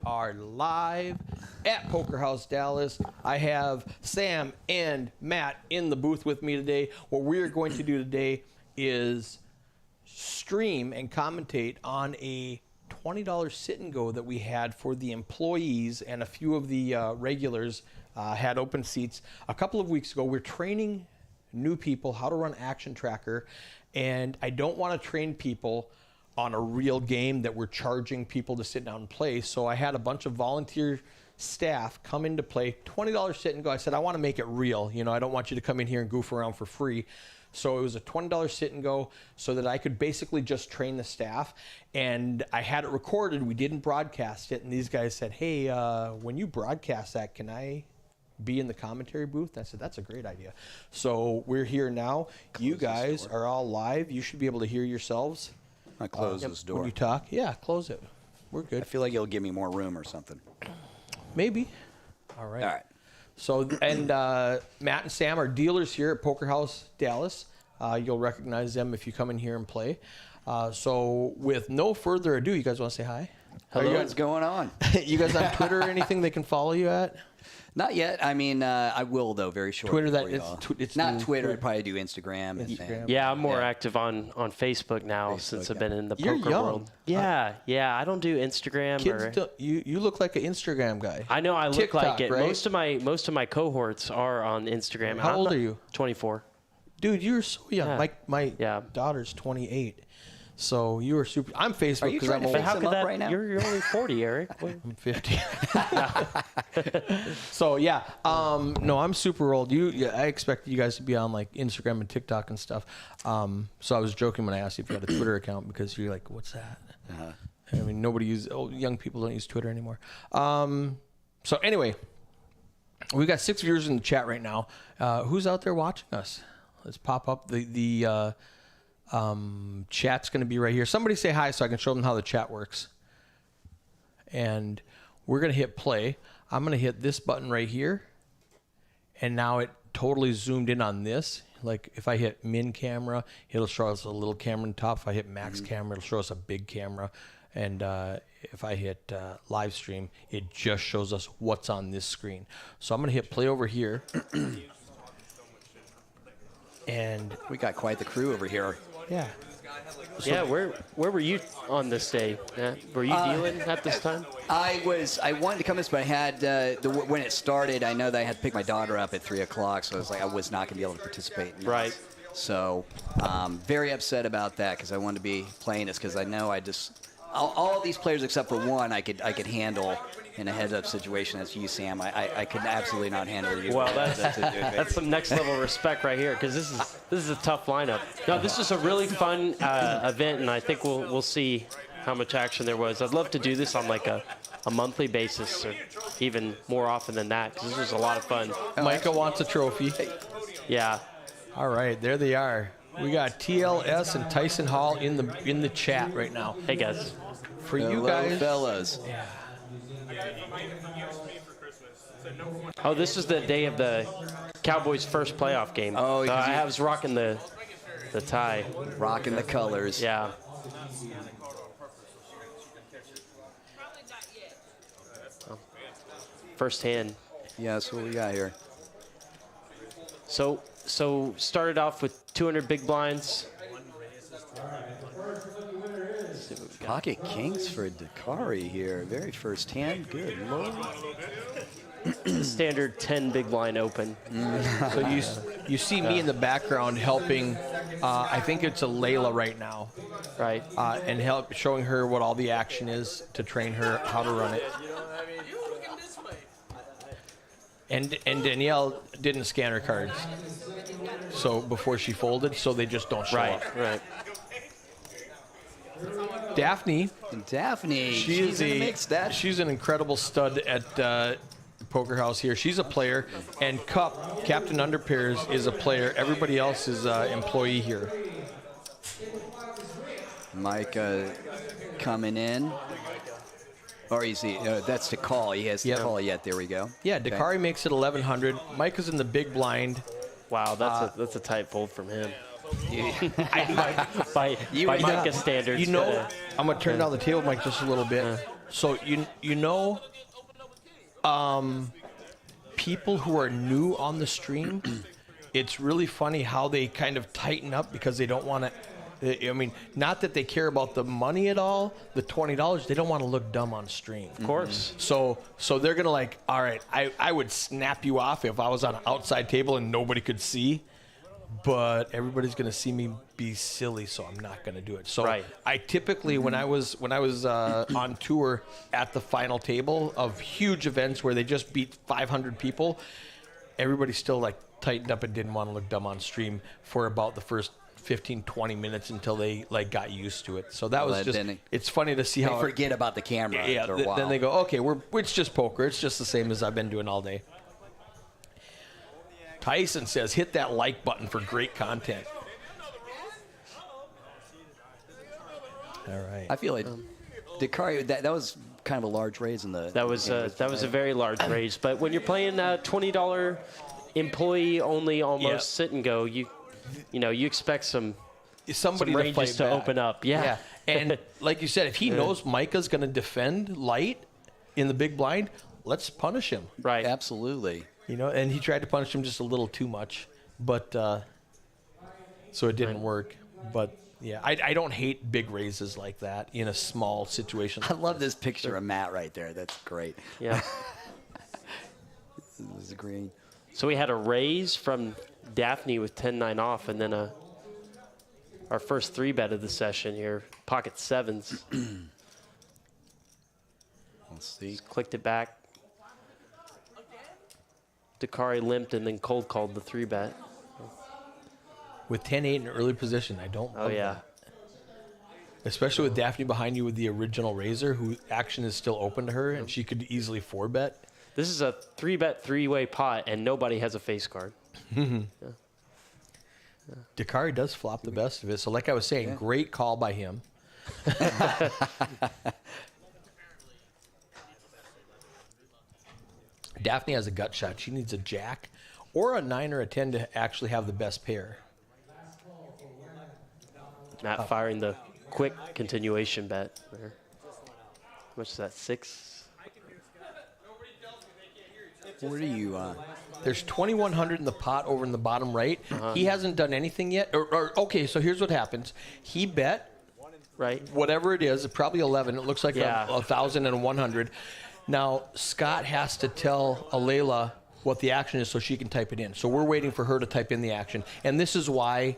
are live at Poker House Dallas. I have Sam and Matt in the booth with me today. What we are going to do today is stream and commentate on a $20 sit and go that we had for the employees, and a few of the regulars had open seats a couple of weeks ago. We're training new people how to run Action Tracker, and I don't want to train people on a real game that we're charging people to sit down and play. So I had a bunch of volunteer staff come in to play $20 sit and go. I said, I want to make it real. You know, I don't want you to come in here and goof around for free. So it was a $20 sit and go so that I could basically just train the staff. And I had it recorded. We didn't broadcast it. And these guys said, hey, when you broadcast that, can I be in the commentary booth? I said, that's a great idea. So we're here now. You guys are all live. You should be able to hear yourselves. I close this door. When you talk, yeah, close it. We're good. I feel like it'll give me more room or something. Maybe. All right. All right. So, and Matt and Sam are dealers here at Poker House Dallas. You'll recognize them if you come in here and play. So, with no further ado, you guys want to say hi? Hello. What's going on? You guys on Twitter or anything they can follow you at? Not yet. I mean, I will, though, very shortly. Twitter, it's not Twitter. I'd probably do Instagram. Yeah, I'm more active on Facebook now since I've been in the You're poker young. world. Yeah, I don't do Instagram. Kids you look like an Instagram guy. I know I look TikTok, like it. Right? Most of my cohorts are on Instagram. How old are you? 24. Dude, you're so young. Yeah. My daughter's 28. So you were super. I'm Facebook because I'm old. But how could that? Right now? You're only 40, Eric. I'm 50. So yeah, no, I'm super old. I expect you guys to be on like Instagram and TikTok and stuff. So I was joking when I asked you if you had a Twitter account, because you're like, what's that? I mean, young people don't use Twitter anymore. So anyway, we've got 6 viewers in the chat right now. Who's out there watching us? Let's pop up the chat's going to be right here. Somebody say hi so I can show them how the chat works. And we're going to hit play. I'm going to hit this button right here. And now it totally zoomed in on this. Like if I hit min camera, it'll show us a little camera on top. If I hit max camera, it'll show us a big camera. And if I hit live stream, it just shows us what's on this screen. So I'm going to hit play over here. And we got quite the crew over here. Yeah. So where were you on this day? Were you dealing at this time? I wanted to come this, but I had when it started, I know that I had to pick my daughter up at 3 o'clock, so I was like, I was not going to be able to participate in this. Right. So very upset about that, because I wanted to be playing this, because I know all these players except for one I could handle in a heads-up situation. That's you, Sam. I could absolutely not handle you. Well, that's some next-level respect right here, because this is a tough lineup. No, this is a really fun event, and I think we'll see how much action there was. I'd love to do this on like a monthly basis, or even more often than that, because this was a lot of fun. Micah wants a trophy. Yeah. All right, there they are. We got TLS and Tyson Hall in the chat right now. Hey guys. For you guys, fellas. Yeah. Oh, this is the day of the Cowboys' first playoff game. Oh, so I was rocking the tie. Rocking the colors. Yeah. First hand. Yeah, that's what we got here. So started off with 200 big blinds. Pocket kings for Dakari here. Very first hand. Good lord. Standard 10 big blind open. So you see me in the background helping. I think it's a Layla right now. Right. And showing her what all the action is to train her how to run it. And Danielle didn't scan her cards. So before she folded, so they just don't show up. Right. Daphne. She's in the mix. She's an incredible stud at Poker House here. She's a player, and Captain Underpairs is a player. Everybody else is an employee here. Micah coming in. Or that's to call. He has to call yet. There we go. Yeah, Dakari makes it 1,100. Micah's in the big blind. Wow, that's a tight fold from him. by Micah standards. You know, I'm going to turn down the table mic just a little bit. So you know, people who are new on the stream, it's really funny how they kind of tighten up because they don't want to. I mean, not that they care about the money at all, the $20. They don't want to look dumb on stream. Of course. So they're gonna like, all right, I would snap you off if I was on an outside table and nobody could see, but everybody's gonna see me be silly, so I'm not gonna do it. So Right. I typically when I was on tour at the final table of huge events where they just beat 500 people, everybody still like tightened up and didn't want to look dumb on stream for about the first 15, 20 minutes until they like got used to it. So that was just, it's funny to see They how forget about the camera yeah, after a while. then they go, okay, it's just poker. It's just the same as I've been doing all day. Tyson says, hit that like button for great content. All right. I feel like Dakari, that was kind of a large raise in the. That was a very large raise. But when you're playing $20 employee only almost sit and go, you expect some ranges to open up. Yeah. And like you said, if he knows Micah's going to defend light in the big blind, let's punish him. Right. Absolutely. And he tried to punish him just a little too much, but so it didn't work. But yeah, I don't hate big raises like that in a small situation. I love this picture of Matt right there. That's great. Yeah. This is green. So we had a raise from Daphne with 10-9 off, and then our first 3-bet of the session here, pocket sevens. Let's see. Just clicked it back. Dakari limped and then cold called the 3-bet. With 10-8 in early position, I don't love that. Especially with Daphne behind you with the original raiser, who action is still open to her, and she could easily 4-bet. This is a 3-bet 3-way pot, and nobody has a face card. Dakari does flop the best of it. So like I was saying, great call by him. Daphne has a gut shot. She needs a jack or a 9 or a 10 to actually have the best pair. Matt firing the quick continuation bet there. How much is that, 6? Where do you? There's 2,100 in the pot over in the bottom right. He hasn't done anything yet. Okay, so here's what happens. He bet, right, whatever it is, probably 11. It looks like 1,100. Now, Scott has to tell Alayla what the action is so she can type it in. So we're waiting for her to type in the action. And this is why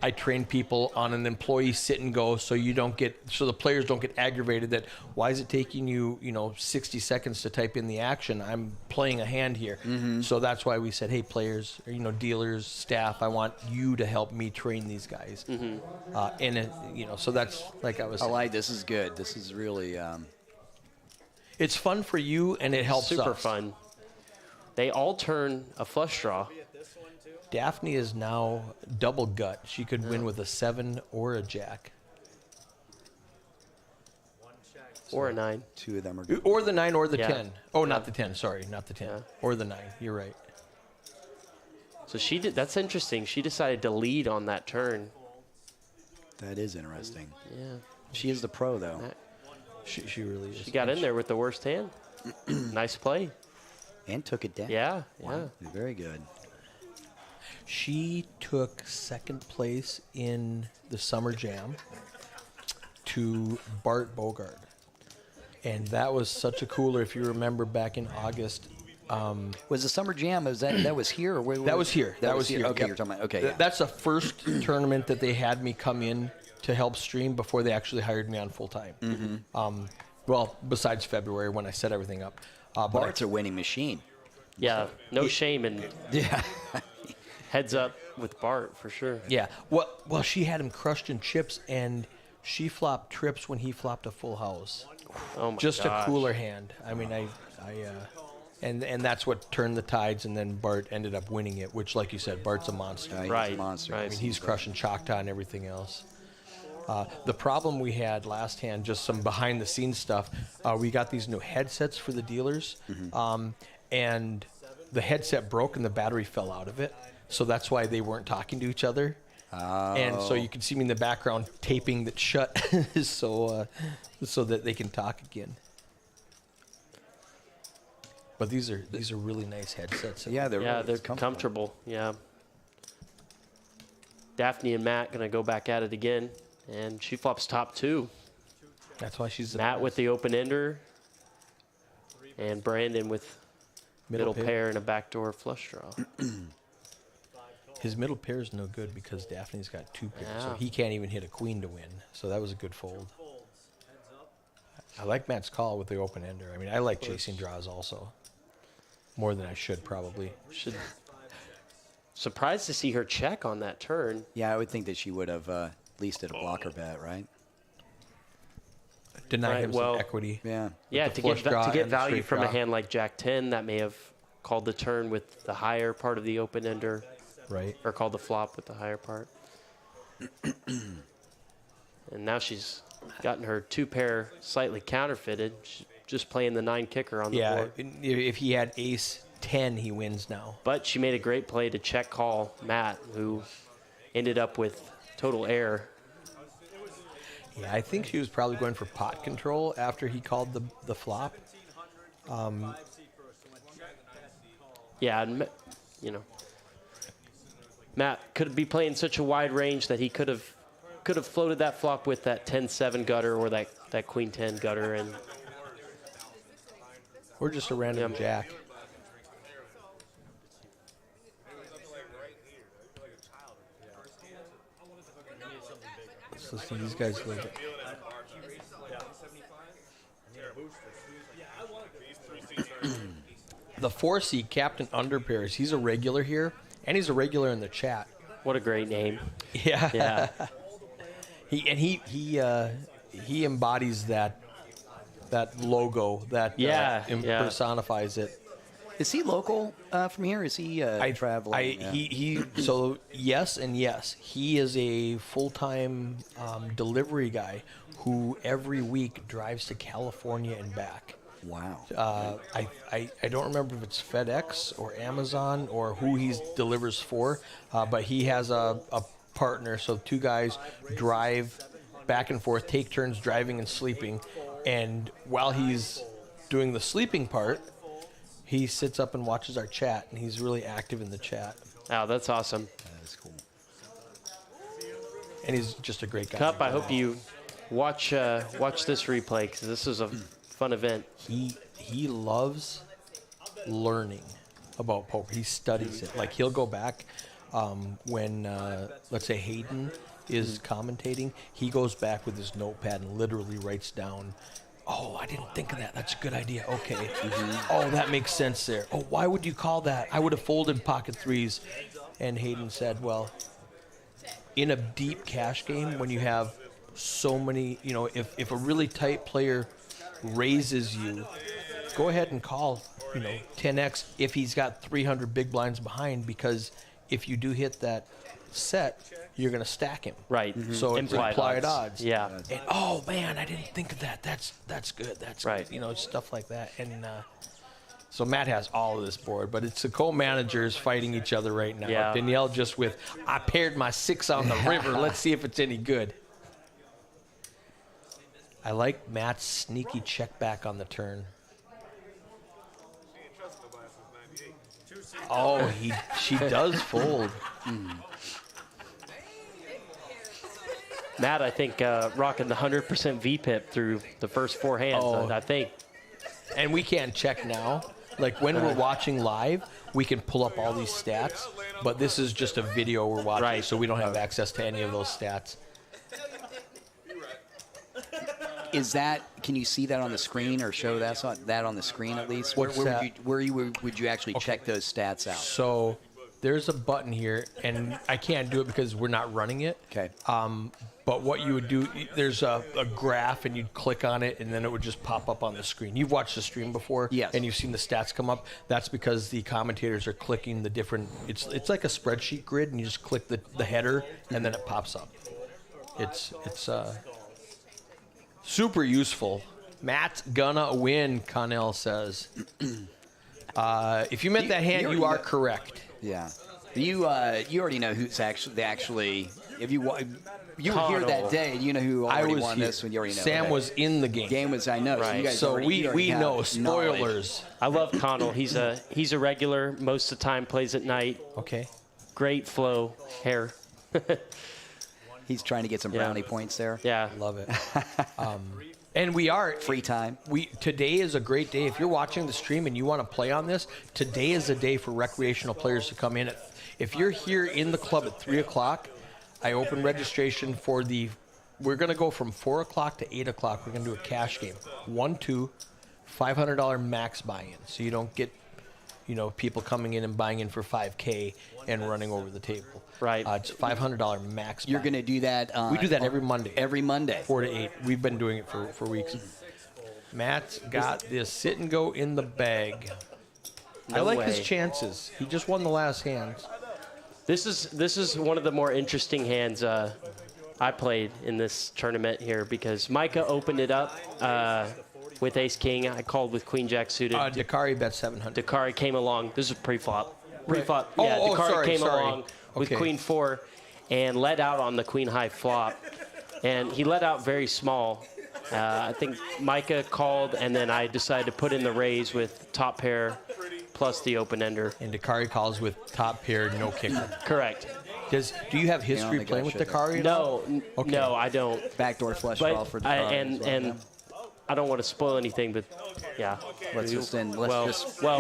I train people on an employee sit and go so the players don't get aggravated that why is it taking you 60 seconds to type in the action? I'm playing a hand here. So that's why we said, hey, players, dealers, staff, I want you to help me train these guys. So that's like I was saying. I like this. Is good. This is really. It's fun for you, and it helps us. Super fun. They all turn a flush draw. Daphne is now double gut. She could win with a 7 or a jack. Or a 9. Two of them are good. Or the 9 or the 10. Oh, not the 10. Sorry, not the 10. Yeah. Or the 9. You're right. So she did. That's interesting. She decided to lead on that turn. That is interesting. Yeah. She is the pro, though. She really is. She got in there with the worst hand. Nice play. And took it down. Yeah. Wow. Very good. She took second place in the Summer Jam to Bart Bogard. And that was such a cooler, if you remember back in August. Was the Summer Jam, that was here? Or where that was here. That was here. Okay, Yep. you're talking about, okay. Yeah. That's the first tournament that they had me come in to help stream before they actually hired me on full time. Well, besides February when I set everything up. Bart's a winning machine. Yeah. No shame in heads up with Bart for sure. Yeah. Well, she had him crushed in chips, and she flopped trips when he flopped a full house. Oh my Just gosh. a cooler hand. I mean, and that's what turned the tides, and then Bart ended up winning it, which, like you said, Bart's a monster. He's Right, a monster. right. I mean, he's crushing Choctaw and everything else. The problem we had last hand, just some behind-the-scenes stuff, we got these new headsets for the dealers, and the headset broke and the battery fell out of it. So that's why they weren't talking to each other. And so you can see me in the background taping that shut so that they can talk again. But these are really nice headsets. Yeah, they're they're comfortable. Yeah. Daphne and Matt going to go back at it again, and she flops top 2. That's why she's Matt with the open ender, and Brandon with middle pair and a backdoor flush draw. His middle pair is no good because Daphne's got 2 pairs, so Yeah. he can't even hit a queen to win. So that was a good fold. I like Matt's call with the open ender. I mean, I like chasing draws also. More than I should probably. Surprised to see her check on that turn. Yeah, I would think that she would have at least did a blocker bet, right? Deny him well, some equity. Yeah. Yeah, the to get, flush draw to get and the value straight from a draw. hand like Jack 10, that may have called the turn with the higher part of the open ender, Right. or called the flop with the higher part. And now she's gotten her 2 pair slightly counterfeited. She's just playing the 9 kicker on the Yeah, board. if he had ace 10, he wins now. But she made a great play to check call Matt, who ended up with total air. Yeah, I think she was probably going for pot control after he called the flop. Yeah, and Matt could be playing such a wide range that he could have floated that flop with that 10-7 gutter or that queen 10 gutter, and Or just a random jack. Let's listen to these guys a little bit. The 4C Captain Underpairs, he's a regular here, and he's a regular in the chat. what a great name. Yeah. Yeah. He embodies that logo that Yeah. personifies it. Is he local from here? Is he traveling? So yes and yes. He is a full-time delivery guy who every week drives to California and back. Wow. I don't remember if it's FedEx or Amazon or who he delivers for, but he has a partner. So 2 guys drive back and forth, take turns driving and sleeping, and while he's doing the sleeping part, he sits up and watches our chat, and he's really active in the chat. Oh, that's awesome. That is cool. And he's just a great guy. Cup, I hope you watch this replay, because this is a fun event. He loves learning about poker. He studies it. Like, he'll go back when, let's say, Hayden is commentating. He goes back with his notepad and literally writes down, oh, I didn't think of that. That's a good idea. Okay. Oh, that makes sense there. Oh, why would you call that? I would have folded pocket 3s. And Hayden said, well, in a deep cash game, when you have so many, if a really tight player raises you, go ahead and call, 10x if he's got 300 big blinds behind, because if you do hit that set, you're going to stack him. Right. So it's implied odds. Yeah. And, oh man, I didn't think of that. That's good. That's right. Good. Stuff like that. And so Matt has all of this board, but it's the co-managers fighting each other right now. Yeah. Danielle just with, I paired my 6 on the river. Let's see if it's any good. I like Matt's sneaky check back on the turn. Oh, she does fold. Matt, I think, rocking the 100% VPIP through the first 4 hands, Oh. I think. And we can't check now. Like, when we're watching live, we can pull up all these stats, but this is just a video we're watching, Right. so we don't have access to any of those stats. Is that? Can you see that on the screen, or show that on the screen at least? What's that? Would you actually check those stats out? So there's a button here, and I can't do it because we're not running it. Okay. But what you would do, there's a graph, and you'd click on it, and then it would just pop up on the screen. You've watched the stream before, Yes. and you've seen the stats come up. That's because the commentators are clicking the different. It's like a spreadsheet grid, and you just click the header, and then it pops up. It's super useful. Matt's gonna win, Connell says. If you meant that hand, you you are already correct. Yeah. You already know who's actually. If you you were here that day. You know who I already was won here. this when you already know. Sam Okay. was in the game. Game was, I know. Right. So, you guys So already, you we already know have knowledge. spoilers. I love Connell. He's a regular. Most of the time plays at night. Okay. Great flow hair. He's trying to get some brownie points there. Yeah. Love it. And we are Free time. Today is a great day. If you're watching the stream and you want to play on this, today is a day for recreational players to come in. If you're here in the club at 3 o'clock, I open registration for we're going to go from 4 o'clock to 8 o'clock. We're going to do a cash game. 1-2, $500 max buy-in. So you don't get, people coming in and buying in for $5K and running over the table. Right. It's $500 max. You're going to do that. We do that every Monday. Every Monday. 4 to 8. We've been doing it for weeks. Matt's got this sit and go in the bag. I like his chances. He just won the last hands. This is one of the more interesting hands I played in this tournament here because Micah opened it up with Ace King. I called with Queen Jack suited. Dakari bet 700. Dakari came along. This is pre-flop. Pre-flop. Oh, Yeah, Dakari came sorry. along with Okay. Queen 4 and let out on the Queen high flop. And he let out very small. I think Micah called, and then I decided to put in the raise with top pair plus the open ender. And Dakari calls with top pair, no kicker. Correct. Do you have history think I playing with should. Dakari? at all? No, no, I don't. Backdoor flush draw But for the and I don't want to spoil anything, but yeah. let's just Well,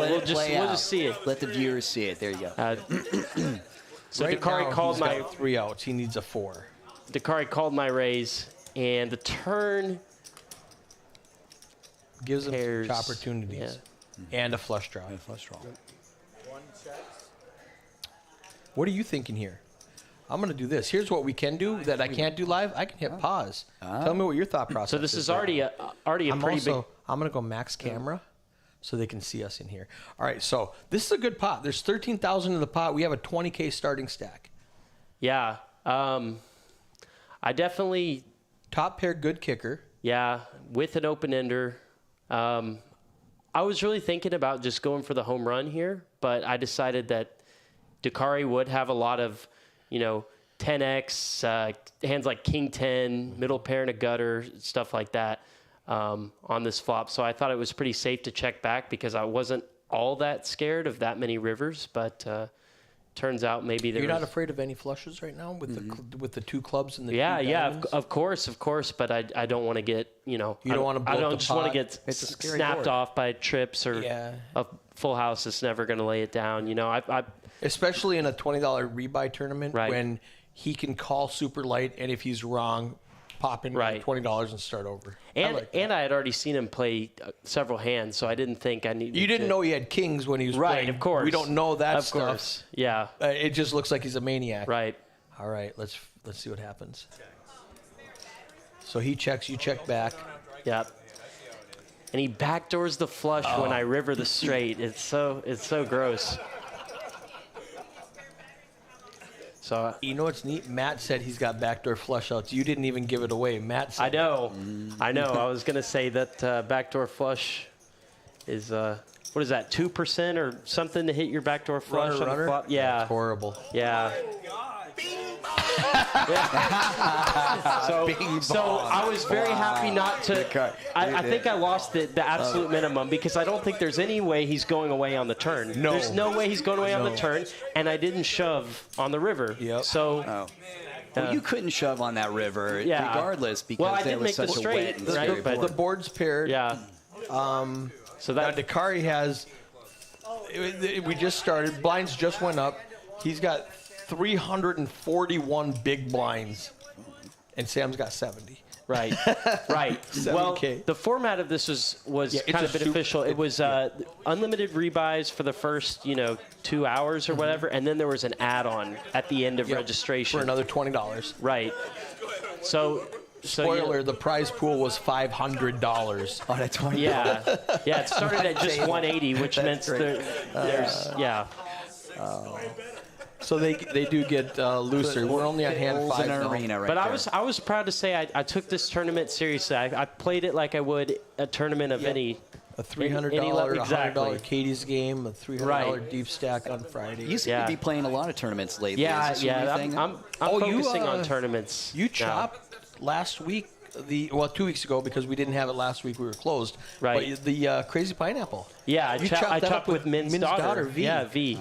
let we'll it just play we'll out. just see it. Let the viewers see it. There you go. So Right Dakari now, called he's my got 3 outs. He needs a 4. Dakari called my raise, and the turn Gives him pairs. some opportunities. And a flush draw. What are you thinking here? I'm going to do this. Here's what we can do that I can't do live. I can hit pause. Tell me what your thought process So this is already a I'm pretty big. I'm going to go max camera so they can see us in here. All right, so this is a good pot. There's 13,000 in the pot. We have a 20K starting stack. Yeah. I definitely, Top pair, good kicker. yeah, with an open ender. I was really thinking about just going for the home run here, but I decided that Dakari would have a lot of, 10x, hands like King 10, middle pair and a gutter, stuff like that on this flop. So I thought it was pretty safe to check back because I wasn't all that scared of that many rivers, but turns out maybe there You're not was- afraid of any flushes right now with the 2 clubs and the Yeah, 2 yeah, diamonds? of course, but I don't want to get, You don't wanna I bloat don't the just want to pot. get It's a scary snapped board. off by trips or Yeah. a full house that's never going to lay it down. Especially in a $20 rebuy tournament Right. when he can call super light, and if he's wrong, pop in Right. $20 and start over. And I had already seen him play several hands, so I didn't think I needed You didn't to- know he had kings when he was Right, playing. of course. We don't know that Of stuff. course, yeah, It just looks like he's a maniac. right. All right, let's see what happens. So he checks, you check back. Yep. And he backdoors the flush when I river the straight. It's so gross. So You know what's neat? Matt said he's got backdoor flush outs. You didn't even give it away. Matt said I know. I was gonna say that backdoor flush is what is that, 2% or something to hit your backdoor flush on the runner. flop? Yeah. That's horrible. Yeah. So I was very happy not to. I think I lost the absolute minimum because I don't think there's any way he's going away on the turn. No. There's no way he's going away on the turn, and I didn't shove on the river. Yep. So. Well, you couldn't shove on that river Yeah. regardless because Well, I there did was make such the a straight, wet and right, scary but- board. The board's paired. Yeah. So Now, that Dakari has, we just started, blinds just went up. He's got 341 big blinds, and Sam's got 70. right, right. Well, 70K. the format of this was Yeah, it's kind a of beneficial. It was unlimited rebuys for the first 2 hours or whatever, and then there was an add-on at the end of Yep, registration for another $20. Right. So Spoiler: the prize pool was $500. On a 20. Yeah, yeah. It started at just 180, which meant there's So they do get looser. We're only on hand Holes 5 in an now. arena right But there. I was proud to say I took this tournament seriously. I played it like I would a tournament of any A $300, Any level- exactly. $100 Katie's game, a $300 Right. deep stack on Friday. You seem to be playing a lot of tournaments lately. Yeah, Is this anything? I'm Oh, you, focusing on tournaments. You now. chopped last week, 2 weeks ago, because we didn't have it last week. We were closed. Right. But the Crazy Pineapple. Yeah, You I chopped that up chopped with Min's daughter. V. Yeah, V.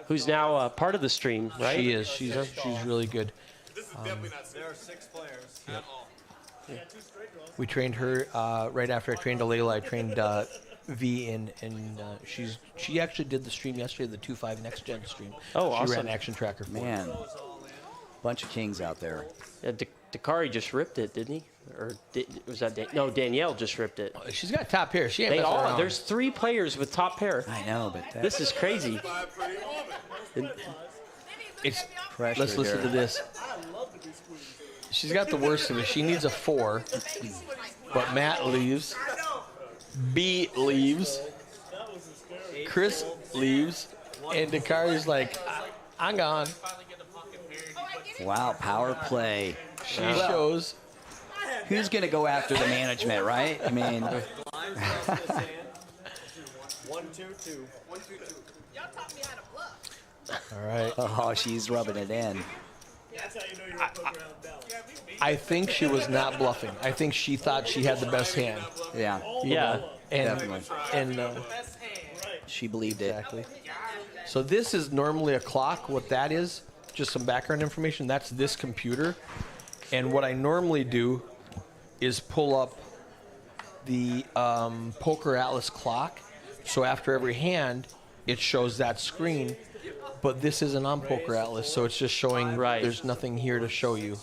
Who's now part of the stream, right? She is. She's really good. This is definitely not. There are 6 players at all. We trained her right after I trained Alayla. I trained V, and she actually did the stream yesterday, the 2.5 Next Gen stream. Oh, she awesome. ran Action Tracker for Man, bunch of kings out there. Yeah, Dakari just ripped it, didn't he? Or was that no? Danielle just ripped it. She's got top pair. She ain't They messing all. around. There's 3 players with top pair. I know, but that This is crazy. It's pressure Let's listen here. to this. She's got the worst of it. She needs a 4, but Matt leaves. B leaves. Chris leaves, and Dakari's like, I'm gone. Wow, power play. She shows. Who's going to go after the management, right? I mean, 1, 2, 2. 1, 2, 2. Y'all taught me how to bluff. All right. oh, she's rubbing it in. That's how you know you're a poker out Dallas. I think she was not bluffing. I think she thought she had the best hand. Yeah, Yeah. And, Definitely. And she believed it. exactly. So this is normally a clock. What that is, just some background information. That's this computer. And what I normally do is pull up the Poker Atlas clock. So after every hand, it shows that screen. But this isn't on Poker Atlas, so it's just showing Right. there's nothing here to show you.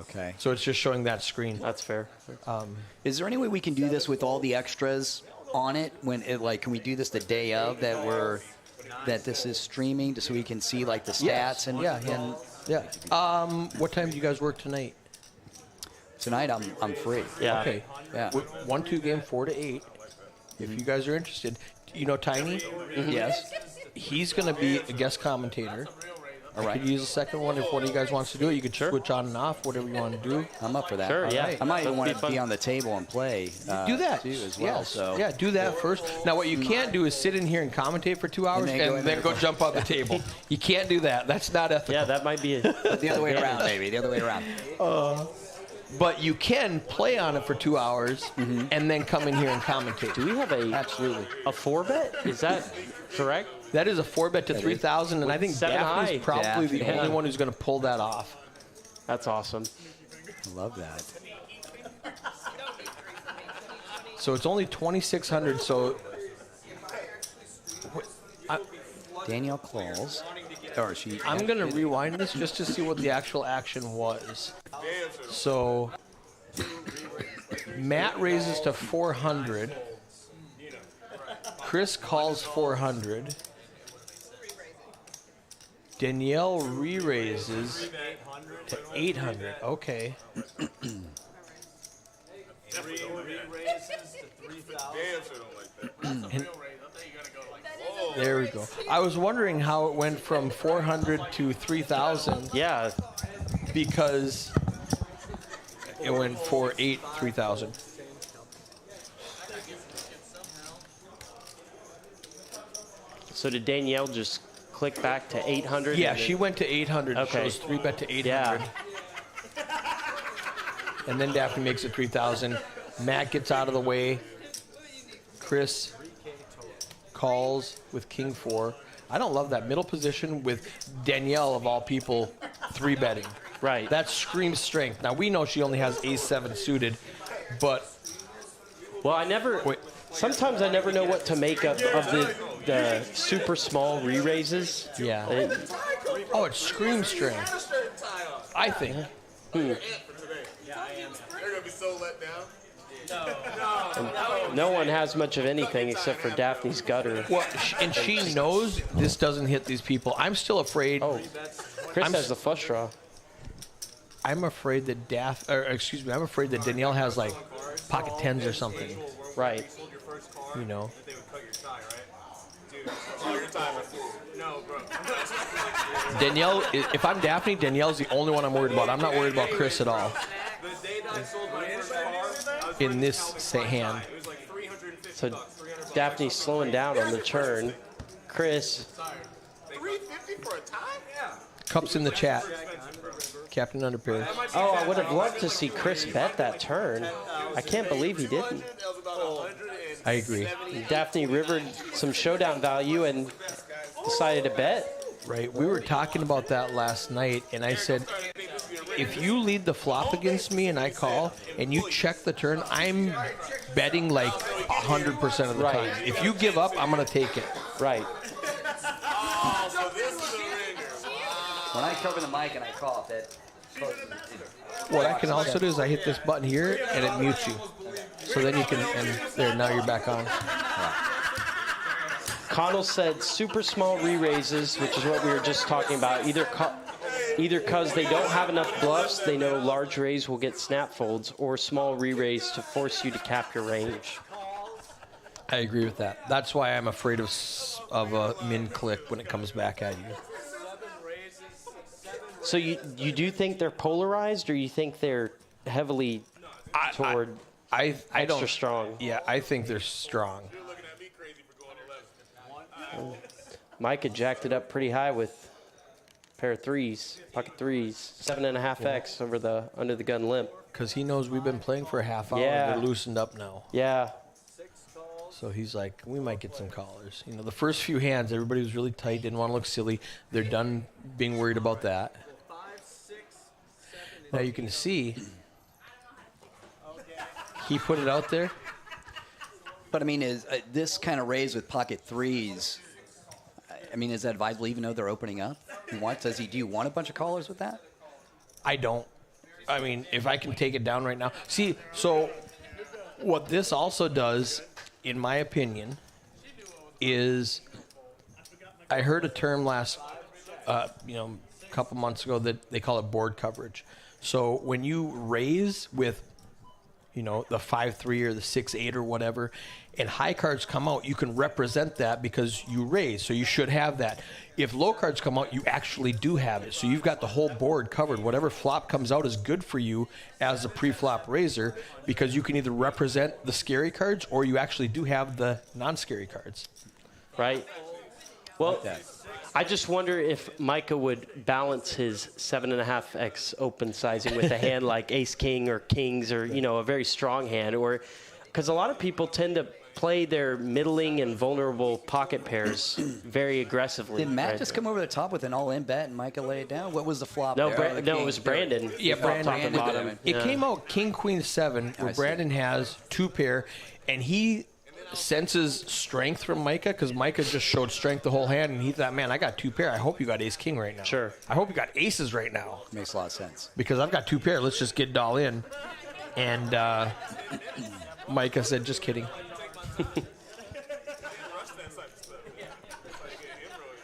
Okay. So it's just showing that screen. That's fair. Is there any way we can do this with all the extras on it? When it, like, can we do this the day of that this is streaming, just so we can see like the stats and Yeah. What time do you guys work tonight? Tonight I'm free. Yeah. Okay. Yeah. 1-2 game, 4 to 8. If you guys are interested, you know Tiny. Yes. He's going to be a guest commentator. All I right. could use a second one if one of you guys wants to do it. You could switch on and off, whatever you want to do. I'm up for that. Sure, yeah. I might even That'd want be to fun. be on the table and play. Do that too, as well. Yes. So yeah, do that first. Now, what you can't do is sit in here and commentate for 2 hours then and go in then there. go jump on the table. You can't do that. That's not ethical. Yeah, that might be it. the other way around, baby. The other way around. But you can play on it for 2 hours and then come in here and commentate. Do we have Absolutely. a 4-bet? Is that correct? That is a 4-bet to 3,000, and I think 7 Daphne's high. probably the Daphne. only one who's going to pull that off. That's awesome. I love that. So it's only 2,600. So Danielle Claus. Or she. I'm going to rewind this just to see what the actual action was. So Matt raises to 400. Chris calls 400. Danielle re-raises to 800. Okay. There we go. I was wondering how it went from 400 to 3,000 Yeah. because it went 4-8, 3,000. So did Danielle just click back to 800? Yeah, and then- she went to 800. Okay. She was 3-bet to 800. Yeah. And then Daphne makes it 3,000. Matt gets out of the way. Chris calls with King 4. I don't love that middle position with Danielle, of all people, 3-betting. Right. That screams strength. Now, we know she only has ace-7 suited, but Well, I never. Wait. Sometimes I never know what to make of the super small re-raises. yeah. Oh, it screams strength, I think. They're gonna be so let down. No one has much of anything except for Daphne's gutter. Well, and she knows this doesn't hit these people. I'm still afraid. Oh, Chris I'm has s- the flush draw. I'm afraid that I'm afraid that Danielle has like pocket 10s or something, Right. you know. They would cut your tie, right? Dude, oh, your tie was no, bro. Danielle, if I'm Daphne, Danielle's the only one I'm worried about. I'm not worried about Chris at all. The day that I sold my first car, I was in this hand. So Daphne's slowing down on the turn. Chris, 350 for a tie? Yeah. Cups in the chat. Captain Underpair. oh, I would have loved to see Chris bet that turn. I can't believe he didn't. I agree. Daphne rivered some showdown value and decided to bet. Right. We were talking about that last night, and I said, if you lead the flop against me and I call, and you check the turn, I'm betting like 100% of the Right. time. If you give up, I'm going to take it. Right. When I cover the mic and I call, that What I can also do is I hit this button here, and it mutes you. So then you can, and there, now you're back on. Connell said super small re-raises, which is what we were just talking about. Either because they don't have enough bluffs, they know large raise will get snap folds, or small re-raise to force you to cap your range. I agree with that. That's why I'm afraid of a min click when it comes back at you. So you do think they're polarized, or you think they're heavily toward I extra don't. strong? Yeah, I think they're strong. Micah jacked it up pretty high with a pair of threes, pocket threes, 7.5x over the under the gun limp. Because he knows we've been playing for a half hour. Yeah. They're loosened up now. Yeah. So he's like, we might get some callers. You know, the first few hands, everybody was really tight, didn't want to look silly. They're done being worried about that. Now you can see he put it out there. But I mean, is this kind of raise with pocket threes? I mean, is that advisable even though they're opening up? Do you want a bunch of callers with that? I don't. I mean, if I can take it down right now. See, so what this also does, in my opinion, is I heard a term a couple months ago that they call it board coverage. So when you raise with, the 5-3 or the 6-8 or whatever, and high cards come out, you can represent that because you raise. So you should have that. If low cards come out, you actually do have it. So you've got the whole board covered. Whatever flop comes out is good for you as a pre-flop raiser because you can either represent the scary cards or you actually do have the non-scary cards. Right. Well, I just wonder if Micah would balance his 7.5x open sizing with a hand like ace king or kings or a very strong hand, or because a lot of people tend to play their middling and vulnerable pocket pairs very aggressively. Did Matt just come over the top with an all-in bet and Micah lay it down? What was the flop? No, there? it was Brandon. Yeah, Top Brandon. and bottom. It came out king, queen, 7, where Brandon has 2 pair, and he senses strength from Micah because Micah just showed strength the whole hand, and he thought, man, I got 2 pair. I hope you got ace king right now. Sure. I hope you got aces right now Makes a lot of sense. because I've got 2 pair. Let's just get it all in. And Micah said, just kidding.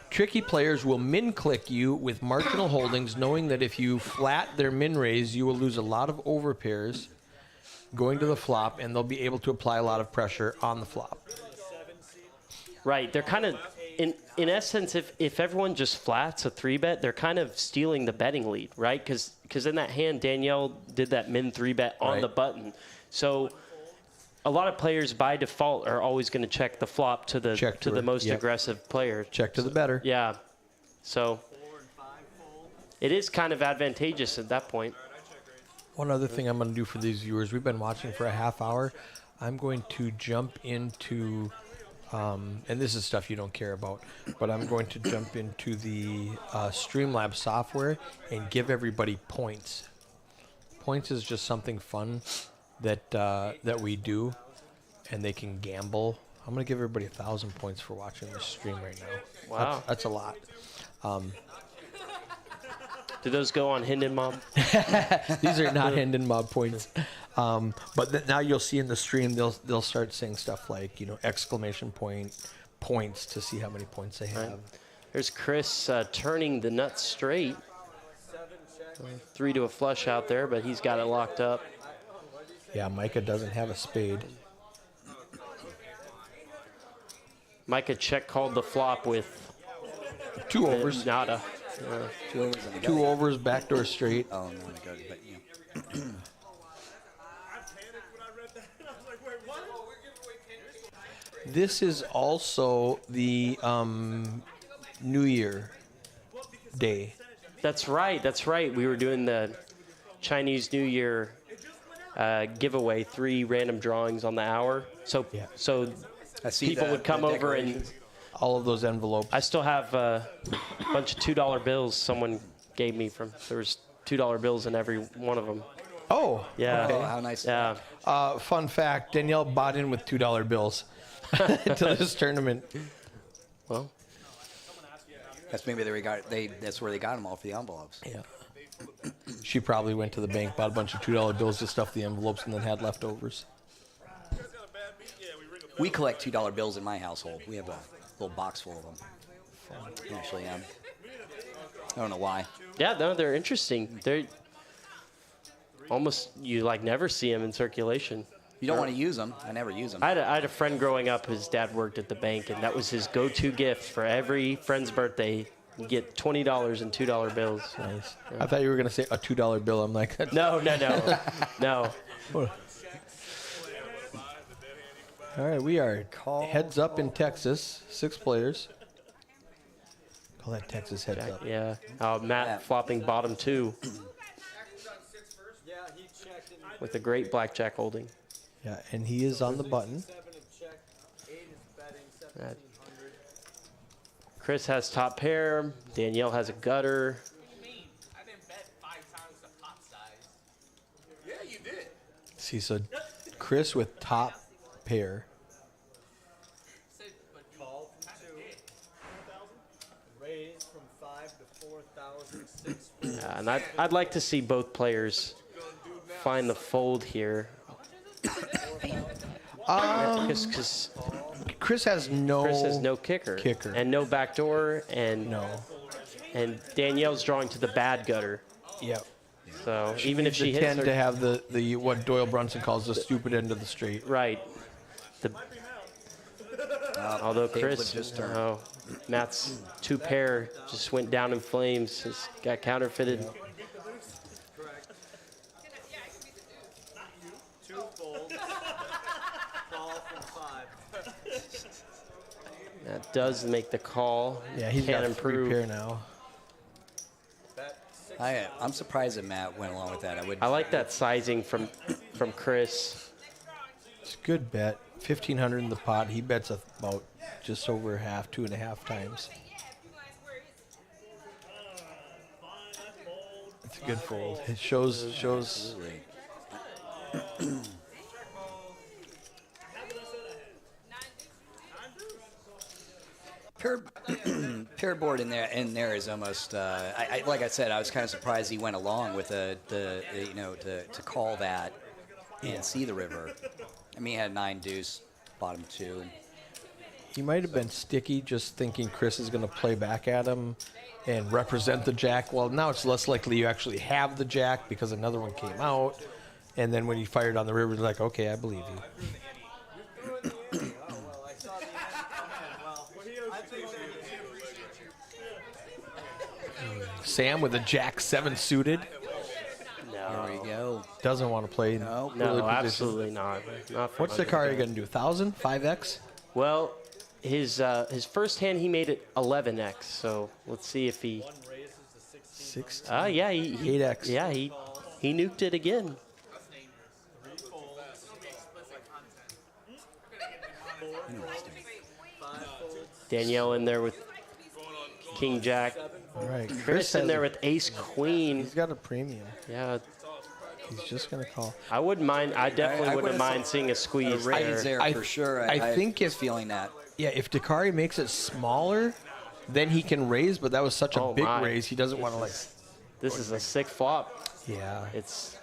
Tricky players will min click you with marginal holdings, knowing that if you flat their min raise, you will lose a lot of overpairs going to the flop, and they'll be able to apply a lot of pressure on the flop. Right. They're kind of, in essence, if everyone just flats a 3-bet, they're kind of stealing the betting lead, right? Because in that hand, Danielle did that min 3-bet on the button. So a lot of players by default are always going to check the flop to the most aggressive player. Check to the better. Yeah. So it is kind of advantageous at that point. One other thing I'm going to do for these viewers, we've been watching for a half hour. I'm going to jump into, and this is stuff you don't care about, but I'm going to jump into the Streamlabs software and give everybody points. Points is just something fun that we do, and they can gamble. I'm going to give everybody 1,000 points for watching this stream right now. Wow. That's a lot. Do those go on Hendon Mob? These are not Hendon Mob points. But now you'll see in the stream, they'll start saying stuff like, exclamation point, points to see how many points they have. Right. There's Chris turning the nuts straight. 3 to a flush out there, but he's got it locked up. Yeah, Micah doesn't have a spade. Micah check called the flop with 2 overs. Nada. 2 overs, backdoor straight. Oh, no, but This is also the New Year day. That's right. That's right. We were doing the Chinese New Year giveaway, 3 random drawings on the hour. So Yeah. so I see people the- would come the over and decorations. All of those envelopes. I still have a bunch of $2 bills someone gave me from. There was $2 bills in every one of them. Oh, Yeah. Oh, how nice. Yeah. Fun fact: Danielle bought in with $2 bills to this tournament. Well, That's maybe that's where they got them all for the envelopes. Yeah. She probably went to the bank, bought a bunch of $2 bills to stuff the envelopes, and then had leftovers. We collect $2 bills in my household. We have a little box full of them. Actually, I don't know why. yeah, no, they're interesting. They're almost, you like never see them in circulation. You don't want to use them. I never use them. I had a friend growing up, his dad worked at the bank, and that was his go-to gift for every friend's birthday. You get $20 in $2 bills. Nice. I thought you were going to say a $2 bill. I'm like, that's No. All right, we are heads up in Texas. 6 players. Call that Texas heads up. Yeah. Matt flopping bottom 2 with a great blackjack holding. Yeah, and he is on the button. Chris has top pair. Danielle has a gutter. I didn't bet 5 times the pot size. Yeah, you did. See, so Chris with top pair. Call from 2. Raise from 5 to 4,000. 6. Yeah, and I'd like to see both players find the fold here. Because Chris has no. Chris has no kicker. And no backdoor, and No. and Danielle's drawing to the bad gutter. Yep. So even if she hits tend her, to have the what Doyle Brunson calls the stupid end of the straight. right. Although Tables Chris, have just turned. oh, Matt's 2 pair just went down in flames. He's got counterfeited. Correct. 2 fold. Call from 5. That does make the call. Yeah, he's Can't got improve. 3 pair now. Bet 6. I'm surprised that Matt went along with that. I like that sizing from Chris. It's a good bet. 1,500 in the pot. He bets about just over half, 2.5 times. It's a good fold. It shows. Absolutely. Pair board in there is almost. Like I said, I was kind of surprised he went along with to call that and see the river. I mean, he had 9 deuce, bottom 2. He might have been sticky, just thinking Chris is going to play back at him and represent the jack. Well, now it's less likely you actually have the jack because another one came out. And then when he fired on the river, he's like, okay, I believe you. Well, I saw the well, I think Sam with a jack 7 suited. There we go. Doesn't want to play. No. early No, position. absolutely not. Not for What's the my car guy. you going to do? 1,000? 5X? Well, his first hand he made it 11x. So let's see if he. 16. Yeah, he 8x. Yeah, he nuked it again. Danielle in there with King Jack. All right. Chris in has there a- with Ace Queen. He's got a premium. Yeah, He's just going to call. I wouldn't mind. I definitely I wouldn't would've mind said seeing a squeeze Raise there. there I- for sure. I think was if- feeling that. Yeah, if Dakari makes it smaller, then he can raise, but that was such a Oh, big my. raise. He doesn't want to, This is a sick flop. yeah. It's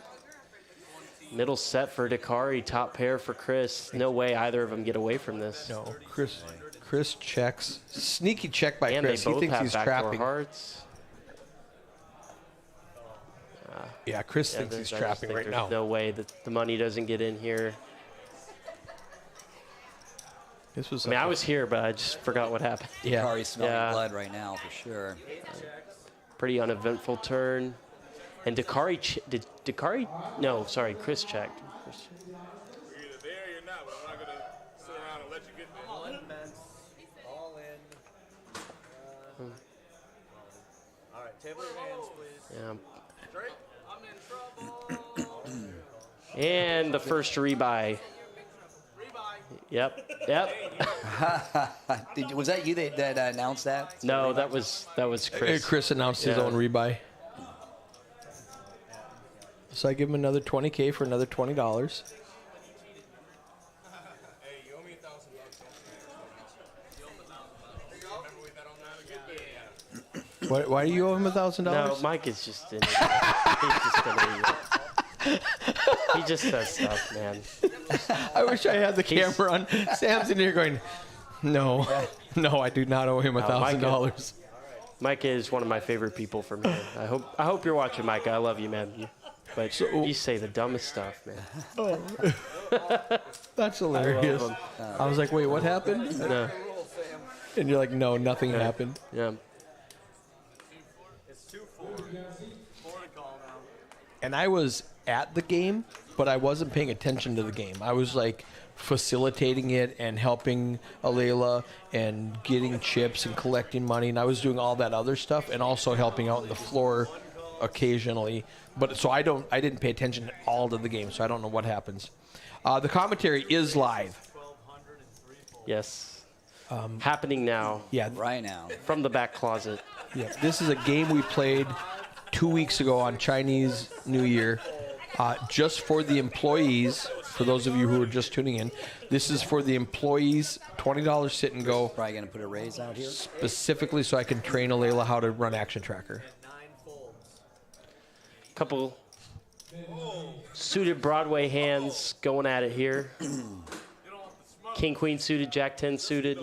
middle set for Dakari, top pair for Chris. No way either of them get away from this. No, Chris checks. Sneaky check by And Chris. they He both thinks have he's backdoor trapping. hearts. Yeah, Chris Yeah, thinks he's I just trapping think right there's now. no way that the money doesn't get in here. This was I mean, I was here, but I just forgot what happened. yeah. Kari's smelling Yeah. blood right now for sure. Pretty uneventful turn. And Dakari, did Dakari? No, sorry, Chris checked. You're either there or you're not, but I'm not going to sit around and let you One bench. All in. All right, table your hands, please. Yeah. And the first rebuy. Yep. Was that you that announced that? No, that was Chris. Chris announced his own rebuy. So I give him another $20K for another $20. Hey, you owe me $1,000. Remember we bet on that again? Why do you owe him $1,000? No, Mike is just in. He's just an idiot. He just says stuff, man. I wish I had the camera on. Sam's in here going, no, I do not owe him $1,000. Micah is one of my favorite people from here. I hope you're watching, Micah. I love you, man. But you say the dumbest stuff, man. That's hilarious. I was like, wait, what happened? No. And you're like, no, nothing happened. Yeah. It's 2-4. 4 to call now. And I was at the game, but I wasn't paying attention to the game. I was like facilitating it and helping Alayla and getting chips and collecting money, and I was doing all that other stuff and also helping out on the floor occasionally. But so I didn't pay attention at all to the game, so I don't know what happens. The commentary is live. Yes. Happening now. Yeah, Right now. From the back closet. yeah. This is a game we played 2 weeks ago on Chinese New Year, just for the employees. For those of you who are just tuning in, this is for the employees. $20 sit and go. Probably going to put a raise out here. Specifically so I can train Alayla how to run Action Tracker. Couple suited Broadway hands going at it here. King, Queen suited, Jack 10 suited.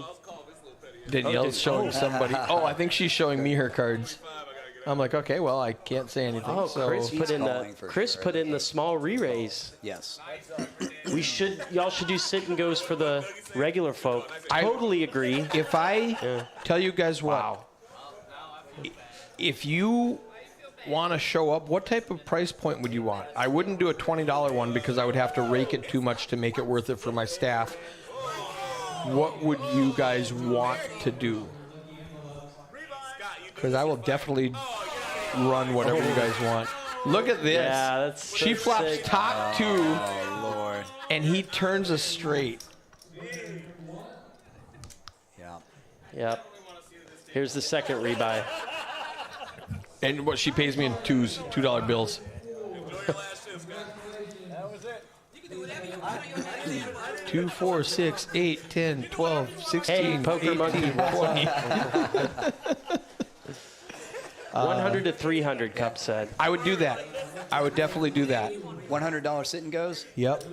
Danielle's showing somebody. Oh, I think she's showing me her cards. I'm like, okay, well, I can't say anything. Oh, so Chris put in the calling for Chris sure. put in the small re-raise. Yes. Y'all should do sit and goes for the regular folk. I Totally agree. if I tell you guys what, Wow. if you want to show up, what type of price point would you want? I wouldn't do a $20 one because I would have to rake it too much to make it worth it for my staff. What would you guys want to do? Because I will definitely run whatever you guys want. Look at this. Yeah, that's She flops sick. top two, Oh, Lord. and he turns us straight. Yeah. Yep. Here's the second rebuy. And what she pays me in $2 bills. That was it. 2, 4, 6, 8, 10, 12, 16, Hey, poker 18, monkey. 20. 100 to 300, Cup said. I would do that. I would definitely do that. $100 sit and goes. Yep.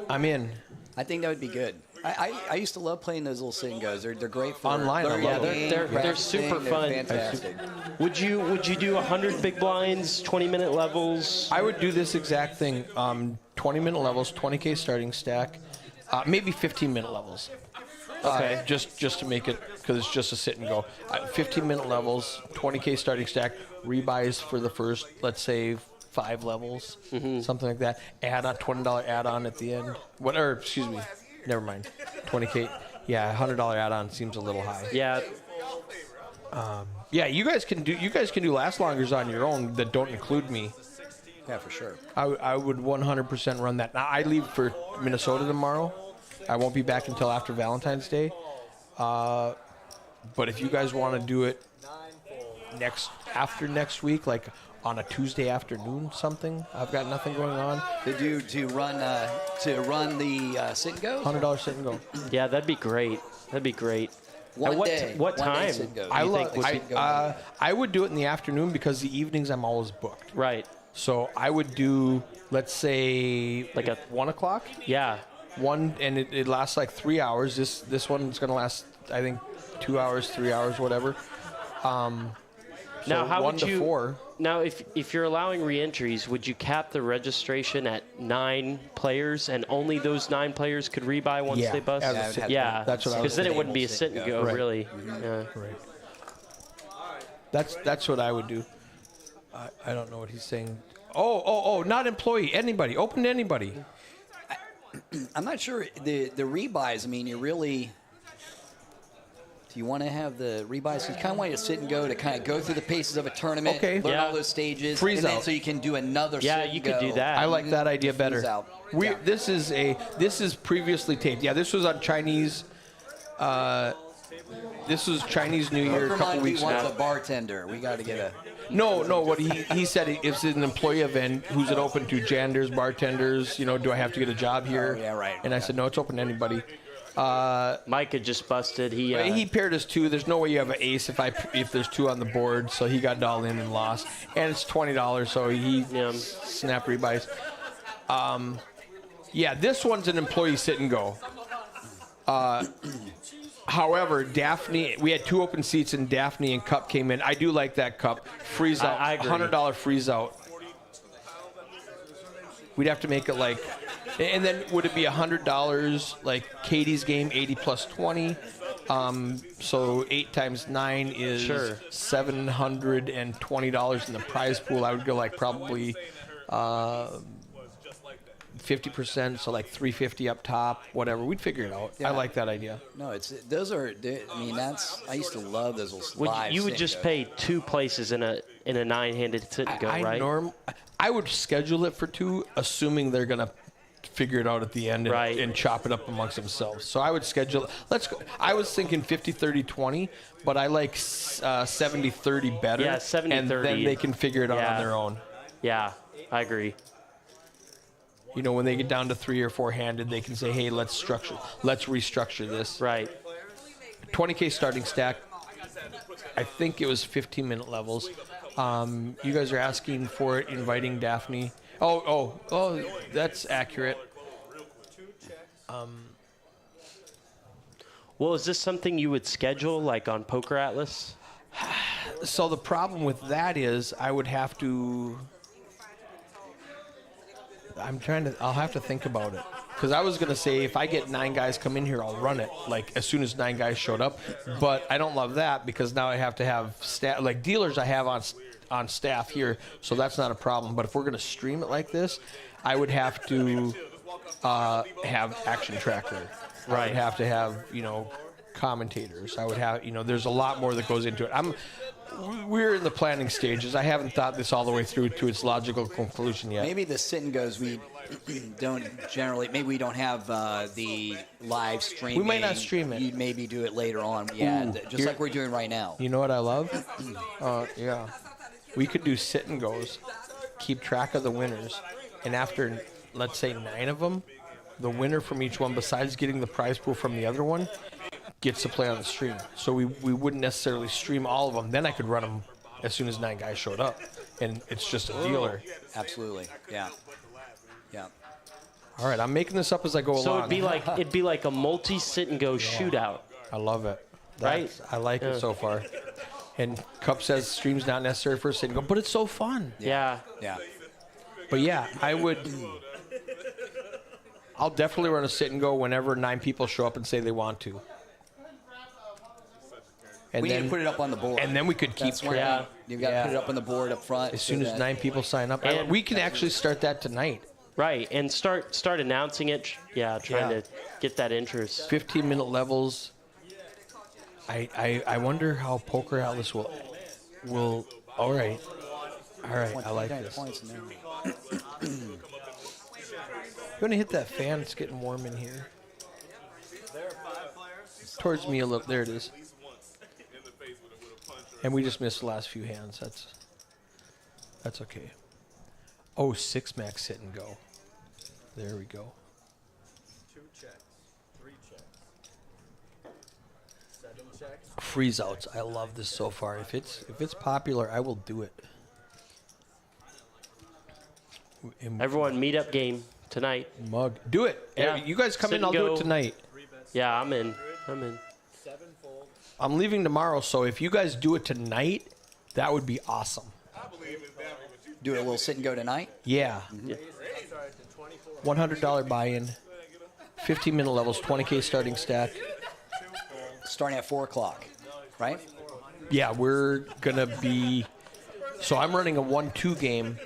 I'm in. I think that would be good. I used to love playing those little sit and goes. They're great for Online, I learning love the them. game, They're practicing, super they're fun. Fantastic. Would you do 100 big blinds, 20-minute levels? I would do this exact thing. 20-minute levels, 20K starting stack, maybe 15-minute levels. Okay. Just to make it, because it's just a sit and go. 15-minute levels, 20K starting stack, rebuys for the first, let's say, 5 levels, something like that. Add on $20 add-on at the end. Whatever. Excuse me. Never mind. 20K. Yeah, $100 add-on seems a little high. Yeah. Yeah, you guys can do last longers on your own that don't include me. Yeah, for sure. I would 100% run that. Now, I leave for Minnesota tomorrow. I won't be back until after Valentine's Day. But if you guys want to do it after next week, like on a Tuesday afternoon, something, I've got nothing going on. To run the sit and goes. $100 sit and go. Yeah, that'd be great. That'd be great. One At what day. what One day time? sit and goes. I You love. think would be I would do it in the afternoon because the evenings I'm always booked. Right. So I would do, let's say, Like a- 1 o'clock. Yeah. And it lasts like 3 hours. This one's gonna last, I think, 2 hours, 3 hours, whatever. Now, how 1 would to you? 4. Now, if you're allowing re-entries, would you cap the registration at 9 players, and only those 9 players could rebuy once Yeah, they bust? as a sit- Yeah, that's what I was because then it thinking. wouldn't be a sit and go, Right. really. Yeah. Right. That's what I would do. I don't know what he's saying. Oh, not employee. Anybody. Open to anybody. I'm not sure the rebuys. I mean, you really Do you want to have the rebuys? So you kind of want you to sit and go to kind of go through the paces of a tournament, Okay. learn Yeah. all those stages, Freeze and then out. so you can do another Yeah, sit you and could do go. that. I like that idea better. Freeze out. We Yeah. this is previously taped. Yeah, this was on Chinese. This was Chinese New Year a couple Remind me weeks once ago. a bartender. We got to get a. No. What he said, it's an employee event. Who's it open to? Janitors, bartenders. You know, do I have to get a job here? Oh, yeah, right. And I said, no, it's open to anybody. Mike had just busted. He paired us two. There's no way you have an ace if there's two on the board. So he got all in and lost. And it's $20, so he snapped rebuys. Yeah, this one's an employee sit and go. However, Daphne, we had 2 open seats, and Daphne and Cup came in. I do like that Cup. Freeze out. I agree. $100 freeze out. We'd have to make it like, and then would it be $100 like Katie's game, 80 plus 20? So 8 times 9 is Sure. $720 in the prize pool. I would go like probably 50%, so like $350 up top, whatever. We'd figure it out. Yeah. I like that idea. No, those are. I mean, I used to love those little live. You would sit just and pay 2 places in a 9-handed sit and go, right? I would schedule it for 2, assuming they're gonna figure it out at the end and, Right. and chop it up amongst themselves. So I would schedule. Let's go. I was thinking 50-30-20, but I like 70-30 better. Yeah, 70-30. And then they can figure it out Yeah. on their own. Yeah, I agree. You know, when they get down to 3 or 4 handed, they can say, "Hey, let's restructure this." Right. 20K starting stack. I think it was 15-minute levels. You guys are asking for it, inviting Daphne. Oh, that's accurate. Well, is this something you would schedule, like on Poker Atlas? So the problem with that is I would have to. I'll have to think about it. Because I was going to say if I get 9 guys come in here, I'll run it like as soon as 9 guys showed up. But I don't love that because now I have to have staff, like dealers I have on staff here. So that's not a problem. But if we're going to stream it like this, I would have to have action tracker. I Right. would have to have, commentators. I would have, there's a lot more that goes into it. We're in the planning stages. I haven't thought this all the way through to its logical conclusion yet. Maybe the sit and goes we don't generally. Maybe we don't have the live streaming. We might not stream it. You'd maybe do it later on. Yeah, Ooh, just here- like we're doing right now. You know what I love? Yeah. We could do sit and goes, keep track of the winners, and after, let's say, 9 of them, the winner from each one, besides getting the prize pool from the other one, gets to play on the stream. So we wouldn't necessarily stream all of them. Then I could run them as soon as 9 guys showed up, and it's just a dealer. Absolutely. Yeah. Yeah. All right, I'm making this up as I go So along. it'd be like a multi sit and go shootout. I love it. Right? I like it so far. And Cup says stream's not necessary for a sit and go, but it's so fun. Yeah. Yeah. But yeah, I'll definitely run a sit and go whenever 9 people show up and say they want to. And We need then to put it up on the board. and then we could keep That's when Yeah. you've got to put it up on the board up front. as soon as 9 people sign up. And- We can actually start that tonight. Right. And start announcing it. Yeah, trying Yeah. to get that interest. 15-minute levels. I wonder how Poker Atlas will. All right. I like this. Points in there. You want to hit that fan? It's getting warm in here. Towards me a little. There it is. And we just missed the last few hands. That's okay. Oh, 6 max sit and go. There we go. 2 checks, 3 checks, 7 checks. Freeze outs. I love this so far. If it's popular, I will do it. Everyone, meet up game tonight. Mug. Do it. Yeah. You guys come Sit in. and I'll do go. it tonight. Yeah, I'm in. 7-fold. I'm leaving tomorrow, so if you guys do it tonight, that would be awesome. Do a little sit and go tonight. Yeah. $100 buy-in. 15-minute levels. 20K starting stack. Starting at 4 o'clock, right? Yeah, we're gonna be. So I'm running a 1-2 game.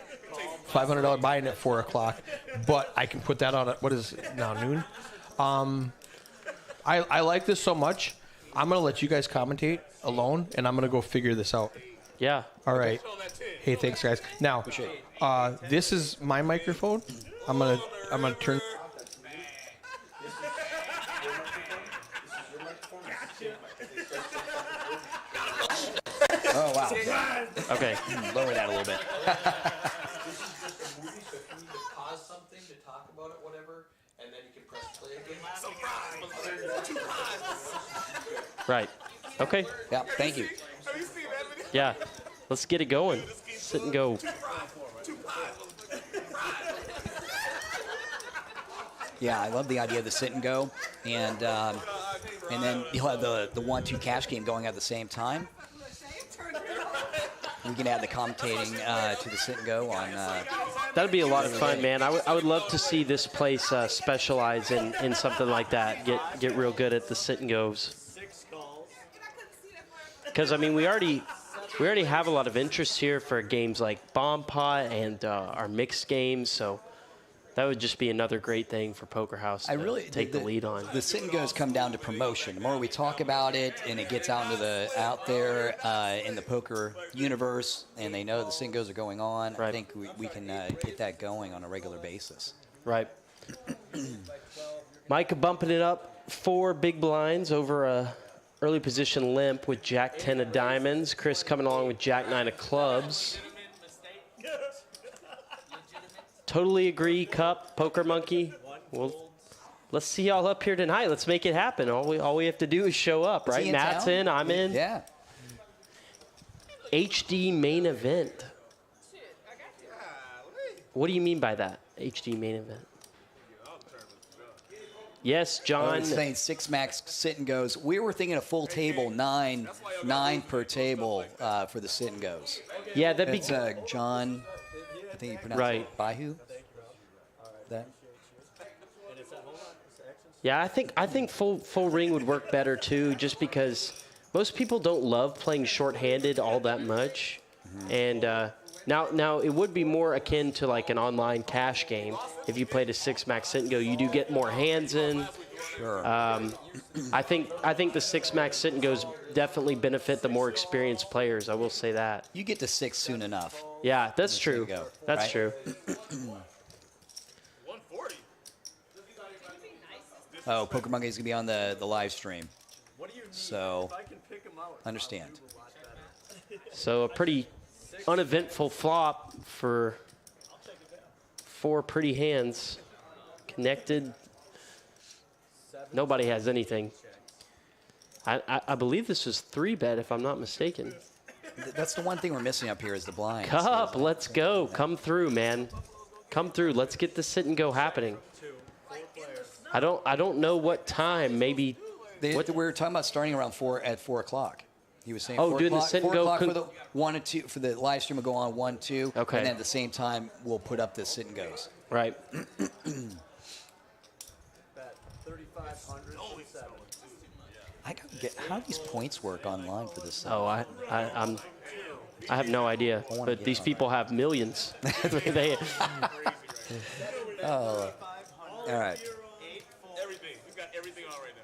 $500 buy-in at 4 o'clock, but I can put that on at what is it now, noon? I like this so much. I'm going to let you guys commentate alone, and I'm going to go figure this out. Yeah. All right. Hey, thanks, guys. Now, this is my microphone. I'm gonna turn. Oh, wow. Okay. Lower that a little bit. Pause something to talk about it, whatever, and then you can press play again. Right. Okay. Yeah, thank you. Yeah. Let's get it going. Sit and go. Yeah, I love the idea of the sit and go, and then you'll have the 1-2 cash game going at the same time. We can add the commentating to the sit and go on. That'd be a lot of fun, man. I would love to see this place specialize in something like that. Get real good at the sit and goes. Because I mean, we already have a lot of interest here for games like Bomb Pot and our mixed games. So that would just be another great thing for Poker House to take the lead on. The sit and goes come down to promotion. The more we talk about it and it gets out there in the poker universe, and they know the sit and goes are going on, right. I think we can get that going on a regular basis. Right. Micah bumping it up 4 big blinds over a early position limp with Jack 10 of diamonds. Chris coming along with Jack 9 of clubs. Totally agree, Cup, Poker Monkey. Well, let's see y'all up here tonight. Let's make it happen. All we have to do is show up, right? Matt's in, I'm in. Yeah. HD main event. What do you mean by that, HD main event? Yes, John. I'm saying 6 max sit and goes. We were thinking a full table, nine per table for the sit and goes. Yeah, that'd be John. I think you pronounce right. it Baihu. That. Yeah, I think full ring would work better too, just because most people don't love playing short-handed all that much, and now it would be more akin to like an online cash game if you played a 6 max sit and go. You do get more hands in. Sure. I think the 6 max sit and goes definitely benefit the more experienced players. I will say that. You get to 6 soon enough. Yeah, that's true. Go, that's right? true. 140. Oh, Poker Monkey's gonna be on the live stream. What do you need? So, If I can pick 'em out, understand. So a pretty uneventful flop for 4 pretty hands. Connected. Nobody has anything. I believe this was 3-bet, if I'm not mistaken. That's the one thing we're missing up here is the blinds. Cup, let's go. Come through, man. Come through. Let's get the sit and go happening. I don't know what time. Maybe. We were talking about starting around 4 o'clock. He was saying Oh, 4 doing the o'clock, sit and 4 go o'clock for the 1 and 2 for the live stream will go on 1, 2. Okay. And then at the same time we'll put up the sit and goes. Right. bet 3,500 for 7. I gotta get how do these points work online for this? Oh, I have no idea. But these people have millions. They, All right. Everything. We've got everything on right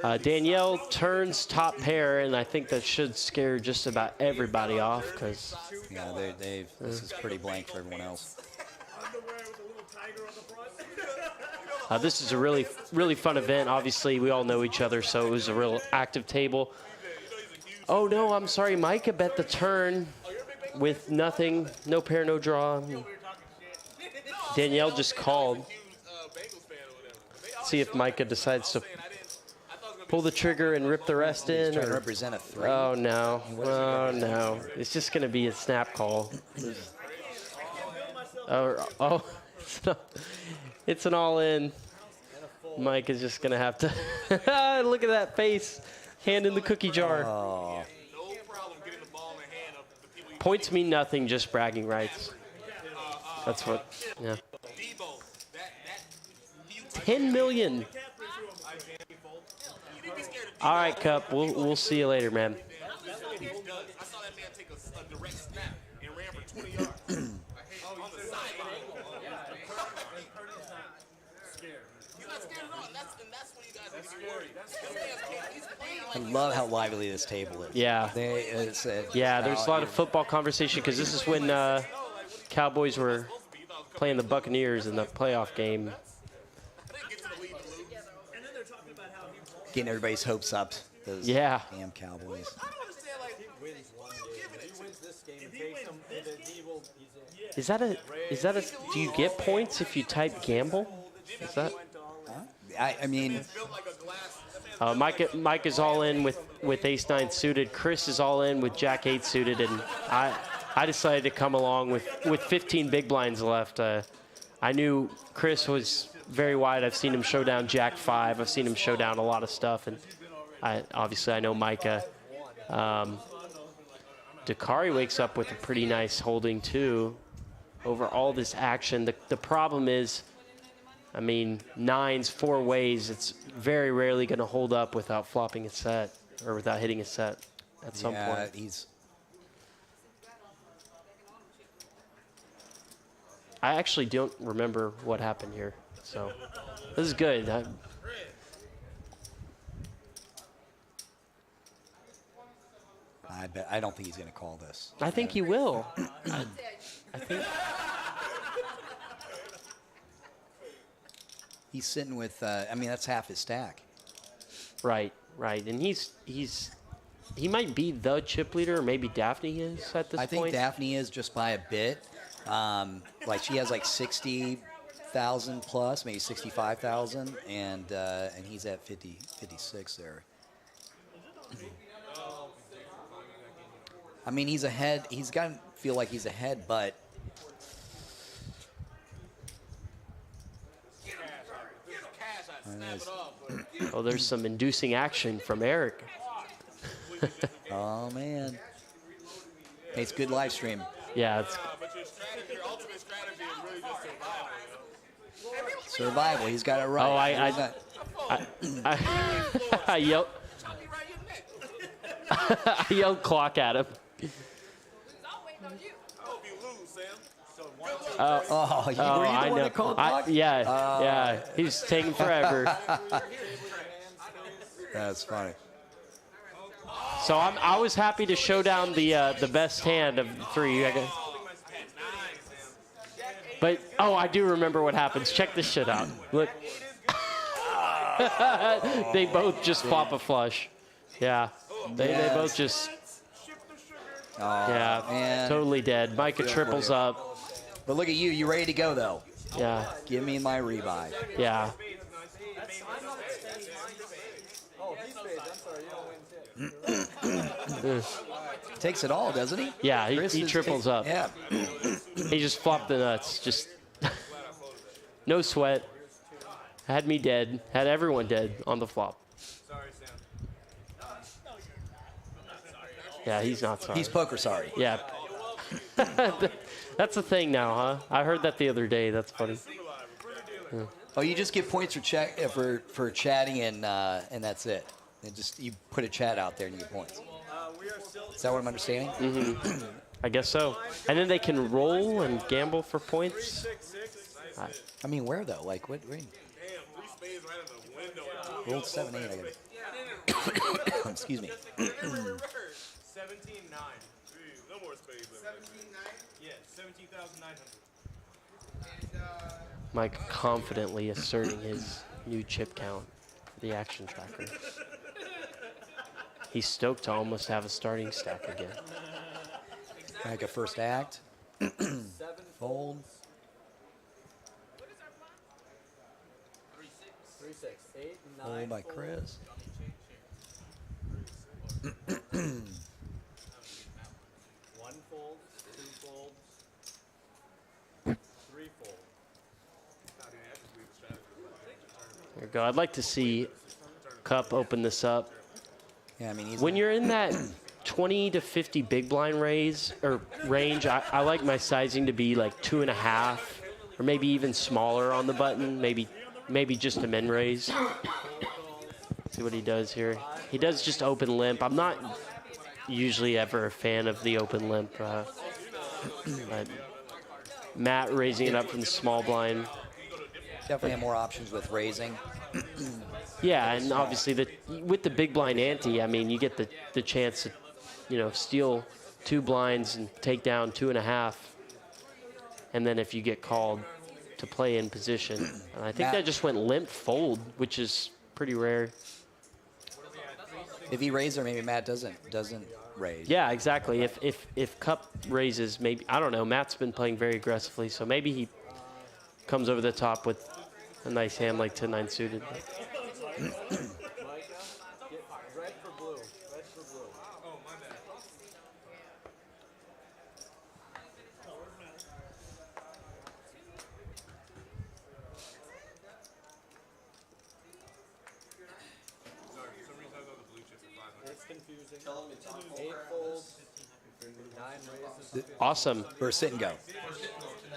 now. Danielle turns top pair, and I think that should scare just about everybody off because Yeah, this is pretty blank for everyone else. this is a really fun event. Obviously, we all know each other, so it was a real active table. Oh, no, I'm sorry. Micah bet the turn with nothing, no pair, no draw. Danielle just called. See if Micah decides to pull the trigger and rip the rest in. Trying to Or, represent a 3. oh, no. Oh, no. It's just going to be a snap call. Oh, it's an all-in. Mike is just going to have to... Look at that face. Hand in the cookie jar. Oh. No problem getting the ball in the hand of the people you Points mean nothing, just bragging rights. That's what... Yeah. Debo. That 10 million. All right, Cup. We'll see you later, man. I saw that man take a direct snap and ran for 20 yards. On the sideline. He's not scared at all. And that's what you guys I love how lively this table is. Yeah. Yeah, there's a lot of football conversation because this is when Cowboys were playing the Buccaneers in the playoff game. Getting everybody's hopes up. Those Yeah. damn Cowboys. Is that a? Do you get points if you type gamble? Is that? I mean, Mike is all in with ace-9 suited. Chris is all in with jack-8 suited, and I decided to come along with 15 big blinds left. I knew Chris was very wide. I've seen him show down jack-5. I've seen him show down a lot of stuff, and obviously I know Micah. Dakari wakes up with a pretty nice holding too over all this action. The problem is, I mean, 9s 4 ways. It's very rarely going to hold up without flopping a set or without hitting a set at some point. I actually don't remember what happened here, so this is good. I don't think he's going to call this. I think he will. I think he's sitting with. I mean, that's half his stack. Right, and he might be the chip leader, or maybe Daphne is at this point. I think Daphne is just by a bit. Like she has like 60,000 plus, maybe 65,000, and he's at 56 there. I mean, he's ahead. He's got to feel like he's ahead, but oh, there's some inducing action from Eric. Oh man, hey, it's good live stream. Yeah, it's ultimate strategy is really just survival. He's got it right. I yelled. I yelled clock at him. Were you the one that called clock? Yeah, he's taking forever. That's funny. So I was happy to show down the best hand of the 3. But I do remember what happens. Check this shit out. Look, they both just flop a flush. Yeah, they both just. Man. Totally dead. Micah triples up. But look at you. You ready to go though? Yeah. Give me my revive. Yeah. Takes it all, doesn't he? Yeah, he triples up. Yeah. He just flopped the nuts. Just no sweat. Had me dead. Had everyone dead on the flop. Yeah, he's not sorry. He's poker sorry. Yeah. That's the thing now, huh? I heard that the other day. That's funny. Yeah. Oh, you just get points for chatting and that's it. And just you put a chat out there and you get points. Is that what I'm understanding? Mm-hmm. I guess so. And then they can roll and gamble for points. I mean, where though? Like what? Where? Rolled 7-8. I got it. Excuse me. 17-9. No more spades. 17-9? Yeah, 17,900. Mike confidently asserting his new chip count for the action tracker. He's stoked to almost have a starting stack again. Like a first act. Fold. 3-6, 8, 9. Fold by Chris. One fold, 2 folds, 3 folds. There you go. I'd like to see Cup open this up. Yeah, I mean, when you're in that 20 to 50 big blind range, I like my sizing to be like 2.5, or maybe even smaller on the button. Maybe just a min raise. See what he does here. He does just open limp. I'm not usually ever a fan of the open limp. But Matt raising it up from the small blind. Definitely have more options with raising. Yeah, and obviously with the big blind ante, I mean, you get the chance to, steal 2 blinds and take down 2.5. And then if you get called to play in position, and I think Matt. that just went limp fold, which is pretty rare. If he raises, or maybe Matt doesn't raise. Yeah, exactly. If Cup raises, maybe, I don't know. Matt's been playing very aggressively, so maybe he comes over the top with a nice hand like 10-9 suited. Red for blue. Red for blue. Oh, my bad. Sorry, for some reason I thought the blue chips were 500. It's confusing. 8 folds. 9 raises. Awesome. Or sit and go.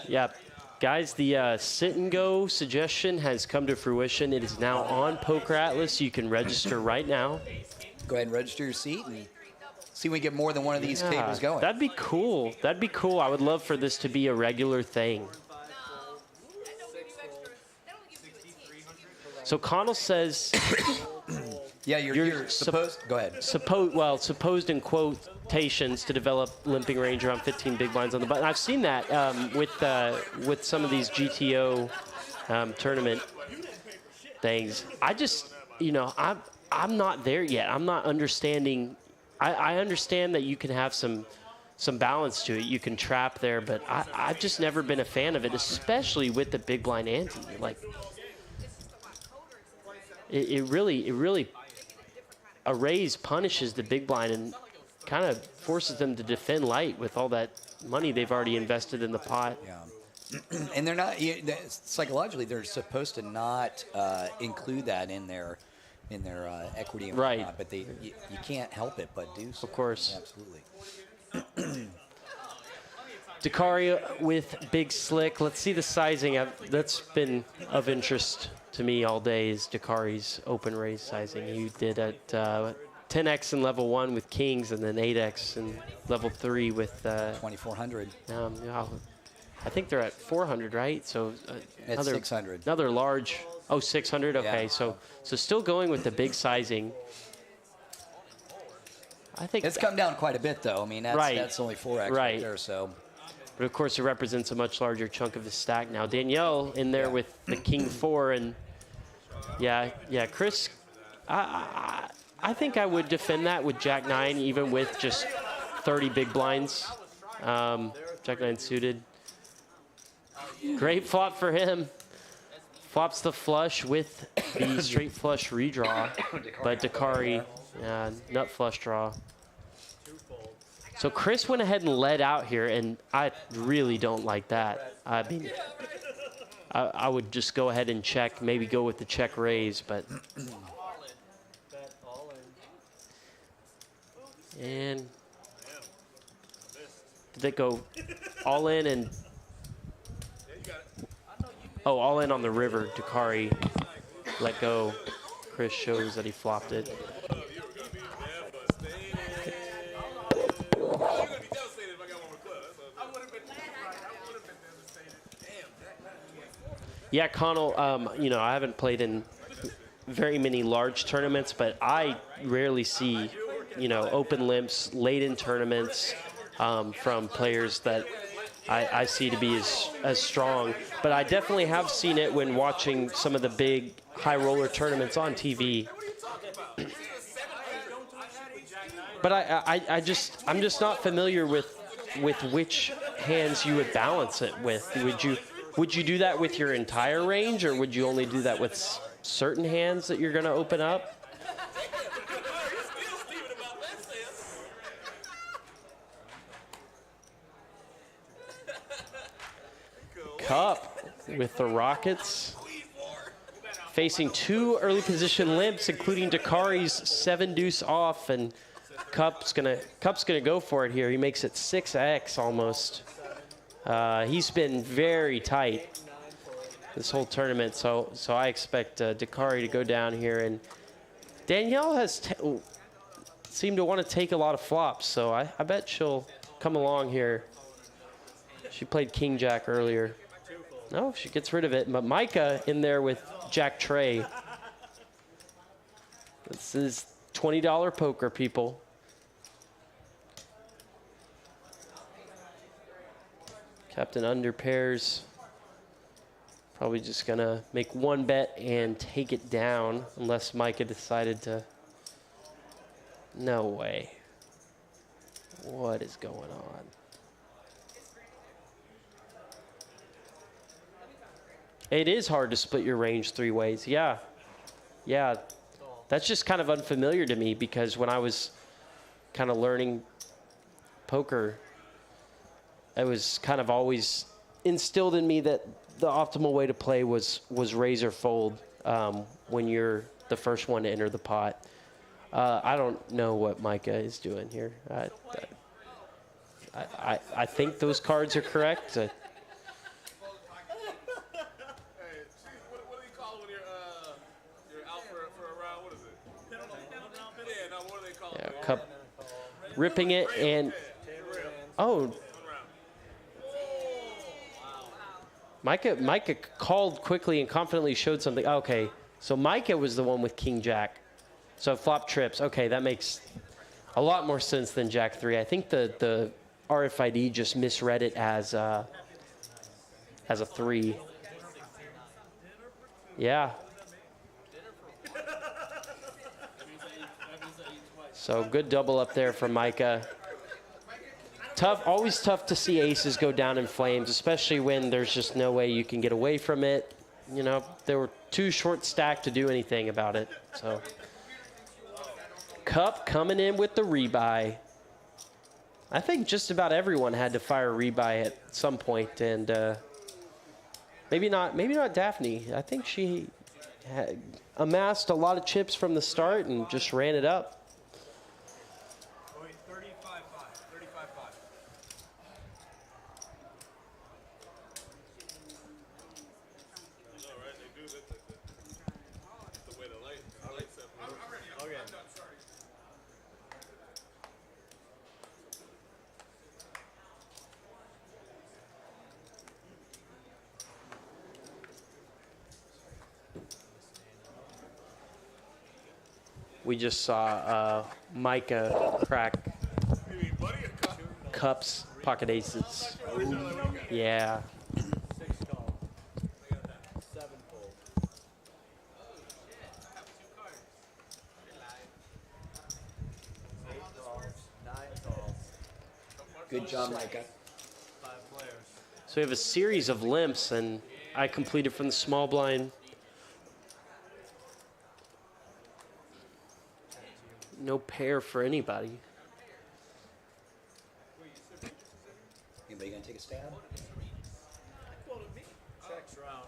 Yeah. Guys, the sit and go suggestion has come to fruition. It is now on Poker Atlas. You can register right now. Go ahead and register your seat and see if we get more than one of these tables going. That'd be cool. That'd be cool. I would love for this to be a regular thing. So Connell says, Yeah, you're supposed. Go ahead. supposed in quotations to develop limping range around 15 big blinds on the button. I've seen that with some of these GTO tournament things. I just, I'm not there yet. I'm not understanding. I understand that you can have some balance to it. You can trap there, but I've just never been a fan of it, especially with the big blind ante. Like, it really a raise punishes the big blind and kind of forces them to defend light with all that money they've already invested in the pot. Yeah. And they're not psychologically. They're supposed to not include that in their equity and Right. whatnot, but you can't help it but do so. Of course. Absolutely. Dakari with Big Slick. Let's see the sizing. That's been of interest to me all day is Dakari's open raise sizing. He did at 10x in level 1 with kings, and then 8x in level 3 with 2,400. I think they're at 400, right? So At 600. Another large. Oh, 600. Okay, Yeah. so still going with the big sizing. I think It's come down quite a bit, though. I mean, that's only 4x right there. So, but of course, it represents a much larger chunk of the stack now. Danielle in there with the king 4, and yeah, Chris. I think I would defend that with Jack 9, even with just 30 big blinds. Jack 9 suited. Great flop for him. Flops the flush with the straight flush redraw, but Dakari, nut flush draw. So Chris went ahead and led out here, and I really don't like that. I mean, I would just go ahead and check, maybe go with the check raise, but. And did they go all in and. Oh, all in on the river. Dakari let go. Chris shows that he flopped it. Yeah, Connell, I haven't played in very many large tournaments, but I rarely see, open limps late in tournaments from players that I see to be as strong. But I definitely have seen it when watching some of the big high roller tournaments on TV. But I'm just not familiar with which hands you would balance it with. Would you do that with your entire range, or would you only do that with certain hands that you're going to open up? Cup with the Rockets. Facing 2 early position limps, including Dakari's 7-deuce off, and Cup's gonna go for it here. He makes it 6x almost. He's been very tight this whole tournament, so I expect Dakari to go down here. And Danielle has seemed to want to take a lot of flops, so I bet she'll come along here. She played King Jack earlier. No, she gets rid of it. But Micah in there with Jack Trey. This is $20 poker, people. Captain under pairs. Probably just gonna make one bet and take it down unless Micah decided to. No way. What is going on? It is hard to split your range 3 ways. Yeah. Yeah. That's just kind of unfamiliar to me because when I was kind of learning poker, it was kind of always instilled in me that the optimal way to play was raise or fold when you're the first one to enter the pot. I don't know what Micah is doing here. I think those cards are correct. Hey, what do you call when you're out for a round? What is it? Yeah, no, what do they call Yeah, it? Cup ripping it and oh. Micah called quickly and confidently showed something. Okay, so Micah was the one with King Jack. So flop trips. Okay, that makes a lot more sense than Jack 3. I think the RFID just misread it as a 3. Yeah. So good double up there from Micah. Tough, always tough to see aces go down in flames, especially when there's just no way you can get away from it. You know, they were too short stacked to do anything about it. So, Cup coming in with the rebuy. I think just about everyone had to fire rebuy at some point, and maybe not Daphne. I think she had amassed a lot of chips from the start and just ran it up. We just saw Micah crack Cup's pocket aces. Yeah. 6 call. 7 fold. 8 calls. 9 calls. Good job, Micah. 5 players. So we have a series of limps, and I completed from the small blind. No pair for anybody. Anybody gonna take a stab? Checks round.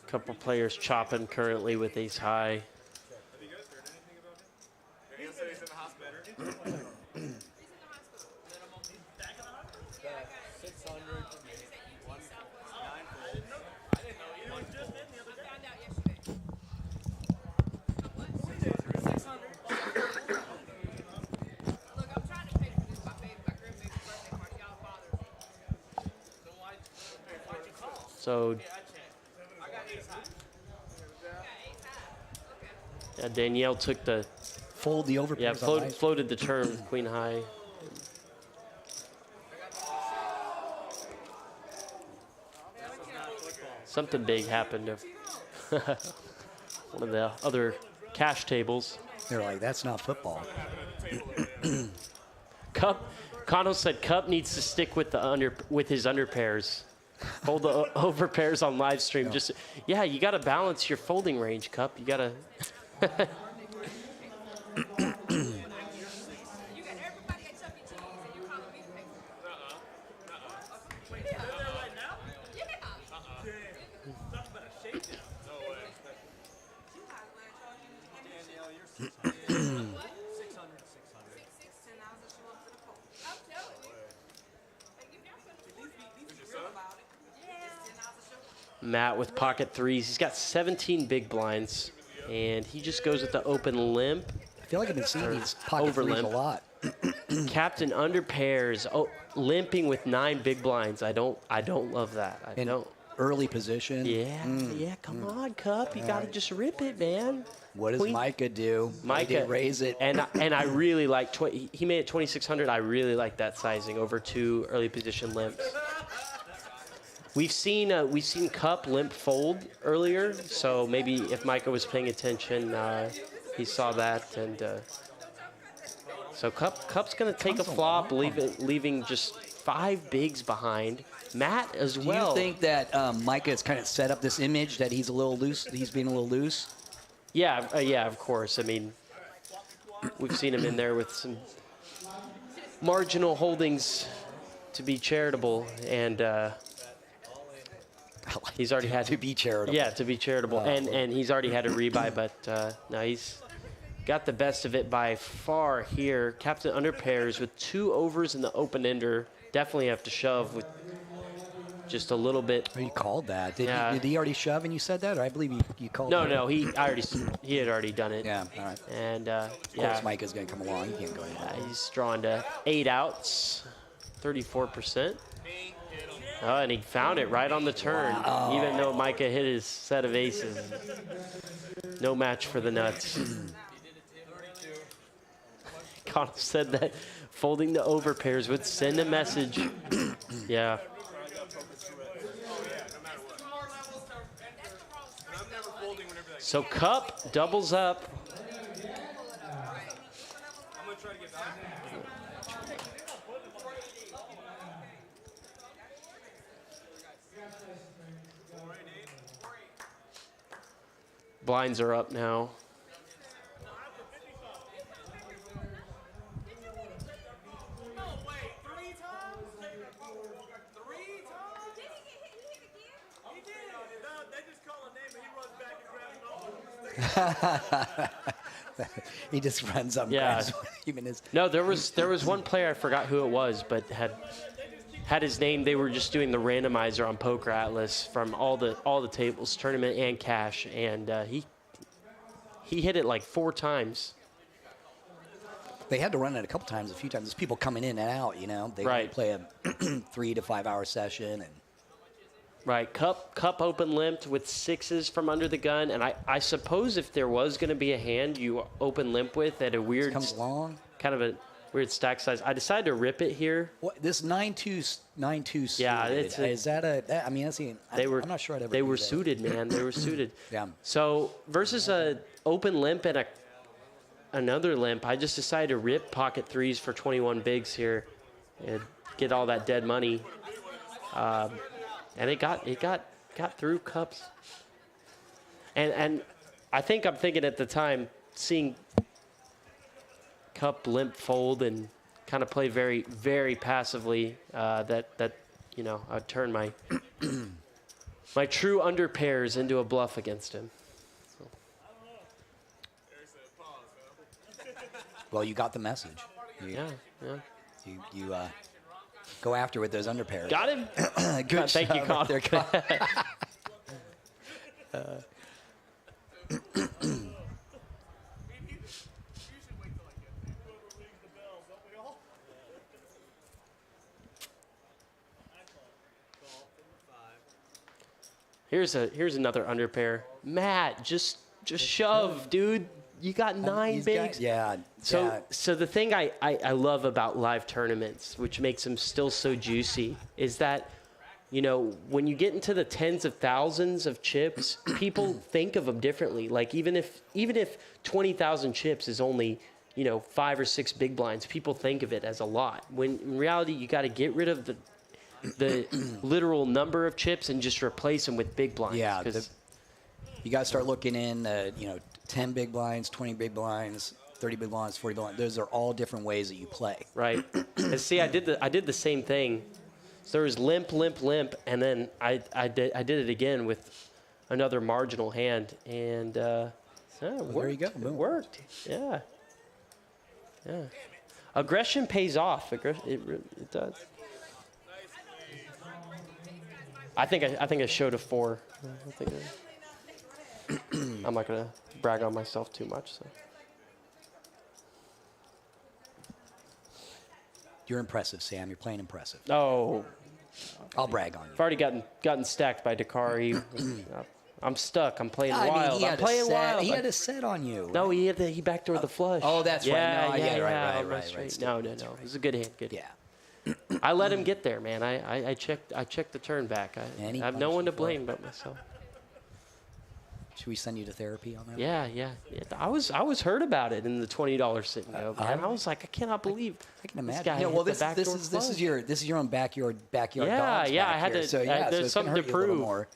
Couple players chopping currently with ace high. Have you guys heard anything about him? He said he's in the hospital. 600. 9 fold. So yeah, Danielle took the Fold the over. floated the turn queen high. Something big happened to one of the other cash tables. They're like, that's not football. Cup, Connell said Cup needs to stick with his under pairs. Hold the over pairs on live stream. Just yeah, you got to balance your folding range, Cup. You got to. Matt with pocket threes. He's got 17 big blinds, and he just goes with the open limp. I feel like I've been seeing these pocket Over threes a limp. lot. Captain under pairs, limping with 9 big blinds. I don't love that. I don't. early position. Yeah, come on, Cup. You got to just rip it, man. What does Queen- Micah do? Micah He did raise it. and I really like. He made it 2600. I really like that sizing over 2 early position limps. We've seen Cup limp fold earlier, so maybe if Micah was paying attention, he saw that, and so Cup's gonna take a flop, leaving just 5 bigs behind. Matt as Do well. you think that Micah has kind of set up this image that he's a little loose? He's being a little loose. Yeah, of course. I mean, we've seen him in there with some marginal holdings to be charitable, and he's already had to be charitable. Yeah, to be charitable, and he's already had a rebuy, but no, he's got the best of it by far here. Captain under pairs with 2 overs in the open ender. Definitely have to shove with just a little bit. Oh, you called that. Did he already shove and you said that? Or I believe you called that. No, he had already done it. Yeah, all right. And Of course, Micah's going to come along. He can't go ahead. he's drawn to 8 outs, 34%. Oh, and he found it right on the turn, even though Micah hit his set of aces. No match for the nuts. Connell said that folding the over pairs would send a message. Yeah. So Cup doubles up. Blinds are up now. He just runs up. And grabs even his. No, there was one player, I forgot who it was, but had his name. They were just doing the randomizer on Poker Atlas from all the tables, tournament and cash, and he hit it like 4 times. They had to run it a couple times, a few times. There's people coming in and out, you know. They Right. play a 3 to 5 hour session. And Right, Cup open limped with 6s from under the gun, and I suppose if there was going to be a hand you open limp with at a weird, comes along. kind of a weird stack size, I decided to rip it here. What this 9-2 suited, Yeah, is that a? I mean, I'm not sure I'd ever. They do were that. suited, man. They were suited. Yeah. So versus a open limp and another limp, I just decided to rip pocket 3s for 21 bigs here, and get all that dead money. And it got through Cups. And I think I'm thinking at the time, seeing Cup limp fold and kind of play very, very passively, that you know, I'd turn my my true under pairs into a bluff against him. So. Well, you got the message. Yeah. You go after with those under pairs. Got him. Good Thank you, shot Connor. Here's another under pair. Matt, just shove, dude. You got 9 bigs. Yeah. So the thing I love about live tournaments, which makes them still so juicy, is that, you know, when you get into the tens of thousands of chips, people think of them differently. Like even if 20,000 chips is only, you know, 5 or 6 big blinds, people think of it as a lot. When in reality, you got to get rid of the literal number of chips and just replace them with big blinds. Yeah. You got to start looking in, 10 big blinds, 20 big blinds, 30 big blinds, 40 big blinds. Those are all different ways that you play. Right. And see, I did the same thing. So there was limp, and then I did it again with another marginal hand, and it worked. There you go. It worked. Yeah. Aggression pays off. It does. I think I showed a 4. I'm not gonna brag on myself too much. So. You're impressive, Sam. You're playing impressive. Oh, I'll brag on you. I've already gotten stacked by Dakari. I'm stuck. I'm playing wild. I'm He playing wild. had a set on you. No, he backdoored the flush. Oh, that's right. No, right. Straight. No. It was a good hand. Good. Yeah. I let him get there, man. I checked the turn back. I have no one to blame but myself. Should we send you to therapy on that? Yeah. I was hurt about it in the $20 sit and go, man. I was like, I cannot believe. I can imagine. This guy hit the backdoor this is your own backyard Yeah, dogs yeah. back I had here. to. So There's something to prove. More.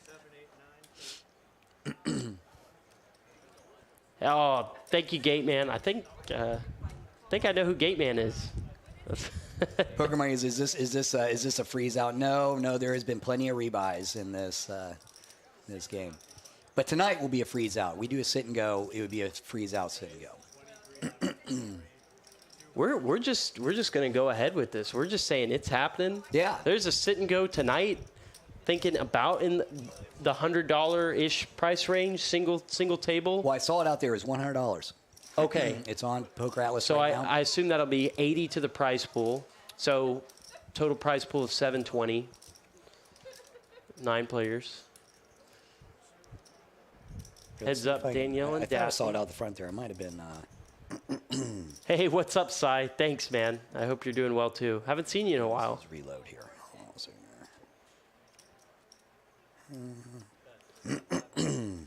Oh, thank you, Gate Man. I think I know who Gate Man is. Poker Money, is this a freeze out? No. There has been plenty of rebuys in this game, but tonight will be a freeze out. We do a sit and go. It would be a freeze out sit and go. We're just gonna go ahead with this. We're just saying it's happening. Yeah. There's a sit and go tonight. Thinking about in the $100-ish price range, single table. Well, I saw it out there as $100. Okay. It's on Poker Atlas So right now. I assume that'll be 80 to the prize pool. So total prize pool of 720. 9 players. Heads up, Danielle and I thought I saw it Daphne. out the front there. It might have been. Hey, what's up, Cy? Thanks, man. I hope you're doing well too. Haven't seen you in a while. Let's reload here. Hold on a second here.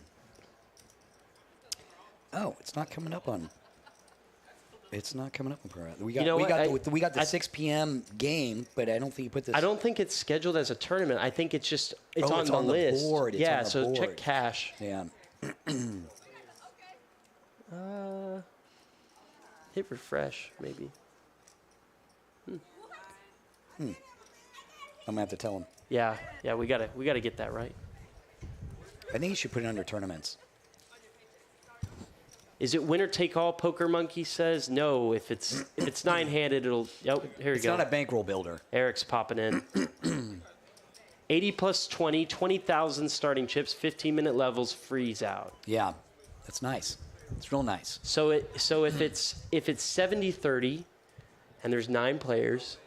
Oh, it's not coming up on. It's not coming up on Poker Atlas. We got the 6 p.m. game, but I don't think you put this. I don't think it's scheduled as a tournament. I think it's just it's on it's the on the list. board. It's yeah, on the so check board. cash. Yeah. Hit refresh, maybe. I'm gonna have to tell him. Yeah, we gotta get that right. I think you should put it under tournaments. Is it winner take all? Poker Monkey says no. If it's 9-handed, it'll. Oh, here we It's go. not a bankroll builder. Eric's popping in. 80 plus 20, 20,000 starting chips, 15-minute levels, freeze out. Yeah, that's nice. It's real nice. So if it's 70-30, and there's 9 players,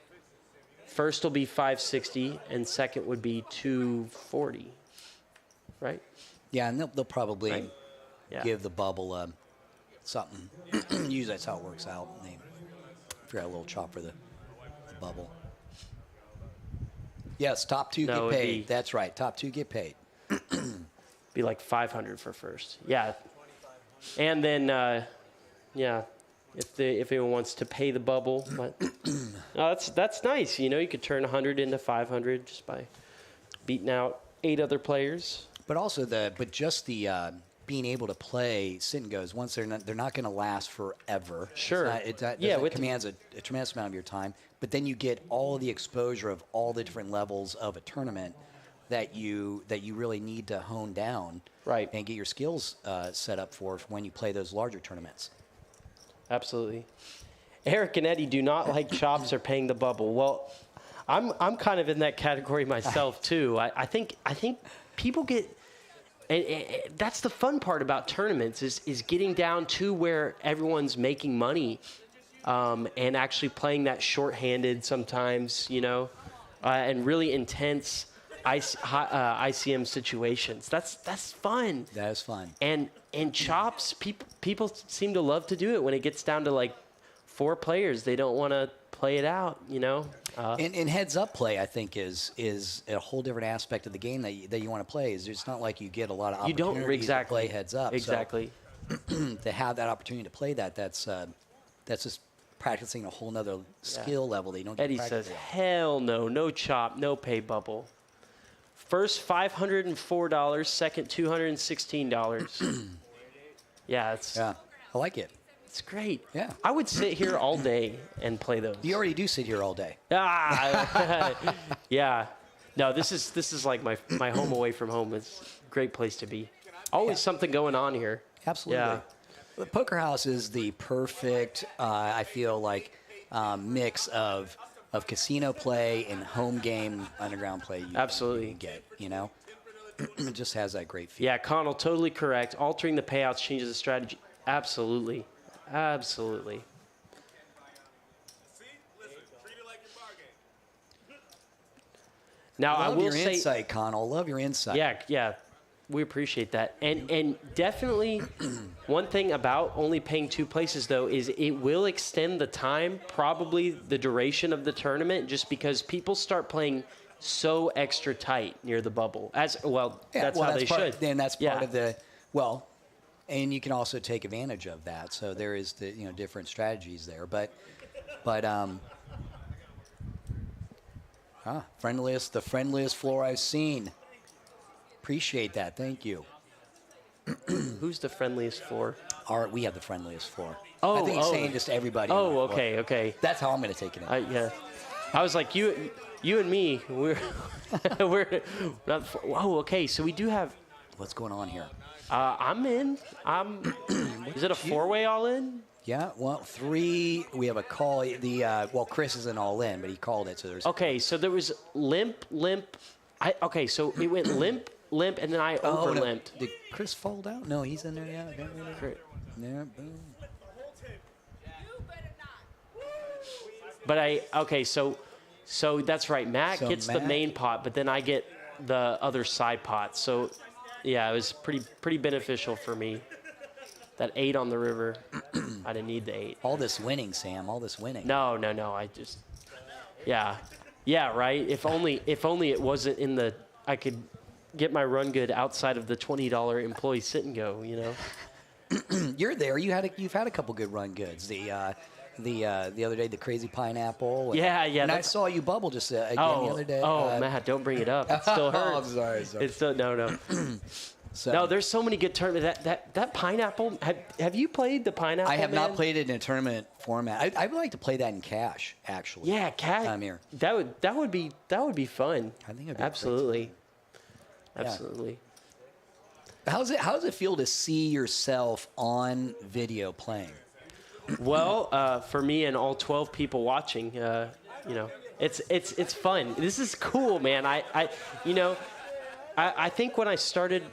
first will be 560, and second would be 240. Right? Yeah, and they'll probably Right. Yeah. give the bubble something. Usually that's how it works out. They figure out a little chop for the bubble. Yes, top 2 No, get it'd paid. be- That's right. Top 2 get paid. Be like 500 for first. Yeah. And then, if anyone wants to pay the bubble, but that's nice. You know, you could turn 100 into 500 just by beating out 8 other players. But also just the being able to play sit and goes once they're not going to last forever. Sure. It commands a tremendous amount of your time. But then you get all the exposure of all the different levels of a tournament that you really need to hone down. Right. And get your skills set up for when you play those larger tournaments. Absolutely. Eric and Eddie do not like chops or paying the bubble. Well, I'm kind of in that category myself too. I think people get. And that's the fun part about tournaments is getting down to where everyone's making money and actually playing that shorthanded sometimes, you know, and really intense ICM situations. That's fun. That is fun. And chops, people seem to love to do it when it gets down to like 4 players. They don't want to play it out, you know. And heads-up play, I think, is a whole different aspect of the game that you want to play. Is it's not like you get a lot of opportunities to play heads-up. Exactly. So, to have that opportunity to play that's just practicing a whole nother skill level that you don't get Eddie to practice says, with. hell no chop, no pay bubble. First $504, second $216. Yeah, I like it. it's great. Yeah. I would sit here all day and play those. You already do sit here all day. Yeah. No, this is like my home away from home. It's a great place to be. Always something going on here. Absolutely. Yeah. The Poker House is the perfect, I feel like, mix of casino play and home game underground play. Absolutely. You can get, you know? It just has that great feel. Yeah, Connell, totally correct. Altering the payouts changes the strategy. Absolutely. Absolutely. See? Listen, treat it like your bar game. Now, I Love will your say, insight, Connell. Love your insight. yeah, we appreciate that. And definitely one thing about only paying 2 places, though, is it will extend the time, probably the duration of the tournament, just because people start playing so extra tight near the bubble. That's how they should. Then that's part of the, and you can also take advantage of that. So there is the, different strategies there. But the friendliest floor I've seen. Appreciate that. Thank you. Who's the friendliest floor? We have the friendliest floor. Oh, I think he's saying just everybody. Oh, okay. That's how I'm going to take it. Yeah. I was like, you and me, we're not. Okay. So we do have. What's going on here? I'm in. Is it a 4-way all in? Yeah. Well, 3. We have a call. Chris isn't all in, but he called it. So there's. Okay. So there was limp. So it went limp, and then I over limped. Did Chris fall down? No, he's in there. Yeah. Yeah. Boom. But so that's right. Matt gets the main pot, but then I get the other side pot. So, yeah, it was pretty beneficial for me. That 8 on the river, I didn't need the 8. All this winning, Sam. All this winning. No. I just, yeah, right. If only it wasn't in the. I could get my run good outside of the $20 employee sit and go. You're there. You've had a couple good run goods. The other day, the crazy pineapple. Yeah. And I saw you bubble just again the other day. Matt, don't bring it up. It still hurts. I'm sorry. It's still no. So, no, there's so many good tournaments. That pineapple. Have you played the pineapple? I have not played it in a tournament format. I would like to play that in cash, actually. Yeah, cash. Here. That would be fun. I think it'd be absolutely. Yeah. Absolutely. How does it feel to see yourself on video playing? Well, for me and all 12 people watching, it's fun. This is cool, man. I think when I started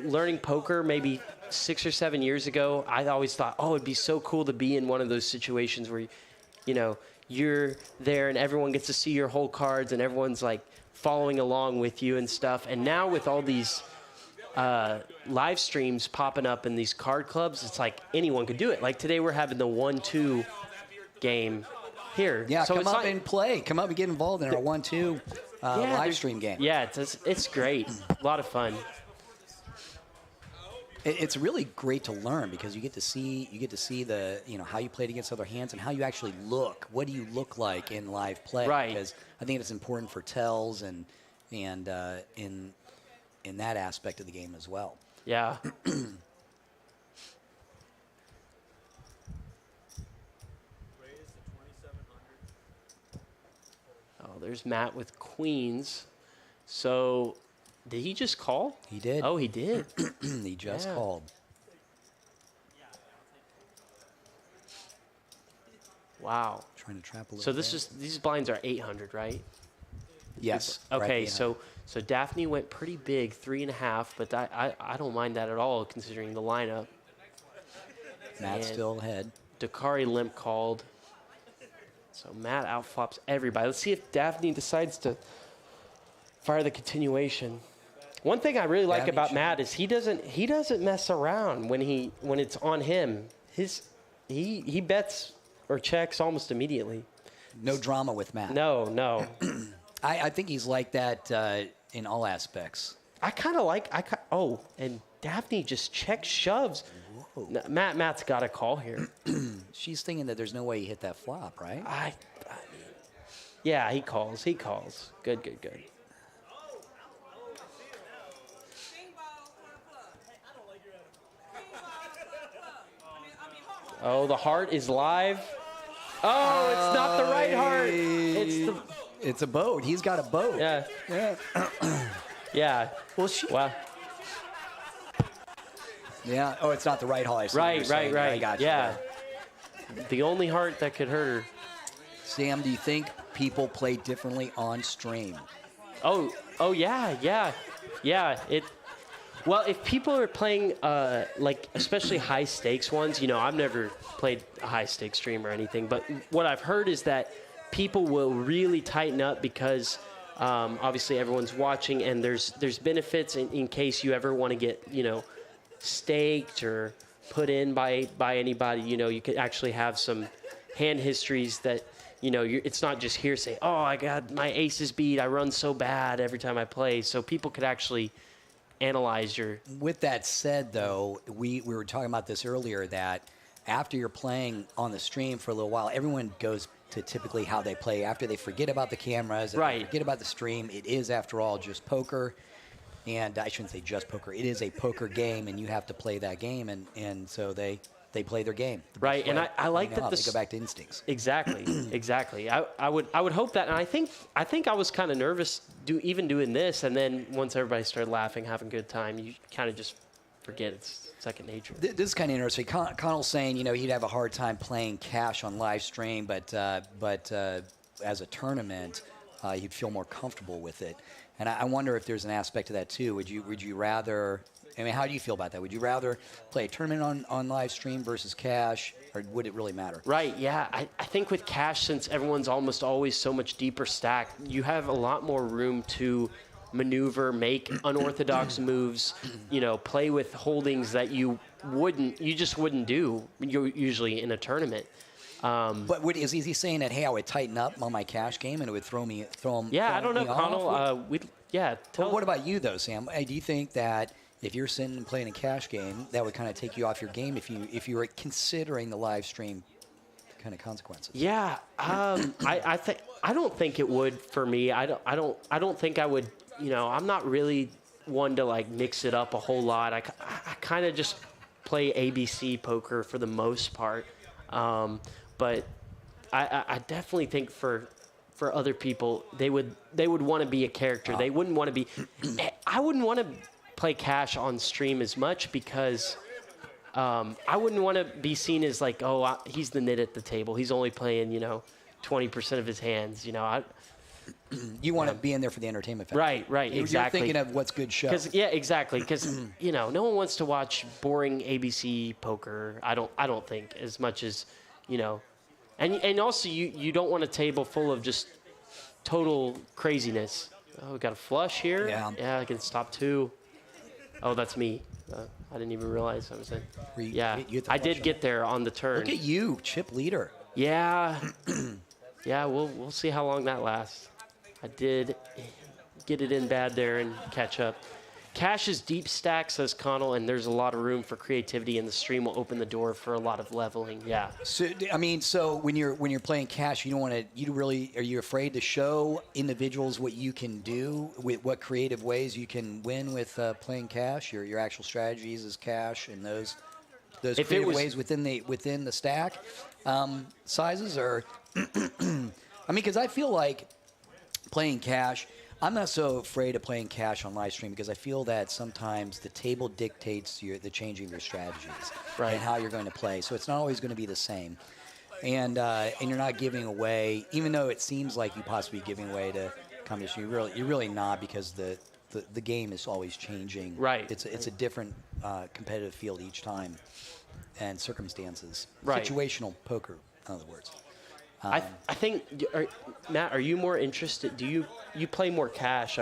learning poker maybe 6 or 7 years ago, I always thought, it'd be so cool to be in one of those situations where, you're there and everyone gets to see your whole cards and everyone's like following along with you and stuff. And now with all these live streams popping up in these card clubs, it's like anyone could do it. Like today we're having the 1-2 game here. Yeah, so come up and play. Come up and get involved in our 1-2 live stream game. Yeah, it's great. A lot of fun. It's really great to learn because you get to see the how you played against other hands and how you actually look. What do you look like in live play? Right. Because I think it's important for tells and in that aspect of the game as well. Yeah. There's Matt with queens. So, did he just call? He did. Oh, he did. He just called. Wow. Trying to trap a little. So these blinds are 800, right? Yes. Okay, right, so Daphne went pretty big, 3.5, but I don't mind that at all considering the lineup. Matt's still ahead. Dakari limp called. So Matt outflops everybody. Let's see if Daphne decides to fire the continuation. One thing I really like about Matt is he doesn't mess around when it's on him. He bets or checks almost immediately. No drama with Matt. No. I think he's like that in all aspects. I kind of like and Daphne just checks shoves. No, Matt's got a call here. She's thinking that there's no way he hit that flop, right? I mean, yeah, he calls. Good. Oh, the heart is live. Oh, it's not the right heart. It's a boat. He's got a boat. Yeah. Yeah. Well, wow. Yeah. Oh, it's not the right heart. Right. I got you. Yeah. The only heart that could hurt her. Sam, do you think people play differently on stream? Oh yeah. Well, if people are playing like especially high stakes ones, I've never played a high stakes stream or anything, but what I've heard is that people will really tighten up because Obviously, everyone's watching, and there's benefits in case you ever want to get, staked or put in by anybody. You could actually have some hand histories that, it's not just hearsay. Oh, I got my aces beat. I run so bad every time I play. So people could actually analyze your. With that said, though, we were talking about this earlier, that after you're playing on the stream for a little while, everyone goes to typically how they play. After they forget about the cameras, Right. They forget about the stream, it is, after all, just poker. And I shouldn't say just poker. It is a poker game, and you have to play that game. And so they play their game. Right, and I like that they go back to instincts. Exactly. I would hope that, and I think I was kind of nervous even doing this, and then once everybody started laughing, having a good time, you kind of just forget it's second nature. This is kind of interesting. Connell's saying, he'd have a hard time playing cash on live stream, but as a tournament, he'd feel more comfortable with it. And I wonder if there's an aspect of that too. Would you rather? I mean, how do you feel about that? Would you rather play a tournament on live stream versus cash, or would it really matter? Right, yeah. I think with cash, since everyone's almost always so much deeper stacked, you have a lot more room to maneuver, make unorthodox moves, play with holdings that you just wouldn't do usually in a tournament. But is he saying that, hey, I would tighten up on my cash game and it would throw him? Yeah, I don't know, Connell. Well, what about you though, Sam? Do you think that if you're sitting and playing a cash game, that would kind of take you off your game if you were considering the live stream kind of consequences? Yeah, I don't think it would for me. I don't think I would. I'm not really one to like mix it up a whole lot. I kind of just play ABC poker for the most part. But I definitely think for other people, they would want to be a character. They wouldn't want to be. I wouldn't want to play cash on stream as much because I wouldn't want to be seen as like, oh, he's the nit at the table. He's only playing 20% of his hands. You want to be in there for the entertainment factor. Right, exactly. You're thinking of what's good show. Yeah, exactly. Because no one wants to watch boring ABC poker. I don't think as much as and also you don't want a table full of just total craziness. Oh, we got a flush here. Yeah, I can stop two. Oh, that's me. I didn't even realize I was in. Yeah, I did get there on the turn. Look at you, chip leader. Yeah, yeah. We'll see how long that lasts. I did get it in bad there and catch up. Cash is deep stack, says Connell, and there's a lot of room for creativity, and the stream will open the door for a lot of leveling. Yeah. So when you're playing cash, you don't want to. Are you afraid to show individuals what you can do, with what creative ways you can win with playing cash? Your actual strategies as cash and those creative ways within the stack sizes, or because I feel like playing cash. I'm not so afraid of playing cash on live stream because I feel that sometimes the table dictates the changing of your strategies and how you're going to play. So it's not always going to be the same, and you're not giving away, even though it seems like you possibly giving away to competition. You're really not, because the game is always changing. Right. It's a different competitive field each time, and circumstances. Right. Situational poker, in other words. I think, Matt, are you more interested? Do you play more cash?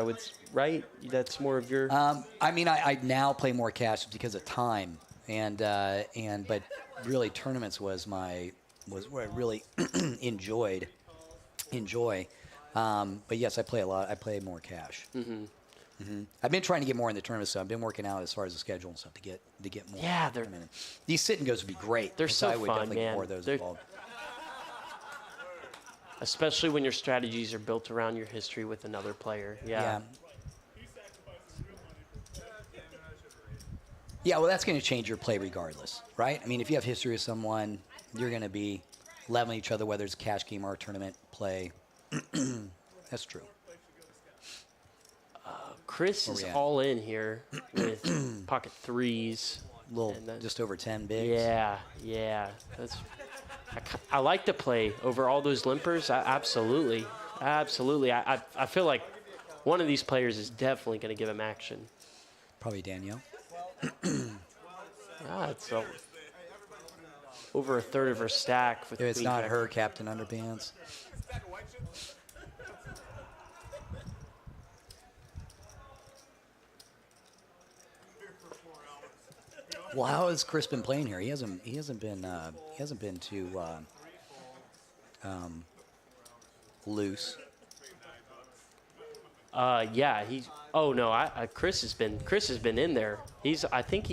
Right? That's more of your. I now play more cash because of time, but really tournaments was what I really enjoy. But yes, I play a lot. I play more cash. Mm-hmm. Mm-hmm. I've been trying to get more in the tournaments, so I've been working out as far as the schedule and stuff to get more. Yeah, these sit and goes would be great. They're so I would fun, definitely man. Get more of those involved. Especially when your strategies are built around your history with another player. Yeah. Yeah, well, that's going to change your play regardless, right? I mean, if you have history with someone, you're going to be leveling each other, whether it's a cash game or a tournament play. That's true. Chris is all in here with pocket threes. Just over 10 bigs. Yeah. I like to play over all those limpers. Absolutely. I feel like one of these players is definitely going to give him action. Probably Danielle. It's over a third of her stack. With it's not her, Captain Underpants. Well, how has Chris been playing here? He hasn't been too loose. Yeah, he's. Oh no, Chris has been in there. I think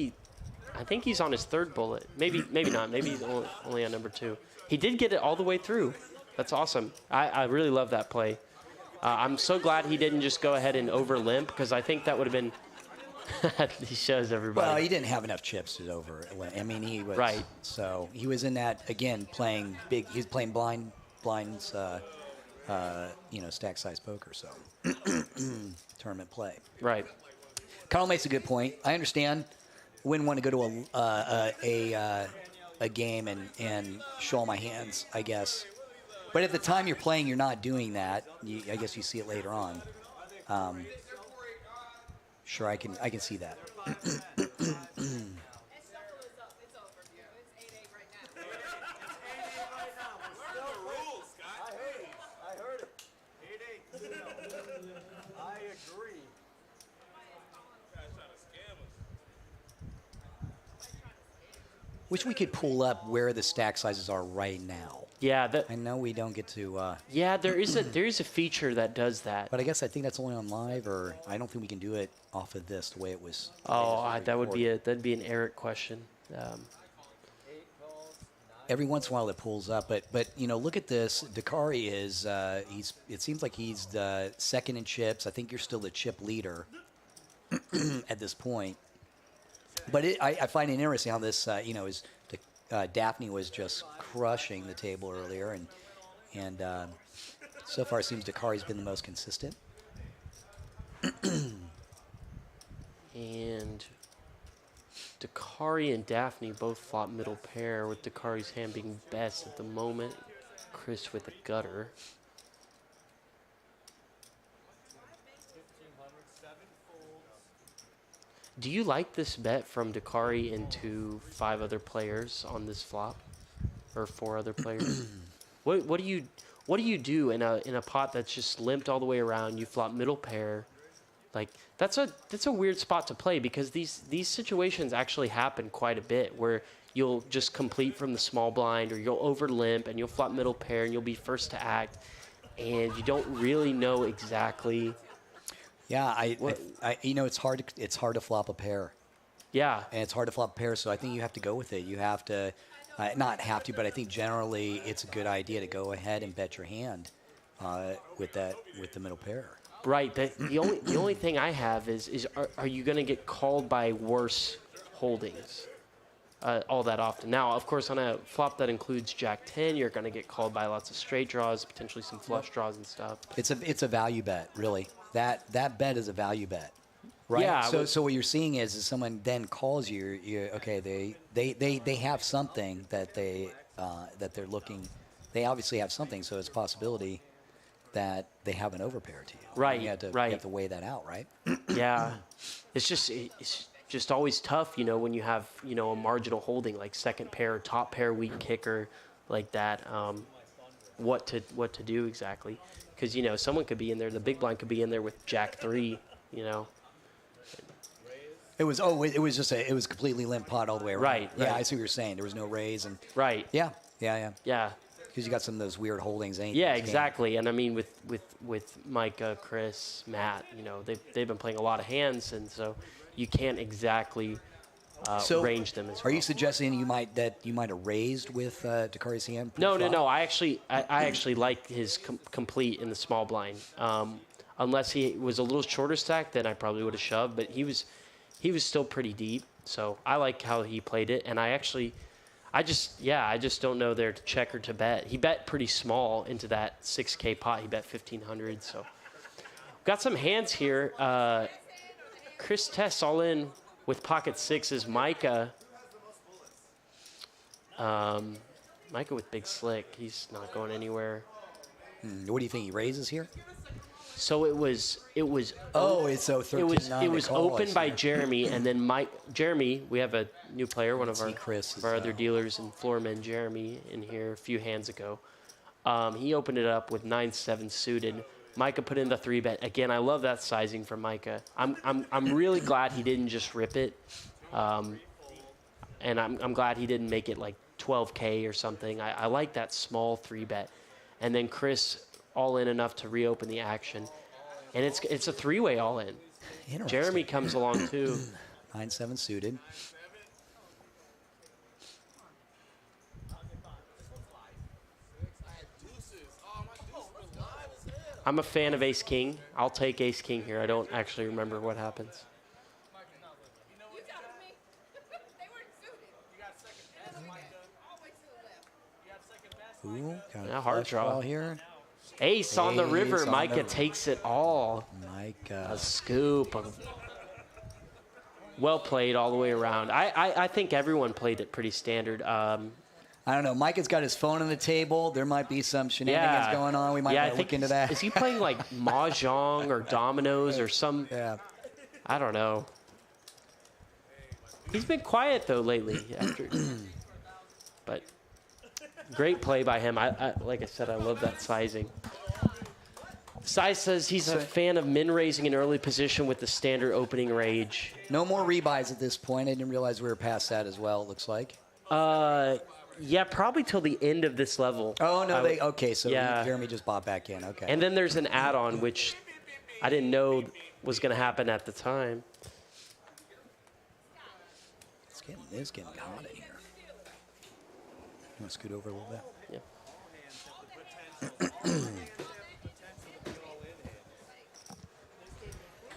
he's on his third bullet. Maybe not. Maybe he's only on number 2. He did get it all the way through. That's awesome. I really love that play. I'm so glad he didn't just go ahead and over limp, because I think that would have been. He shows everybody. Well, he didn't have enough chips to over. I mean, he was right. So he was in that again, playing big. He was playing blinds. Stack size poker. So tournament play. Right. Carl makes a good point. I understand. Wouldn't want to go to a game and show all my hands, I guess. But at the time you're playing, you're not doing that. I guess you see it later on. Sure, I can see that. Wish we could pull up where the stack sizes are right now. Yeah, I know we don't get to. Yeah, there is a feature that does that. But I guess I think that's only on live, or I don't think we can do it off of this the way it was. That'd be an Eric question. Every once in a while it pulls up, but look at this. Dakari is it seems like he's the second in chips. I think you're still the chip leader at this point. But I find it interesting how this is Daphne was just crushing the table earlier, and so far it seems Dakari's been the most consistent. And Dakari and Daphne both flop middle pair, with Dakari's hand being best at the moment. Chris with a gutter. Do you like this bet from Dakari into 5 other players on this flop, or 4 other players? What do you do in a pot that's just limped all the way around? You flop middle pair, like that's a weird spot to play, because these situations actually happen quite a bit, where you'll just complete from the small blind, or you'll over limp and you'll flop middle pair and you'll be first to act, and you don't really know exactly. Yeah, it's hard to flop a pair. Yeah. And it's hard to flop a pair, so I think you have to go with it. You have to, not have to, but I think generally it's a good idea to go ahead and bet your hand with the middle pair. Right. The only thing I have is are you going to get called by worse holdings all that often? Now, of course, on a flop that includes Jack 10, you're going to get called by lots of straight draws, potentially some flush draws and stuff. It's a value bet, really. That bet is a value bet, right? Yeah. So what you're seeing is someone then calls you. Okay, they have something that that they're looking. They obviously have something, so it's a possibility that they have an overpair to you. Right. You have to weigh that out, right? Yeah. It's just always tough, when you have a marginal holding like second pair, top pair, weak kicker, like that. What to do exactly? Because someone could be in there. The big blind could be in there with Jack 3. It was it was completely limp pot all the way around. Right. Yeah, I see what you're saying. There was no raise and. Right. Yeah. Because you got some of those weird holdings, ain't Yeah, exactly. And I mean, with Micah, Chris, Matt, they've been playing a lot of hands, and so you can't exactly range them as well. Are you suggesting you might have raised with Dakari's hand? No. I actually like his complete in the small blind. Unless he was a little shorter stack, then I probably would have shoved. But he was still pretty deep, so I like how he played it. And I just don't know there to check or to bet. He bet pretty small into that 6K pot. He bet 1,500. So got some hands here. Chris Tess all in with pocket 6 Micah. Micah with big slick. He's not going anywhere. What do you think? He raises here? So it was. Oh, it's so 13-9. It was opened by Jeremy, and then Jeremy. We have a new player, one of our other dealers in Floorman, Jeremy, in here a few hands ago. He opened it up with 9-7 suited. Micah put in the 3-bet. Again, I love that sizing from Micah. I'm really glad he didn't just rip it. and I'm glad he didn't make it like 12K or something. I like that small 3-bet. And then Chris all in enough to reopen the action. And it's a 3-way all in. Jeremy comes along too. 9-7 suited. I'm a fan of ace king. I'll take ace king here. I don't actually remember what happens. Ooh, got Yeah, a hard flush draw. draw here. Ace on the river. Ace on Micah the- takes it all. Micah. A scoop. Well played all the way around. I think everyone played it pretty standard. I don't know. Micah's got his phone on the table. There might be some shenanigans going on. We might I want to think look into that. Is he playing like mahjong or dominoes or some? Yeah. I don't know. He's been quiet though lately. But great play by him. I like I said, I love that sizing. Sai says he's a fan of min raising in early position with the standard opening rage. No more rebuys at this point. I didn't realize we were past that as well, it looks like. Yeah, probably till the end of this level. Oh, no, okay, so yeah. Jeremy just bought back in, okay. And then there's an add-on, which I didn't know was going to happen at the time. It's getting hot in here. You want to scoot over a little bit? Yeah.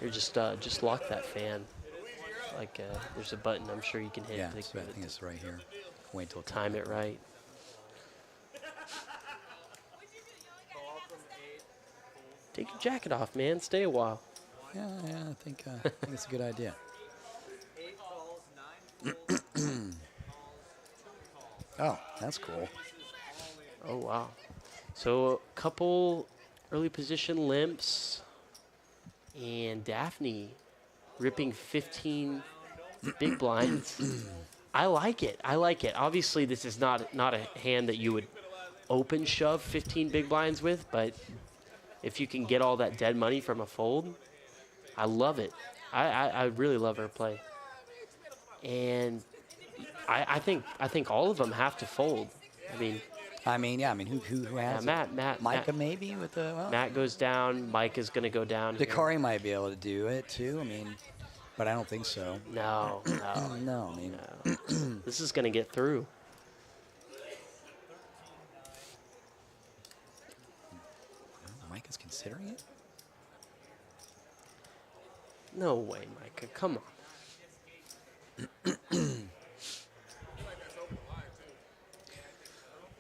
Here, just lock that fan. Like there's a button I'm sure you can hit. Yeah, so I think it's right here. Wait till time it right. Take your jacket off, man. Stay a while. Yeah, I think it's a good idea. Oh, that's cool. Oh, wow. So a couple early position limps. And Daphne ripping 15 big blinds. I like it. Obviously, this is not a hand that you would open shove 15 big blinds with, but if you can get all that dead money from a fold, I love it. I really love her play. And I think all of them have to fold. Who has Matt. Micah maybe with the Matt goes down. Micah's going to go down. Dakari might be able to do it too. But I don't think so. No. No. This is going to get through. Micah's considering it? No way, Micah. Come on.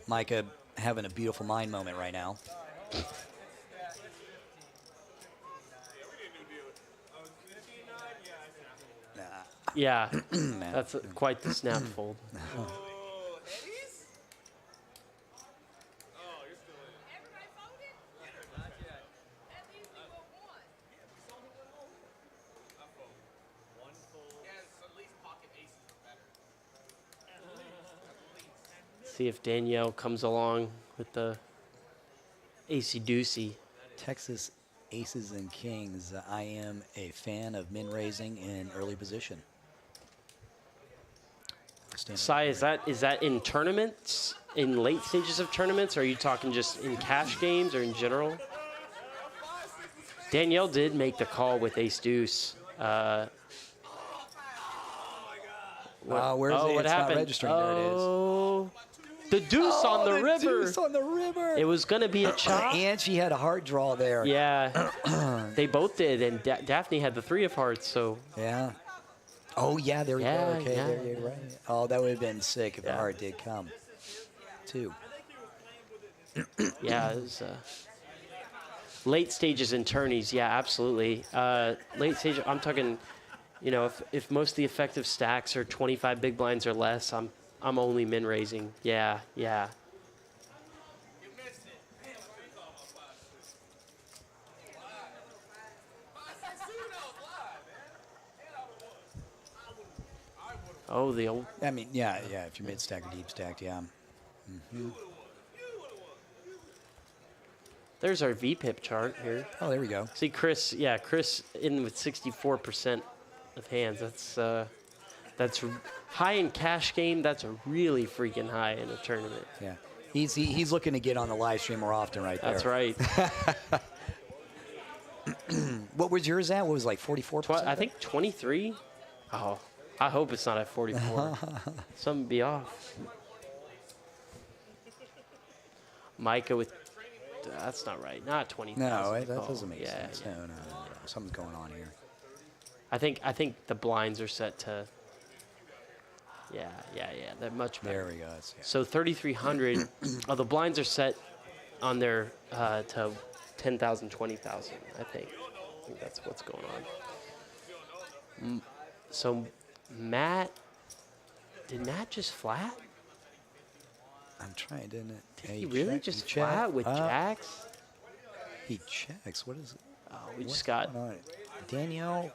Micah having a beautiful mind moment right now. Yeah, that's quite the snap fold. See if Danielle comes along with the acey-deucey. Texas Aces and Kings. I am a fan of min raising in early position. Sai, is that in tournaments, in late stages of tournaments, or are you talking just in cash games or in general? Danielle did make the call with ace deuce. Where's it? What It's happened? not registering. There it is. The deuce on the river. Deuce on the river. It was going to be a chop. And she had a heart draw there. Yeah, they both did, and Daphne had the 3 of hearts, so. Yeah. Oh, yeah, there we go. Okay, yeah. there you're right. Oh, that would have been sick if the heart did come, too. Yeah, it was late stages in tourneys. Yeah, absolutely. Late stage, I'm talking, if most of the effective stacks are 25 big blinds or less, I'm only min raising. Yeah. Oh, the old. Yeah. If you're mid stack or deep stacked, yeah. Mm-hmm. There's our VPIP chart here. Oh, there we go. See, Chris in with 64% of hands. That's high in cash game, that's a really freaking high in a tournament. Yeah. He's looking to get on the live stream more often right there. That's right. What was yours at? What was it, like 44%? I think 23. Oh, I hope it's not at 44. Something be off. Micah with, that's not right. Not 20,000. No, that doesn't make yeah, sense. yeah. No. Something's going on here. I think the blinds are set to. Yeah. They're much better. There we go. Yeah. So 3,300. Oh, the blinds are set on their to 10,000, 20,000. I think that's what's going on. So did Matt just flat? I'm trying, didn't it? Did he really just flat with jacks? He checks. What is it? Oh, we What's just got. going on? Danielle.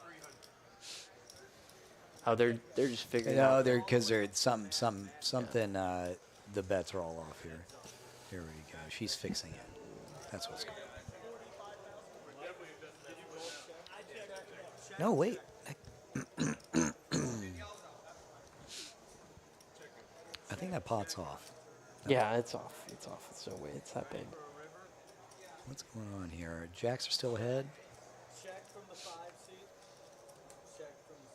Oh, they're just figuring No, out. because there's something. The bets are all off here. Here we go. She's fixing it. That's what's going on. No, wait. I think that pot's off. Yeah, it's off. It's off. It's no way it's that big. What's going on here? Jacks are still ahead. Check from the 5 seat. Check from the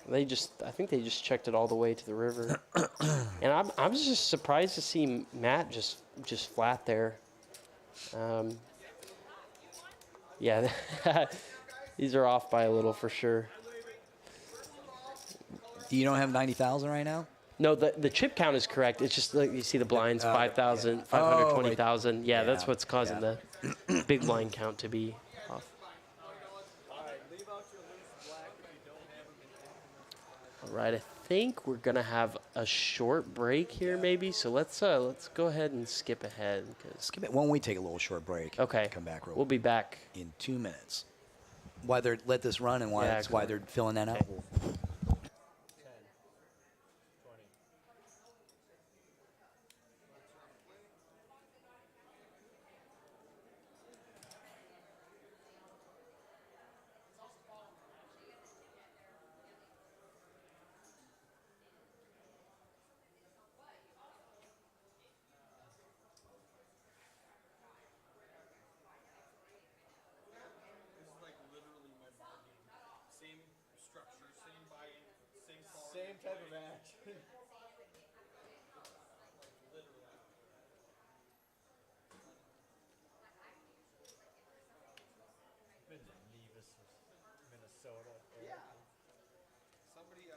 7 seat. I think they just checked it all the way to the river. And I'm just surprised to see Matt just flat there. Yeah, these are off by a little for sure. You don't have 90,000 right now? No, the chip count is correct. It's just like you see the blinds, 5,000, 520,000. Yeah, that's what's causing the big blind count to be off. All right, leave out your loose black if you don't have them in All right, I think we're gonna have a short break here, maybe. So let's go ahead and skip ahead. Skip it. Why don't we take a little short break? Okay. Come back real We'll be back. in 2 minutes. Why they're let this run and why Yeah, that's why they're filling that out. Okay. 10, 20. Same type of action. Been to Nevis, Minnesota. Somebody,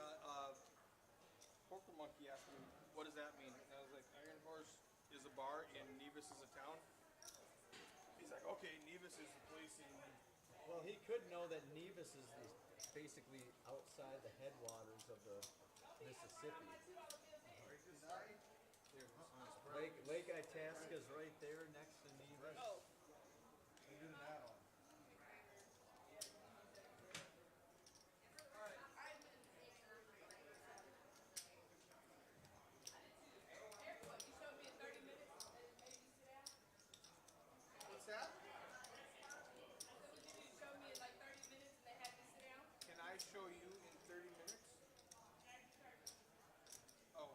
Poker Monkey asked me, what does that mean? And I was like, Iron Horse is a bar and Nevis is a town. He's like, okay, Nevis is the place in. Well, he could know that Nevis is basically outside the headwaters of the Mississippi. Lake Itasca is right there next to Nevis. What's that? Can I show you in 30 minutes? Oh.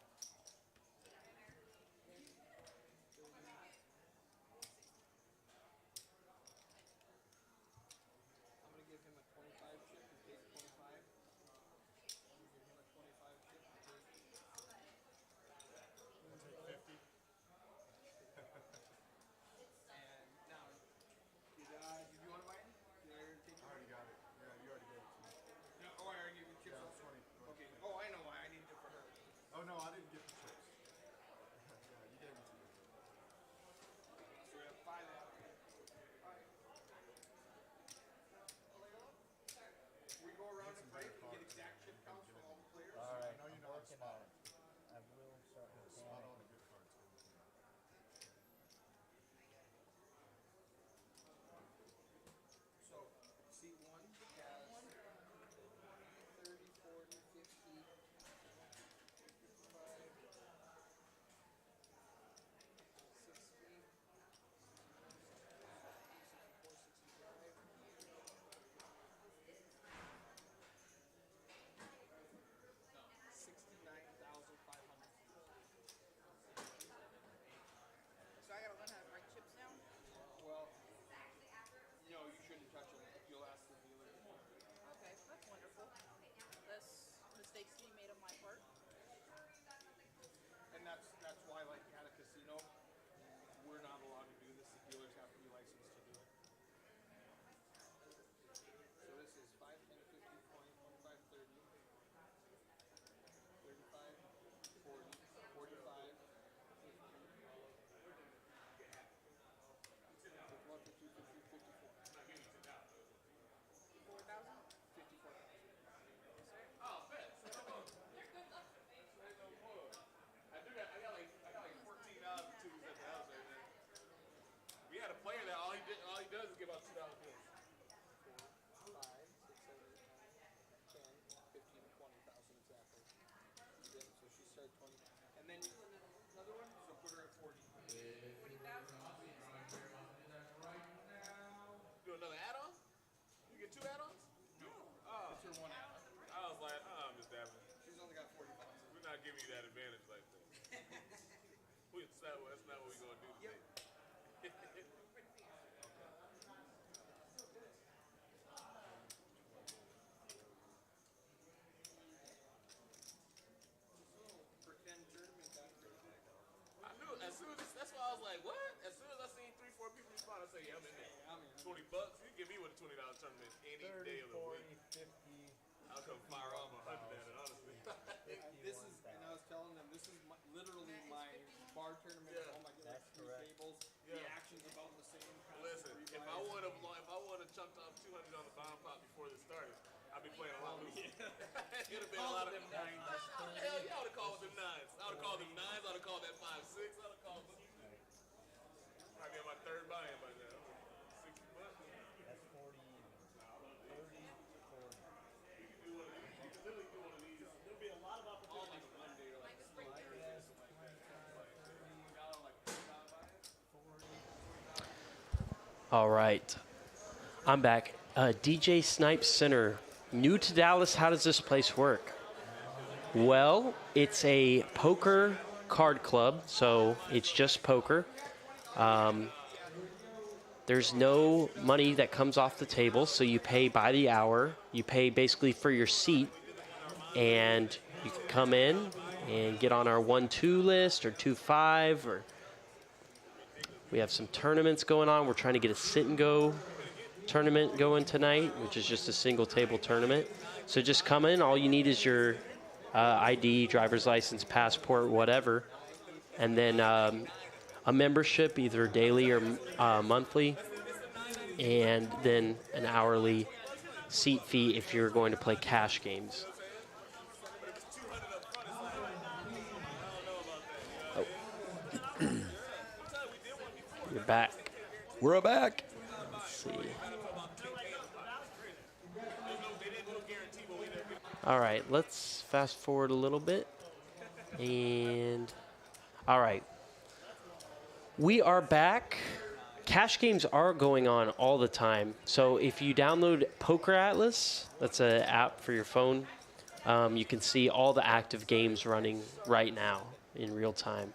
Do another add-on? You get 2 add-ons? No. Oh. It's your 1 add-on. I was like, I'm just dabbing. She's only got 40 bucks. We're not giving you that advantage like that. That's not what we're going to do today. I knew as soon as that's why I was like, what? As soon as I seen 3-4 people respond, I said, yeah, I'm in there. $20. You give me with a $20 tournament any day of the 40, week. 50. I'll come fire off 100 at it, honestly. This is, and I was telling them, this is literally my bar tournament. Yeah. Oh my goodness, That's correct. tables. Yeah. The action's about the same. Listen, if I would have chunked off 200 on the bottom pot before this started, I'd be playing a lot looser. It'd have been a lot of them 9. That's hell yeah, I would have called with them 9s. I would have called them 9s. I would have called that 5-6. I would have called them. I'd be on my 3rd buy-in by now. $60. That's 40, 30, 40. You can do one of these. You can literally do one of these. There'll be a lot of opportunities. All like one day or like a spring day or something like that. Y'all are like $40 buy-in? All right. I'm back. DJ Snipes Center. New to Dallas, how does this place work? Well, it's a poker card club, so it's just poker. There's no money that comes off the table, so you pay by the hour. You pay basically for your seat, and you can come in and get on our 1-2 list or 2-5, or we have some tournaments going on. We're trying to get a sit-and-go tournament going tonight, which is just a single table tournament. So just come in. All you need is your ID, driver's license, passport, whatever, and then a membership, either daily or monthly, and then an hourly seat fee if you're going to play cash games. Oh. You're back. We're back. Let's see. All right, let's fast forward a little bit. And all right. We are back. Cash games are going on all the time. So if you download Poker Atlas, that's an app for your phone, you can see all the active games running right now in real time.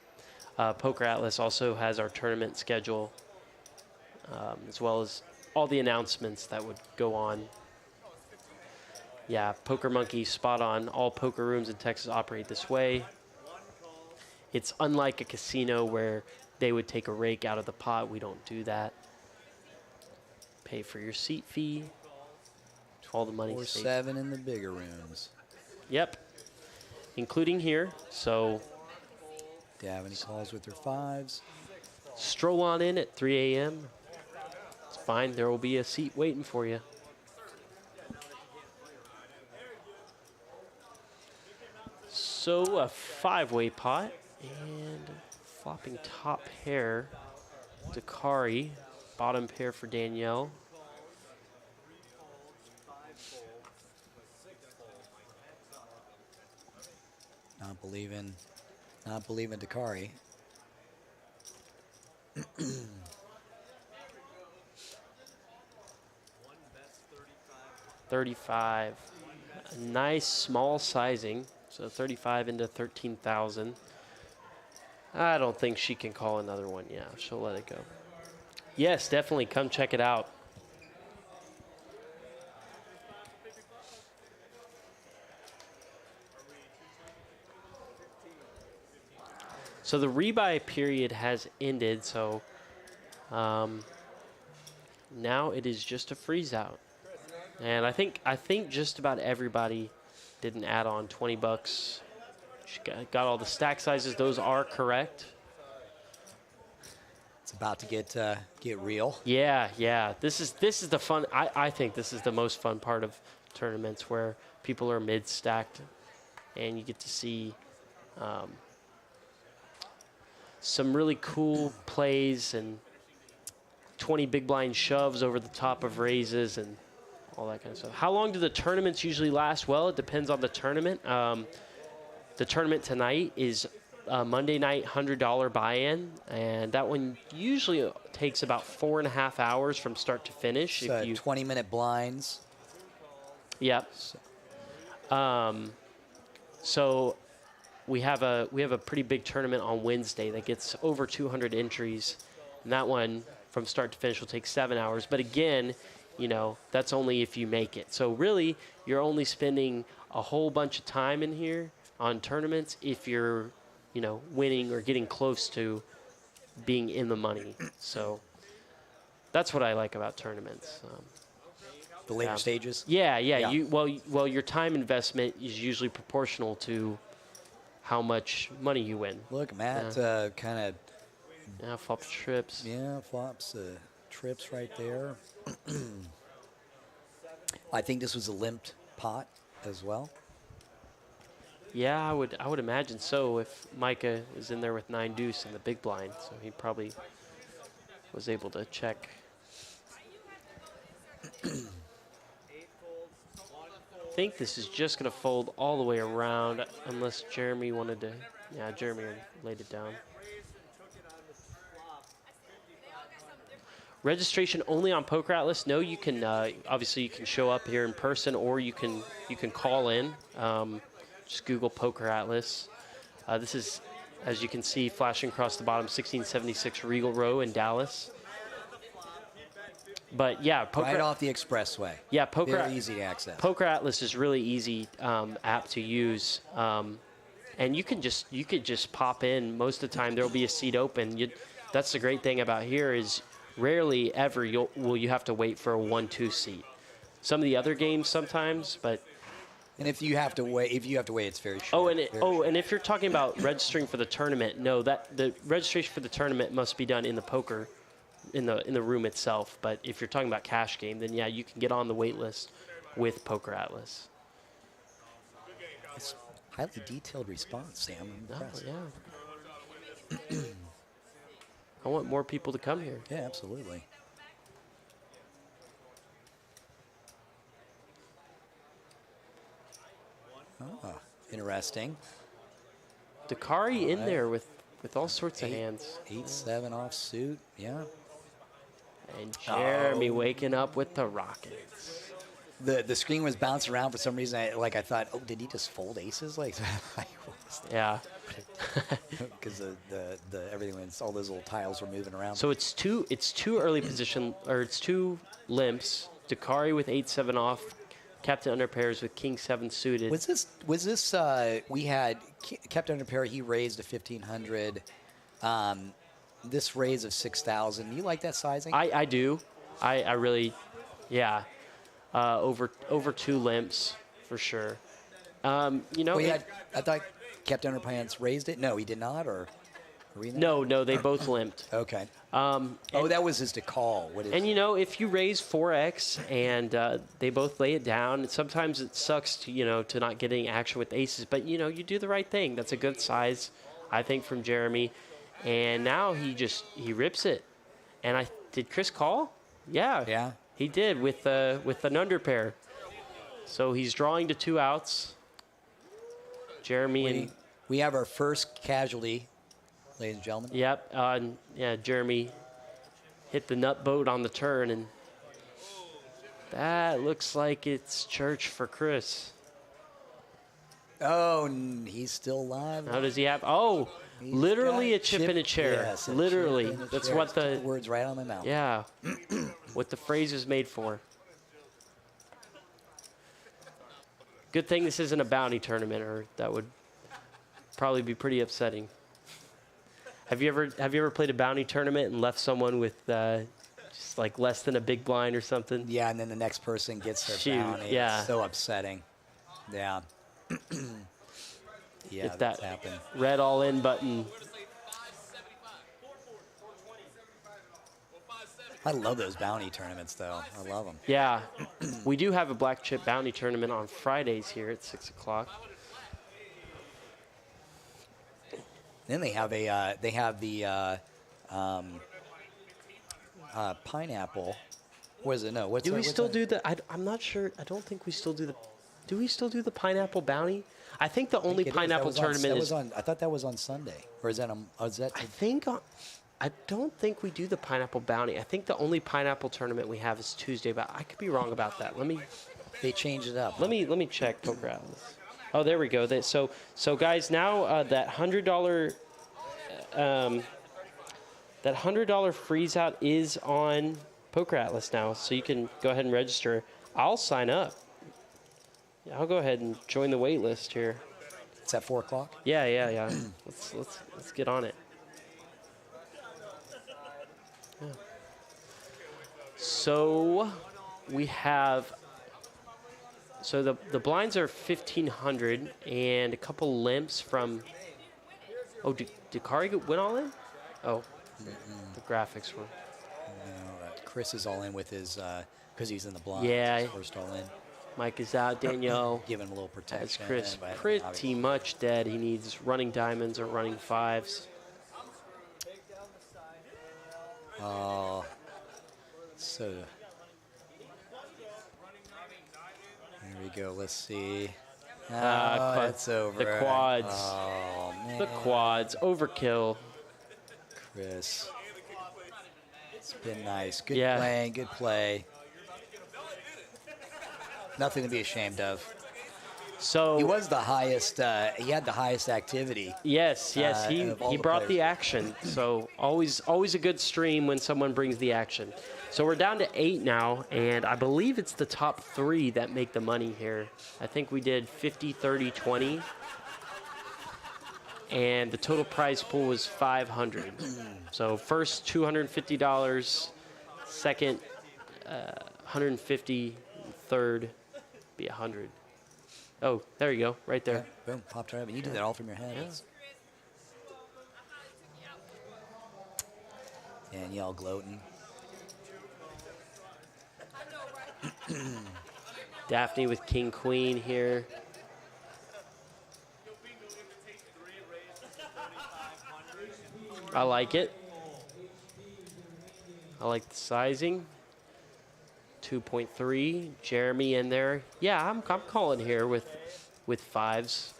Poker Atlas also has our tournament schedule, as well as all the announcements that would go on. Yeah, Poker Monkey, spot on. All poker rooms in Texas operate this way. It's unlike a casino where they would take a rake out of the pot. We don't do that. Pay for your seat fee. All the money. Or 7 in the bigger rooms. Yep, including here. So Do you have any calls with your 5s? stroll on in at 3 a.m. It's fine. There will be a seat waiting for you. So a 5-way pot and flopping top pair, Dakari, bottom pair for Danielle. Not believing Dakari. 35. A nice small sizing. So 35 into 13,000. I don't think she can call another one. Yeah, she'll let it go. Yes, definitely come check it out. So the rebuy period has ended, so now it is just a freeze out. And I think just about everybody did an add-on, $20. She got all the stack sizes. Those are correct. It's about to get real. Yeah. This is the fun. I think this is the most fun part of tournaments, where people are mid-stacked, and you get to see some really cool plays and 20 big blind shoves over the top of raises and all that kind of stuff. How long do the tournaments usually last? Well, it depends on the tournament. The tournament tonight is Monday night $100 buy-in, and that one usually takes about 4.5 hours from start to finish. So 20-minute blinds. Yep. So we have a pretty big tournament on Wednesday that gets over 200 entries, and that one from start to finish will take 7 hours. But again, you know, that's only if you make it. So really, you're only spending a whole bunch of time in here on tournaments if you're, you know, winning or getting close to being in the money. So that's what I like about tournaments. The later stages. Yeah. Yeah. Well, your time investment is usually proportional to how much money you win. Look, Matt, kind of. Yeah, flops trips. Yeah, flops trips right there. I think this was a limped pot as well. Yeah, I would imagine so if Micah is in there with 9 deuce in the big blind, so he probably was able to check. I think this is just going to fold all the way around unless Jeremy wanted to. Yeah, Jeremy laid it down. Registration only on Poker Atlas. No, you can obviously you can show up here in person, or you can call in. Just Google Poker Atlas. This is, as you can see, flashing across the bottom, 1676 Regal Row in Dallas. But yeah, Right off the expressway. Yeah, Very easy to access. Poker Atlas is really easy app to use, and you could just pop in. Most of the time, there'll be a seat open. That's the great thing about here is rarely ever will you have to wait for a 1-2 seat. Some of the other games sometimes, but. And if you have to wait, it's very short. And if you're talking about registering for the tournament, no, that the registration for the tournament must be done in the poker, in the room itself. But if you're talking about cash game, then yeah, you can get on the wait list with Poker Atlas. It's highly detailed response, Sam. I'm impressed. Yeah. I want more people to come here. Yeah, absolutely. Oh, interesting. Dakari in there with all sorts of hands. 8-7 offsuit, yeah. And Jeremy waking up with the Rockets. The screen was bouncing around for some reason. I thought, oh, did he just fold aces? Like, yeah. Because the everything was, all those little tiles were moving around. So it's two early position, or it's two limps. Dakari with 8-7 off. Captain under pairs with King 7 suited. Was this we had Captain under pair, he raised to 1,500. This raise of 6,000. You like that sizing? I do. I really, yeah. Over 2 limps for sure. You know, I thought Captain Underpants raised it. No, he did not, or no, they both limped. Okay. That was his to call. And you know, if you raise 4x and they both lay it down, sometimes it sucks to not getting action with aces. But you do the right thing. That's a good size, I think, from Jeremy. And now he rips it. And did Chris call? Yeah. Yeah. He did with an under pair. So he's drawing to 2 outs. Jeremy we have our first casualty, ladies and gentlemen. Yep. Jeremy hit the nut boat on the turn, and that looks like it's church for Chris. Oh, he's still alive. How does he have? Oh, He's literally got a chip in a chair. Yes, Literally. chip in a That's chair. what Took the words right out of my mouth. Yeah. What the phrase is made for. Good thing this isn't a bounty tournament, or that would probably be pretty upsetting. Have you ever played a bounty tournament and left someone with just like less than a big blind or something? Yeah, and then the next person gets their bounty. Yeah. It's so upsetting. Yeah. Yeah, Hit that's that happened. red all in button. I love those bounty tournaments, though. I love them. Yeah. We do have a black chip bounty tournament on Fridays here at 6 o'clock. Then they have the pineapple. What is it? No, what's Do we what's still that? do the? I'm not sure. I don't think we still do the Do we still do the pineapple bounty? I think the only pineapple tournament is. I thought that was on Sunday, or is that I don't think we do the pineapple bounty. I think the only pineapple tournament we have is Tuesday, but I could be wrong about that. They changed it up? Let me check Poker Atlas. Oh, there we go. So guys, now that $100 freeze out is on Poker Atlas now, so you can go ahead and register. I'll sign up. I'll go ahead and join the wait list here. It's at 4 o'clock. Yeah. let's get on it. Yeah. So we have. So the blinds are 1,500 and a couple limps from. Oh, did Kari win all in? Oh, the graphics were. No, Chris is all in with his because he's in the blind. Yeah. First all in. Mike is out. Danielle. Giving him a little protection. Has Chris but pretty much dead. He needs running diamonds or running fives. Oh, so there we go. Let's see. It's over. The quads. Oh, man. The quads. Overkill. Chris. It's been nice. Good Yeah. playing. Good play. Nothing to be ashamed of. So He was the highest. He had the highest activity. yes, he of all he the brought the players. action. So always a good stream when someone brings the action. So we're down to 8 now, and I believe it's the top 3 that make the money here. I think we did 50, 30, 20. And the total prize pool was 500. So first $250, second 150, third be 100. Oh, there you go, right there. Boom, popped right up. You did that all from your head. Danielle gloating. Daphne with King Queen here. I like it. I like the sizing. 2.3. Jeremy in there. Yeah, I'm calling here with fives.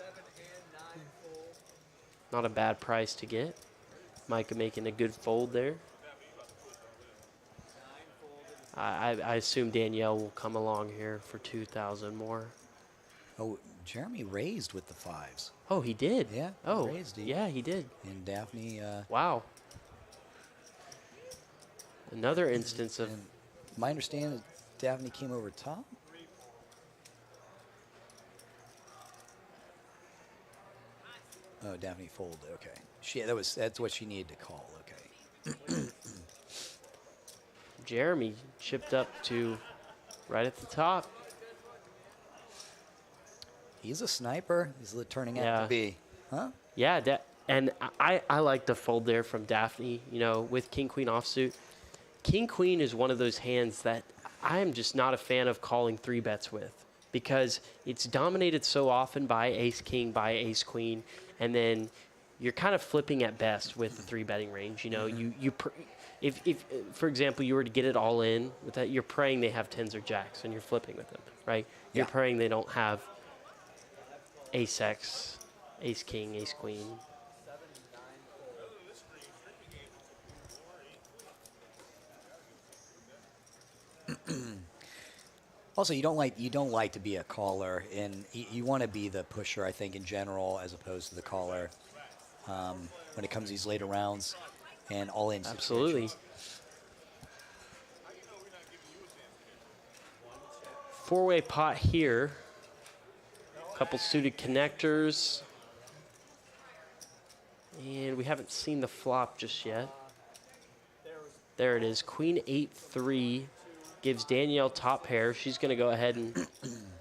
Not a bad price to get. Micah making a good fold there. I assume Danielle will come along here for 2,000 more. Oh, Jeremy raised with the fives. Oh, he did? Yeah, Oh, raised, yeah, he did. And Daphne. Wow. Another instance of... And my understanding is Daphne came over top. Oh, Daphne folded. Okay, that's what she needed to call. Okay. Jeremy chipped up to right at the top. He's a sniper. He's turning out Yeah. to be, huh? Yeah, and I like the fold there from Daphne, with King Queen offsuit. King Queen is one of those hands that I am just not a fan of calling 3-bets with, because it's dominated so often by Ace King, by Ace Queen, and then you're kind of flipping at best with the 3-betting range. If for example you were to get it all in with that, you're praying they have 10s or jacks and you're flipping with them, right? You're praying they don't have Ace X, Ace King, Ace Queen. Also, you don't like to be a caller, and you want to be the pusher, I think, in general, as opposed to the caller when it comes to these later rounds and all-in situations. Absolutely. Four-way pot here. Couple suited connectors. And we haven't seen the flop just yet. There it is. Queen 8-3 gives Danielle top pair. She's going to go ahead and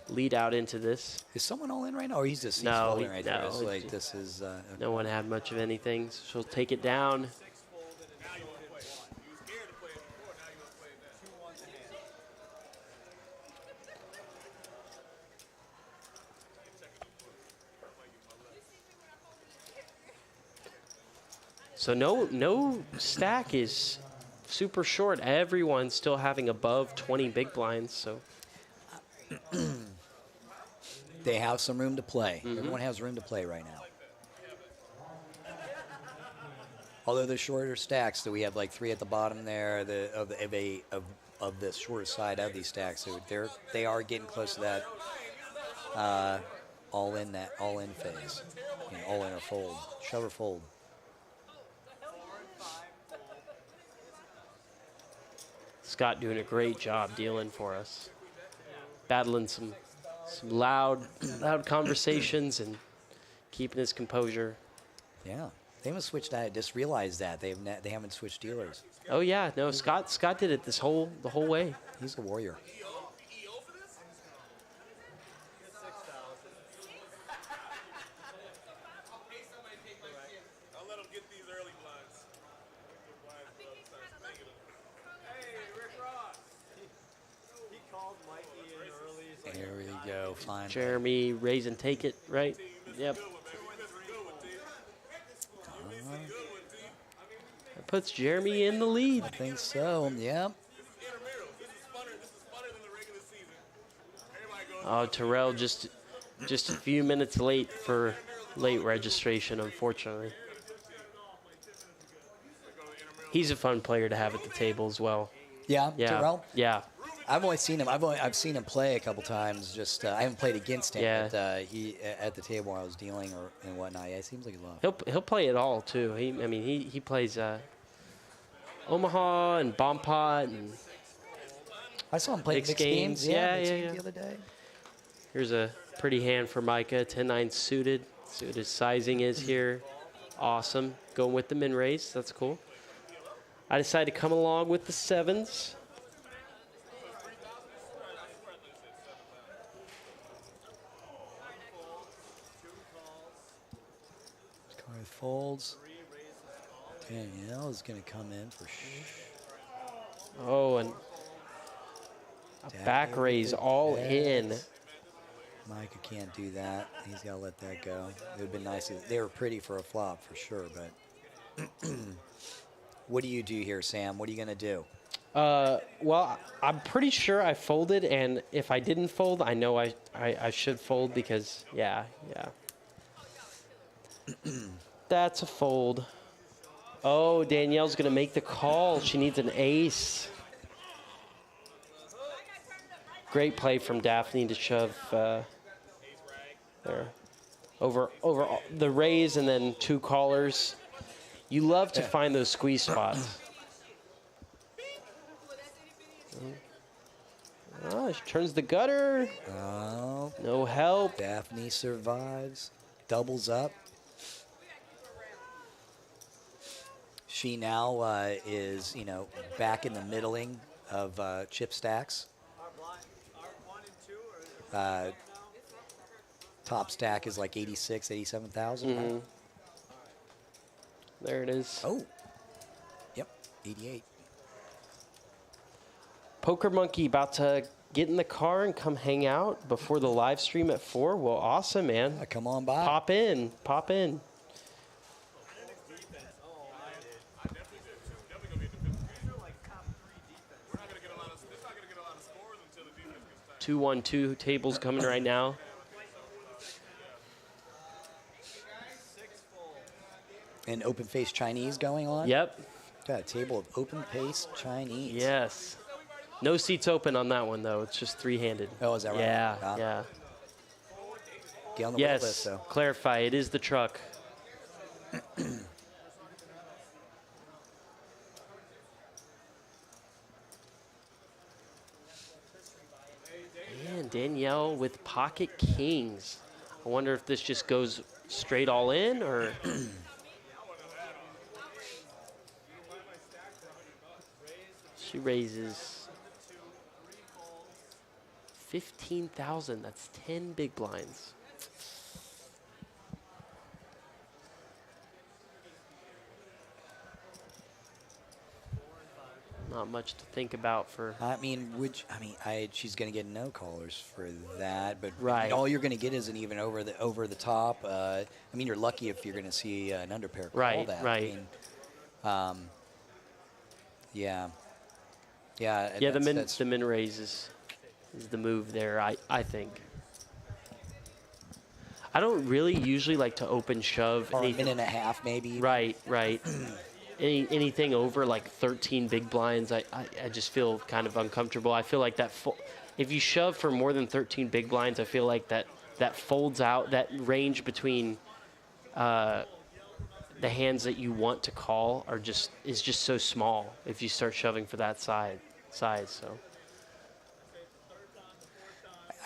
lead out into this. Is someone all in right now, or he's No, folding right there? no, It's like this is. No one had much of anything. So she'll take it down. So no stack is super short. Everyone's still having above 20 big blinds. So They have some room to play. Everyone has room to play right now. Although the shorter stacks, so we have like 3 at the bottom there of the shorter side of these stacks. So they are getting close to that all in phase, all in or fold, shove or fold. Scott doing a great job dealing for us, battling some loud conversations and keeping his composure. Yeah, they haven't switched. I just realized that they haven't switched dealers. Oh yeah, no, Scott did it the whole way. He's a warrior. I'll let him get these early blinds. Hey, Rick Ross. He called Mikey in early. He's like, There we go. Fine. Jeremy raise and take it, right? Yep. That puts Jeremy in the lead. I think so. Yeah. Oh, Terrell just a few minutes late for late registration, unfortunately. He's a fun player to have at the table as well. Yeah. Yeah. Terrell. Yeah. I've only seen him. I've seen him play a couple times. Just I haven't played against him. Yeah. But, he at the table when I was dealing and whatnot. Yeah, it seems like he loves. He'll play it all too. He plays Omaha and Bompot, and I saw him play Mixed mixed games. games. Yeah, mixed yeah, games yeah. the other day. here's a pretty hand for Micah. 10-9 suited. See what his sizing is here. Awesome. Going with the min raise. That's cool. I decided to come along with the 7s. Card folds. Danielle is going to come in for Oh, and a back raise all in. Micah can't do that. He's got to let that go. It would have been nice. They were pretty for a flop for sure, but what do you do here, Sam? What are you going to do? Well, I'm pretty sure I folded, and if I didn't fold, I know I should fold because, yeah. That's a fold. Oh, Danielle's going to make the call. She needs an ace. Great play from Daphne to shove there. Over the raise and then 2 callers. You love to find those squeeze spots. Oh, she turns the gutter. Oh, No help. Daphne survives. Doubles up. She now is, back in the middling of chip stacks. Top stack is like 86, 87,000. Right? There it is. Oh, yep, 88. Poker Monkey about to get in the car and come hang out before the live stream at 4. Well, awesome, man. Come on by. Pop in. Two 1-2 tables coming right now. And open face Chinese going on. Yep. Got a table of open face Chinese. Yes. No seats open on that one though. It's just 3-handed. Oh, is that right? Yeah. Ah. Yeah. Get on the wait list, Yes. though. Clarify. It is the truck. Man, Danielle with pocket kings. I wonder if this just goes straight all in or. She raises 15,000. That's 10 big blinds. Not much to think about for. She's going to get no callers for that, but Right. all you're going to get is an even over the top. You're lucky if you're going to see an underpair call Right, that. right. Yeah. Yeah, the min raise is the move there. I think. I don't really usually like to open shove. Or a minute and a half, maybe. Right. Anything over like 13 big blinds, I just feel kind of uncomfortable. I feel like that if you shove for more than 13 big blinds, I feel like that folds out, that range between the hands that you want to call is just so small if you start shoving for that size. So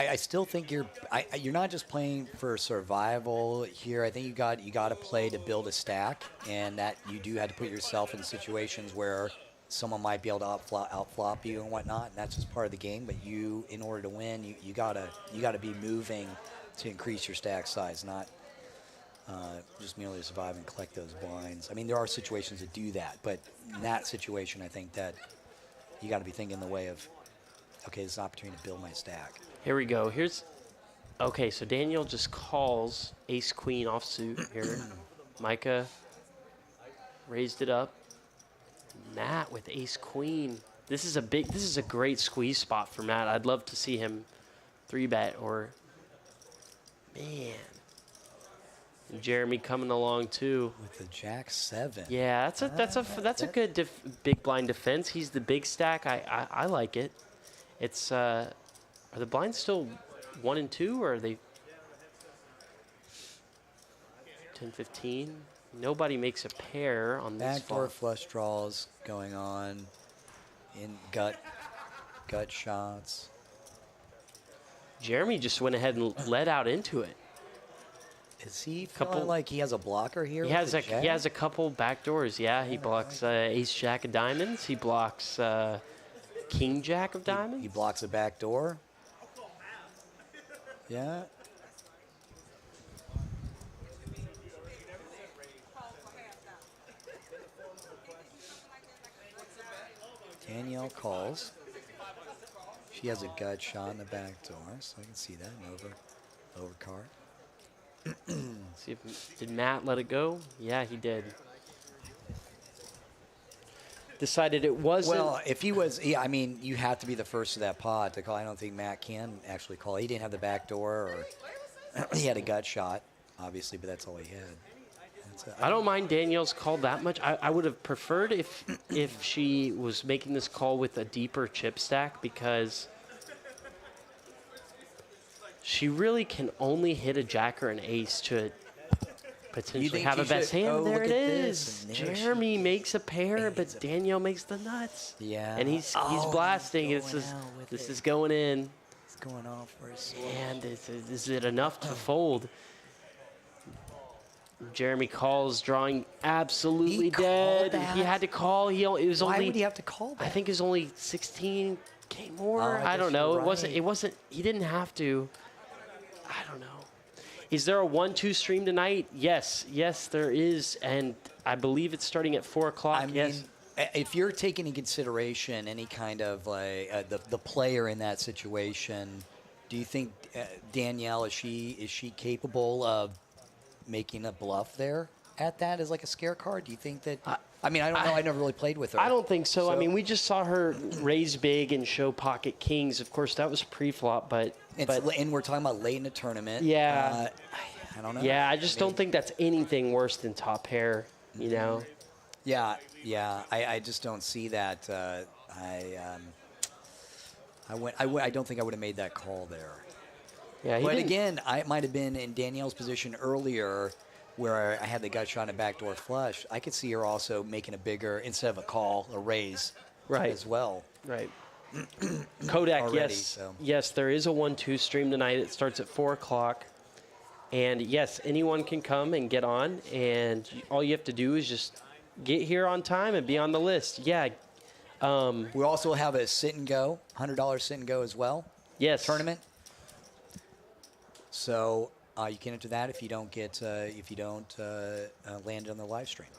I still think you're not just playing for survival here. I think you got to play to build a stack, and that you do have to put yourself in situations where someone might be able to outflop you and whatnot, and that's just part of the game. But you, in order to win, you gotta be moving to increase your stack size, not just merely to survive and collect those blinds. I mean, there are situations that do that, but in that situation, I think that you got to be thinking the way of, okay, this is an opportunity to build my stack. here we go. Okay, so Daniel just calls ace queen offsuit here. Micah raised it up. Matt with ace queen. This is a great squeeze spot for Matt. I'd love to see him 3-bet or, man. And Jeremy coming along too With the jack 7. Yeah, that's a good big blind defense. He's the big stack. I like it. It's are the blinds still 1 and 2, or are they 10-15? Nobody makes a pair on this Backdoor flop. flush draws going on in gut shots. Jeremy just went ahead and led out into it. Is he feeling like he has a blocker here? He has a couple back doors. Yeah, he blocks ace jack of diamonds. He blocks king jack of diamonds. He blocks a back door. Yeah. Danielle calls. She has a gut shot in the back door, so I can see that over card. See if, did Matt let it go? Yeah, he did. Decided it wasn't. Well, if he was, yeah, I mean, you have to be the first of that pod to call. I don't think Matt can actually call. He didn't have the back door, or he had a gut shot, obviously, but that's all he had. I don't mind Danielle's call that much. I would have preferred if she was making this call with a deeper chip stack, because she really can only hit a jack or an ace to potentially have a best hand. Oh, there look it at is. this. And there Jeremy makes a pair, but Danielle makes the nuts. Yeah. And he's Oh, blasting. he's This going is out with this it. is going in. It's going off for us. And is it enough to fold? Jeremy calls, drawing absolutely He called dead. that? He had to call. It was Why only. would he have to call that? I think it was only 16K more. Oh, I I don't guess know. you're It wasn't. right. It wasn't. He didn't have to. I don't know. Is there a 1-2 stream tonight? Yes, there is, and I believe it's starting at 4 o'clock. I mean, yes. if you're taking into consideration any kind of like the player in that situation, do you think Danielle is she capable of making a bluff there at that as like a scare card? Do you think that? I mean, I don't know. I never really played with her. I don't think so. I mean, we just saw her raise big and show pocket kings. Of course, that was pre-flop, but and we're talking about late in the tournament. Yeah. I don't know. Yeah, I just don't think that's anything worse than top pair. You know. Yeah. I just don't see that. I don't think I would have made that call there. Yeah. But again, I might have been in Danielle's position earlier, where I had the gut shot and a backdoor flush. I could see her also making a bigger, instead of a call, a raise, Right. as well. Right. Kodak, Already, yes. so. Yes, there is a 1-2 stream tonight. It starts at 4 o'clock. And yes, anyone can come and get on. And all you have to do is just get here on time and be on the list. Yeah. We also have a sit and go, $100 sit and go as well. Yes. Tournament. So you can enter that if you don't land on the live stream.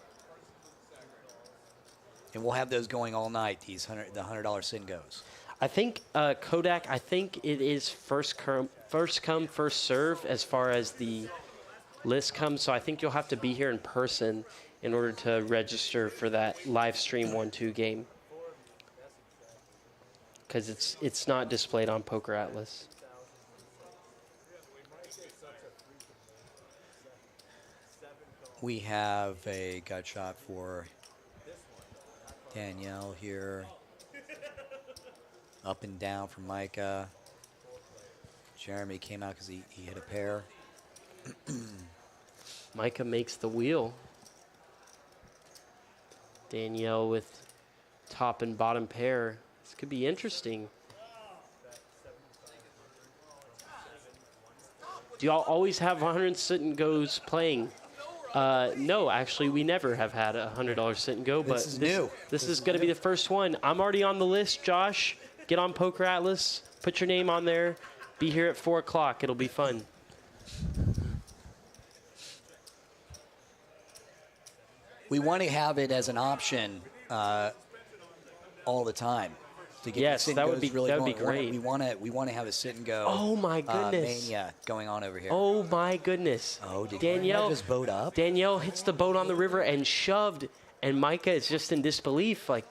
And we'll have those going all night. The $100 sit and goes. I think Kodak. I think it is first come, first serve as far as the list comes. So I think you'll have to be here in person in order to register for that live stream 1-2 game, because it's not displayed on Poker Atlas. We have a gut shot for Danielle here. Up and down for Micah. Jeremy came out because he hit a pair. Micah makes the wheel. Danielle with top and bottom pair. This could be interesting. Do y'all always have 100 sit and goes playing? No, actually, we never have had a $100 sit and go. But This is new. This is going to be the first one. I'm already on the list, Josh. Get on Poker Atlas. Put your name on there. Be here at 4 o'clock. It'll be fun. We want to have it as an option all the time. To get Yes, the sit and that would goes be- really that would be going. great. We want to have a sit and go. Oh, my goodness. Mania going on over here. Oh, my goodness. Oh, did Danielle you just boat up? Danielle hits the boat on the river and shoved, and Micah is just in disbelief. Like,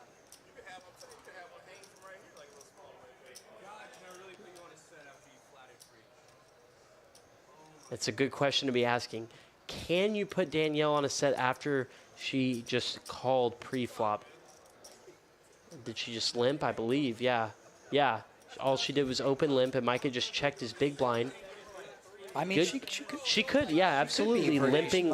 it's a good question to be asking. Can you put Danielle on a set after she just called pre-flop? Did she just limp? I believe, yeah. Yeah. All she did was open limp, and Micah just checked his big blind. I mean, Good. she could. She could, yeah, absolutely. Limping.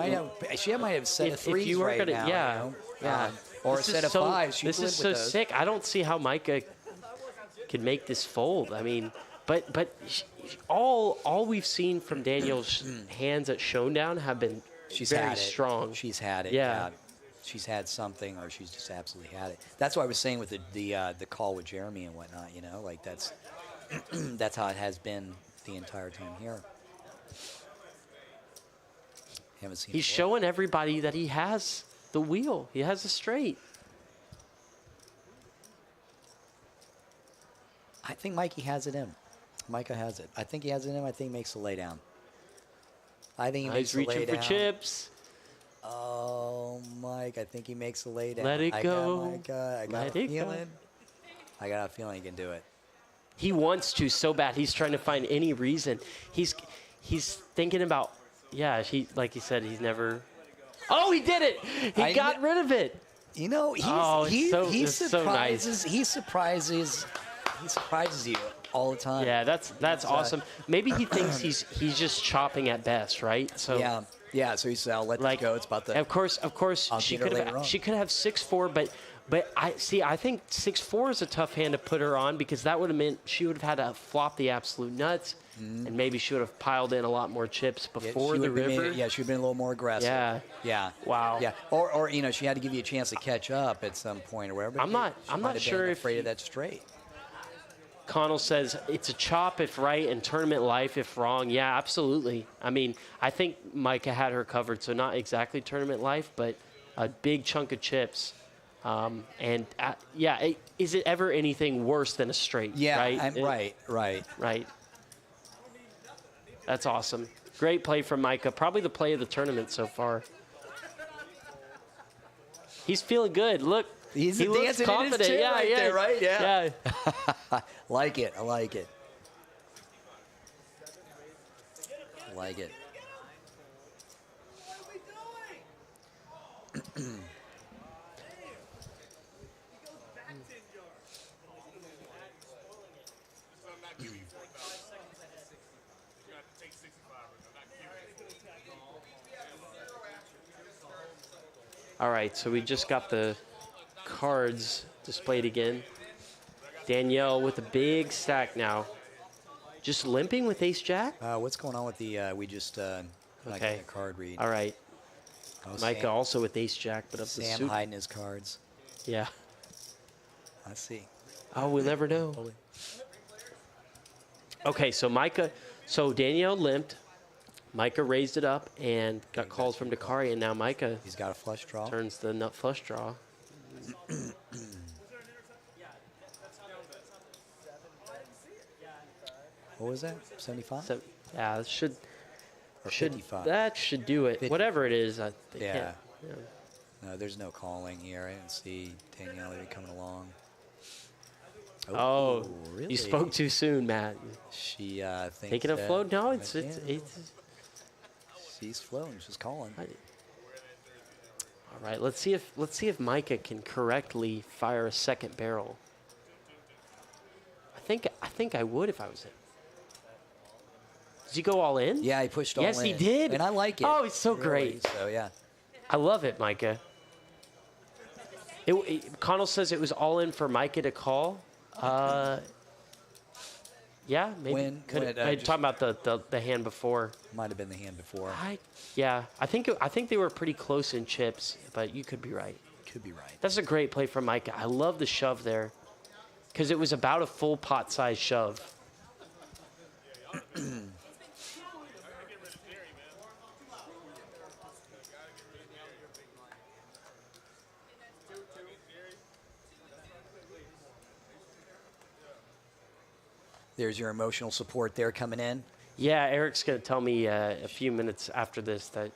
She might have a set of If threes you were right gonna, now. yeah, You know? yeah. Or This a is set of so- fives. She This could is live so with those. sick. I don't see how Micah could make this fold. I mean, but all we've seen from Daniel's hands at Showdown have been She's very had it. strong. She's had it. Yeah. She's had something, or she's just absolutely had it. That's what I was saying with the call with Jeremy and whatnot. You know, like that's that's how it has been the entire time here. Haven't seen. He's it work. showing everybody that he has the wheel. He has a straight. I think Mikey has it in. Micah has it. I think he has it in. I think he makes the lay down. I think he makes He's the lay reaching down. for chips. Oh, Mike, I think he makes the lay down. Let it go. I got Let a it go. feeling. I got a feeling he can do it. He wants to so bad. He's trying to find any reason. He's thinking about, yeah, like he said, he's never. Oh, he did it. He got rid of it. You know, it's so surprises. nice. He surprises you all the time. Yeah, that's awesome. Maybe he thinks he's just chopping at best, right? So yeah. So he said, "I'll let like, it go." It's about the. Of course, I'll she get her could later on. have 6-4, but I think 6-4 is a tough hand to put her on because that would have meant she would have had to flop the absolute nuts, and maybe she would have piled in a lot more chips before the river. She would have been a little more aggressive. Yeah. Yeah. Wow. Yeah. Or she had to give you a chance to catch up at some point or whatever. I'm not sure if afraid of that straight. Connell says it's a chop if right and tournament life if wrong. Yeah, absolutely. I mean, I think Micah had her covered, so not exactly tournament life, but a big chunk of chips. Is it ever anything worse than a straight? Yeah, right? Right. That's awesome. Great play from Micah. Probably the play of the tournament so far. He's feeling good. Look. He looks dancing confident. in his chair right there, right? Yeah. Like it. I like it. Like it. I'm not giving you 4,000. You got to take 65. I'm not giving you. All right, so we just got the cards displayed again. Danielle with a big stack now. Just limping with ace-jack? What's going on with the? We just not getting a card read. All right. Oh, Micah Sam, also with ace-jack, but of the Sam suit. hiding his cards. Yeah. Let's see. Oh, we'll never know. Okay, so Danielle limped. Micah raised it up and got calls from Dakari, and now Micah He's got a flush draw. turns the nut flush draw. What was that? 75? So, yeah, that should 55. that should do it. 50. Whatever it is, I think. Yeah. Yeah. No, there's no calling here. I didn't see Danielle even coming along. Oh, really? you spoke too soon, Matt. She thinks Thinking of that- float? No, it's She's floating. She's calling. All right, let's see if Micah can correctly fire a second barrel. I think I would if I was him. Did he go all in? Yeah, he pushed all in. Yes, he did. And I like it. Oh, he's so really. great. So, yeah. I love it, Micah. Connell says it was all in for Micah to call. Yeah, maybe. Talking about the hand before. Might have been the hand before. I think they were pretty close in chips, but you could be right. Could be right. That's a great play from Micah. I love the shove there because it was about a full pot-size shove. There's your emotional support there coming in. Yeah, Eric's going to tell me a few minutes after this that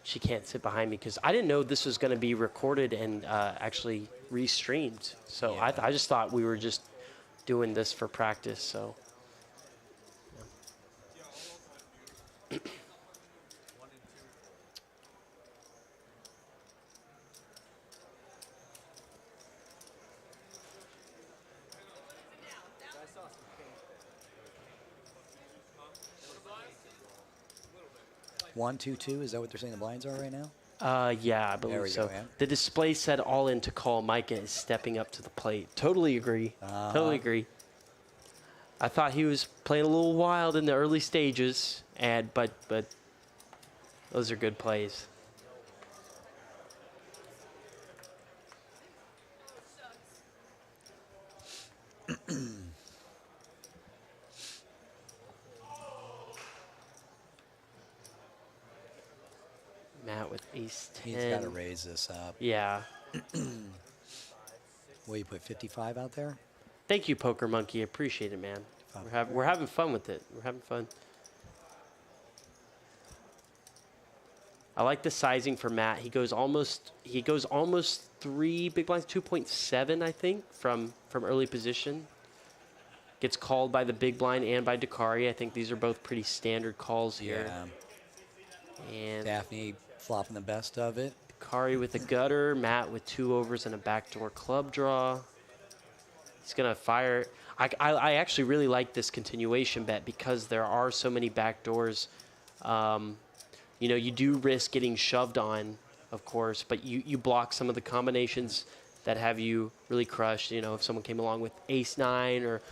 she can't sit behind me because I didn't know this was going to be recorded and actually restreamed. So yeah. I just thought we were just doing this for practice. So. Yeah. One, two, two. Is that what they're saying the blinds are right now? Yeah, I believe so. Go, yeah. The display said all in to call. Micah is stepping up to the plate. Totally agree. Totally agree. I thought he was playing a little wild in the early stages, but those are good plays. Matt with ace 10. He's got to raise this up. Yeah. Will you put 55 out there? Thank you, Poker Monkey. Appreciate it, man. We're having fun with it. We're having fun. I like the sizing for Matt. He goes almost 3 big blinds, 2.7, I think, from early position. Gets called by the big blind and by Dakari. I think these are both pretty standard calls here. Yeah. And Daphne flopping the best of it. Dakari with a gutter. Matt with 2 overs and a backdoor club draw. He's going to fire. I actually really like this continuation bet because there are so many backdoors. You know, you do risk getting shoved on, of course, but you block some of the combinations that have you really crushed. You know, if someone came along with ace-9 or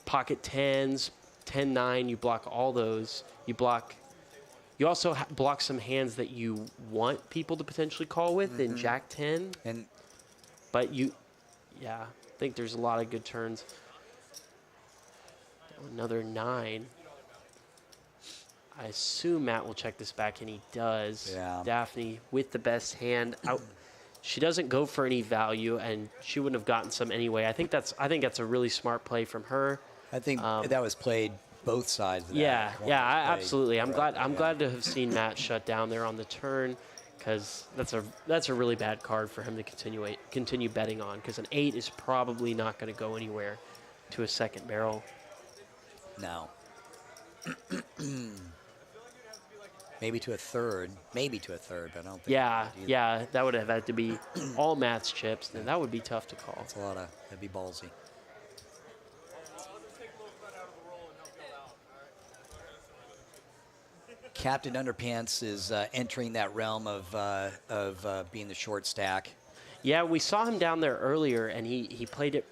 pocket 10s, 10-9, you block all those. You also block some hands that you want people to potentially call with in Jack 10. But I think there's a lot of good turns. Another 9. I assume Matt will check this back, and he does. Yeah. Daphne with the best hand. She doesn't go for any value, and she wouldn't have gotten some anyway. I think that's a really smart play from her. I think that was played both sides of that. Yeah, absolutely. I'm glad to have seen Matt shut down there on the turn, because that's a really bad card for him to continue betting on, because an 8 is probably not going to go anywhere to a second barrel. No. Maybe to a third, but I don't think. Yeah, that would have had to be all Matt's chips, and that would be tough to call. That's that'd be ballsy. Captain Underpants is entering that realm of being the short stack. Yeah, we saw him down there earlier, and he played it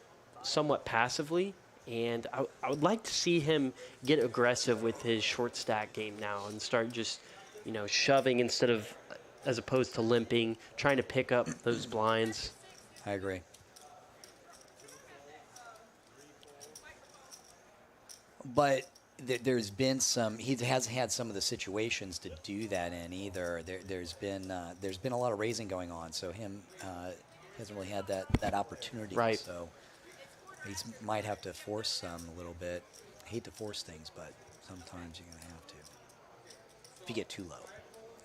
somewhat passively. And I would like to see him get aggressive with his short stack game now and start just, shoving as opposed to limping, trying to pick up those blinds. I agree. But there's been he hasn't had some of the situations to do that in either. There's been a lot of raising going on, so him hasn't really had that opportunity. Right. So he might have to force some a little bit. I hate to force things, but sometimes you're gonna have to. If you get too low,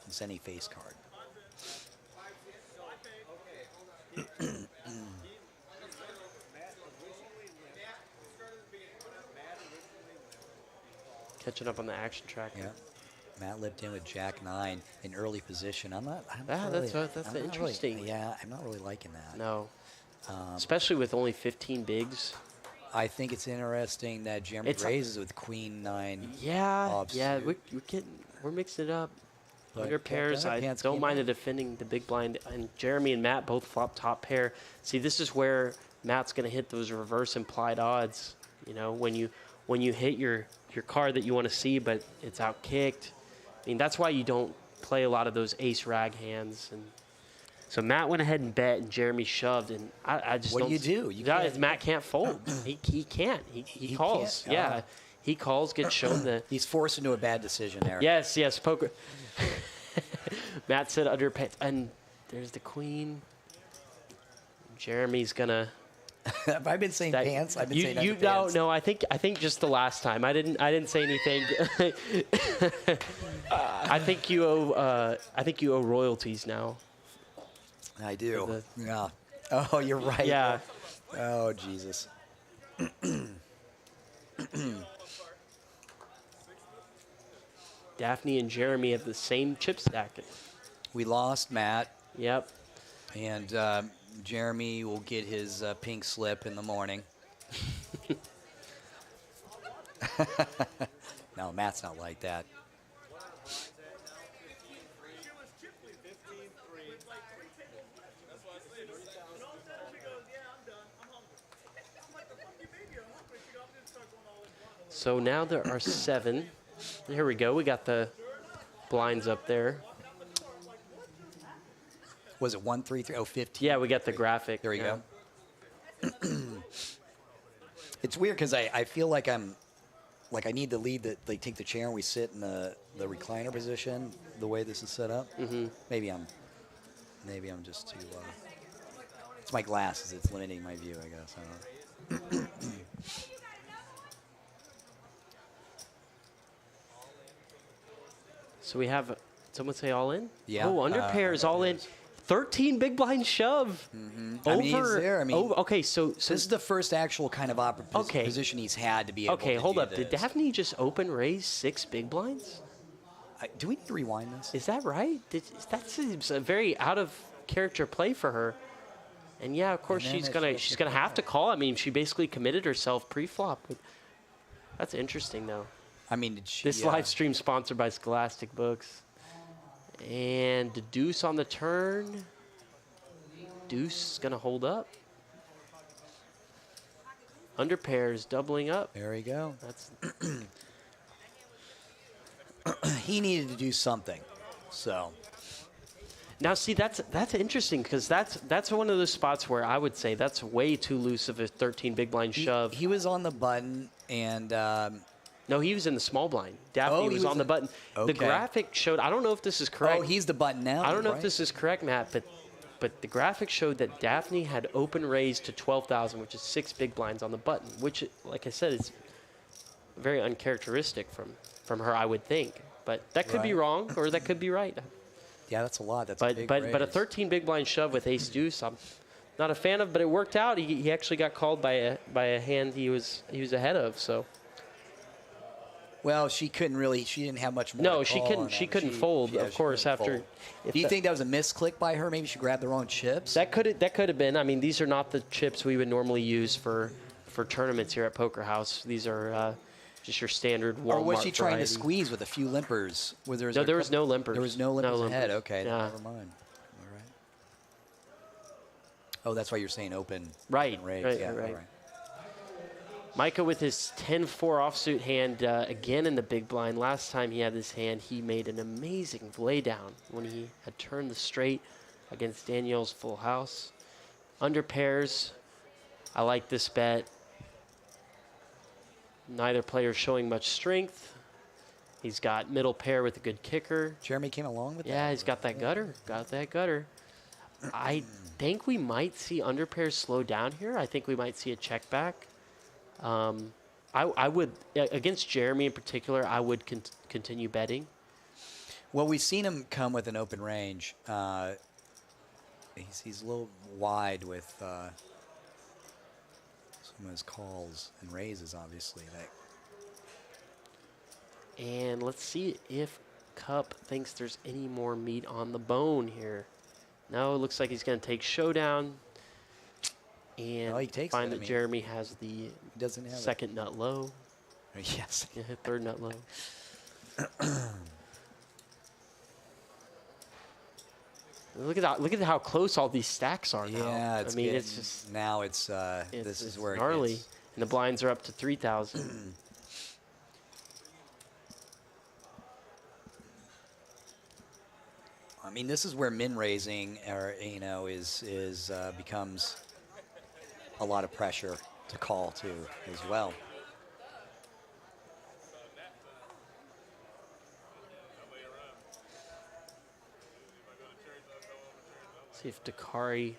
it's any face card. Catching up on the action track. Yeah. Matt lipped in with Jack 9 in early position. I'm not Yeah, really, that's I'm not interesting. Really, yeah, I'm not really liking that. No. Especially with only 15 bigs. I think it's interesting that Jeremy It's raises with Queen 9. Yeah, offsuit. we're mixing it up. But Under pairs, I underpants don't came mind out. the defending the big blind. And Jeremy and Matt both flop top pair. See, this is where Matt's going to hit those reverse implied odds. You know, when you hit your card that you want to see, but it's out kicked. I mean, that's why you don't play a lot of those ace rag hands. And so Matt went ahead and bet, and Jeremy shoved. And I just What don't. do you do? You Yeah, can't- Matt can't fold. He can't. He calls. can't? Yeah, he calls. Gets shown the. He's forced into a bad decision there. Yes, poker. Matt said underpants, and there's the queen. Jeremy's gonna. Have I been saying pants? I've been saying underpants. No. I think just the last time. I didn't say anything. I think you owe royalties now. I do. Yeah. Oh, you're right. Yeah. Oh, Jesus. Daphne and Jeremy have the same chip stack. We lost Matt, Yep. and Jeremy will get his pink slip in the morning. No, Matt's not like that. So now there are 7. Here we go. We got the blinds up there. Was it 1, 3, 3? Oh, 15. Yeah, we got the graphic. There we yeah. go. It's weird because I feel like I need to leave they take the chair and we sit in the recliner position the way this is set up. Mm-hmm. Maybe I'm just too. It's my glasses. It's limiting my view, I guess. I don't know. So we have someone say all in? Yeah, Oh, under pairs all in. 13 big blind shove. I mean, he's Over. there. I mean, Oh, okay, so this is the first actual kind of Okay. position he's had to be able okay, to hold do up. Did this. Daphne just open raise 6 big blinds? Do we need to rewind this? Is that right? That seems a very out of character play for her. And yeah, of course And then she's gonna have to call. I mean, she basically committed herself pre-flop. That's interesting though. I mean, did she, This live stream sponsored by Scholastic Books. And the deuce on the turn. Deuce is gonna hold up. Under pairs doubling up. There we go. That's He needed to do something. So now see that's interesting because that's one of those spots where I would say that's way too loose of a 13 big blind shove. he was on the button and. No, he was in the small blind. Daphne he was was on the in- button. Okay. The graphic showed. I don't know if this is correct. Oh, he's the button now. I don't know right? if this is correct, Matt, but the graphic showed that Daphne had open raised to 12,000, which is 6 big blinds on the button, which, like I said, is very uncharacteristic from her, I would think. But that could be Right. wrong, or that could be right. Yeah, that's a lot. That's a big But a raise. 13 big blind shove with ace deuce, I'm not a fan of. But it worked out. He actually got called by a hand he was ahead of. So. Well, she couldn't really. She didn't have much more. No, to she call couldn't. on She that. couldn't fold, yeah, of she course. couldn't After, fold. if Do you that- think that was a misclick by her? Maybe she grabbed the wrong chips. that could have been? I mean, these are not the chips we would normally use for tournaments here at Poker House. These are just your standard Walmart or was she trying to variety. squeeze with a few limpers? No, there was no limpers. There was no limpers ahead. limpers. Okay, Yeah. never mind. All right. Oh, that's why you're saying open. Right, open raise. right, yeah, right. all right. Micah with his 10-4 offsuit hand again in the big blind. Last time he had this hand, he made an amazing laydown when he had turned the straight against Danielle's full house. Under pairs, I like this bet. Neither player showing much strength. He's got middle pair with a good kicker. Jeremy came along with that. Yeah, he's got that gutter. Got that gutter. I think we might see under pairs slow down here. I think we might see a check back. I would, against Jeremy in particular, I would continue betting. Well, we've seen him come with an open range. He's a little wide with some of his calls and raises, obviously. And let's see if Cup thinks there's any more meat on the bone here. No, it looks like he's going to take Showdown and Well, he takes find it. I that mean, Jeremy has the doesn't have second nut low. Yes. Yeah, third nut low. Look at how close all these stacks are now. Yeah, it's I mean, getting, it's just now it's this is where gnarly. it gets. And the blinds are up to 3,000. I mean, this is where min raising, or is becomes a lot of pressure to call to as well. See if Dakari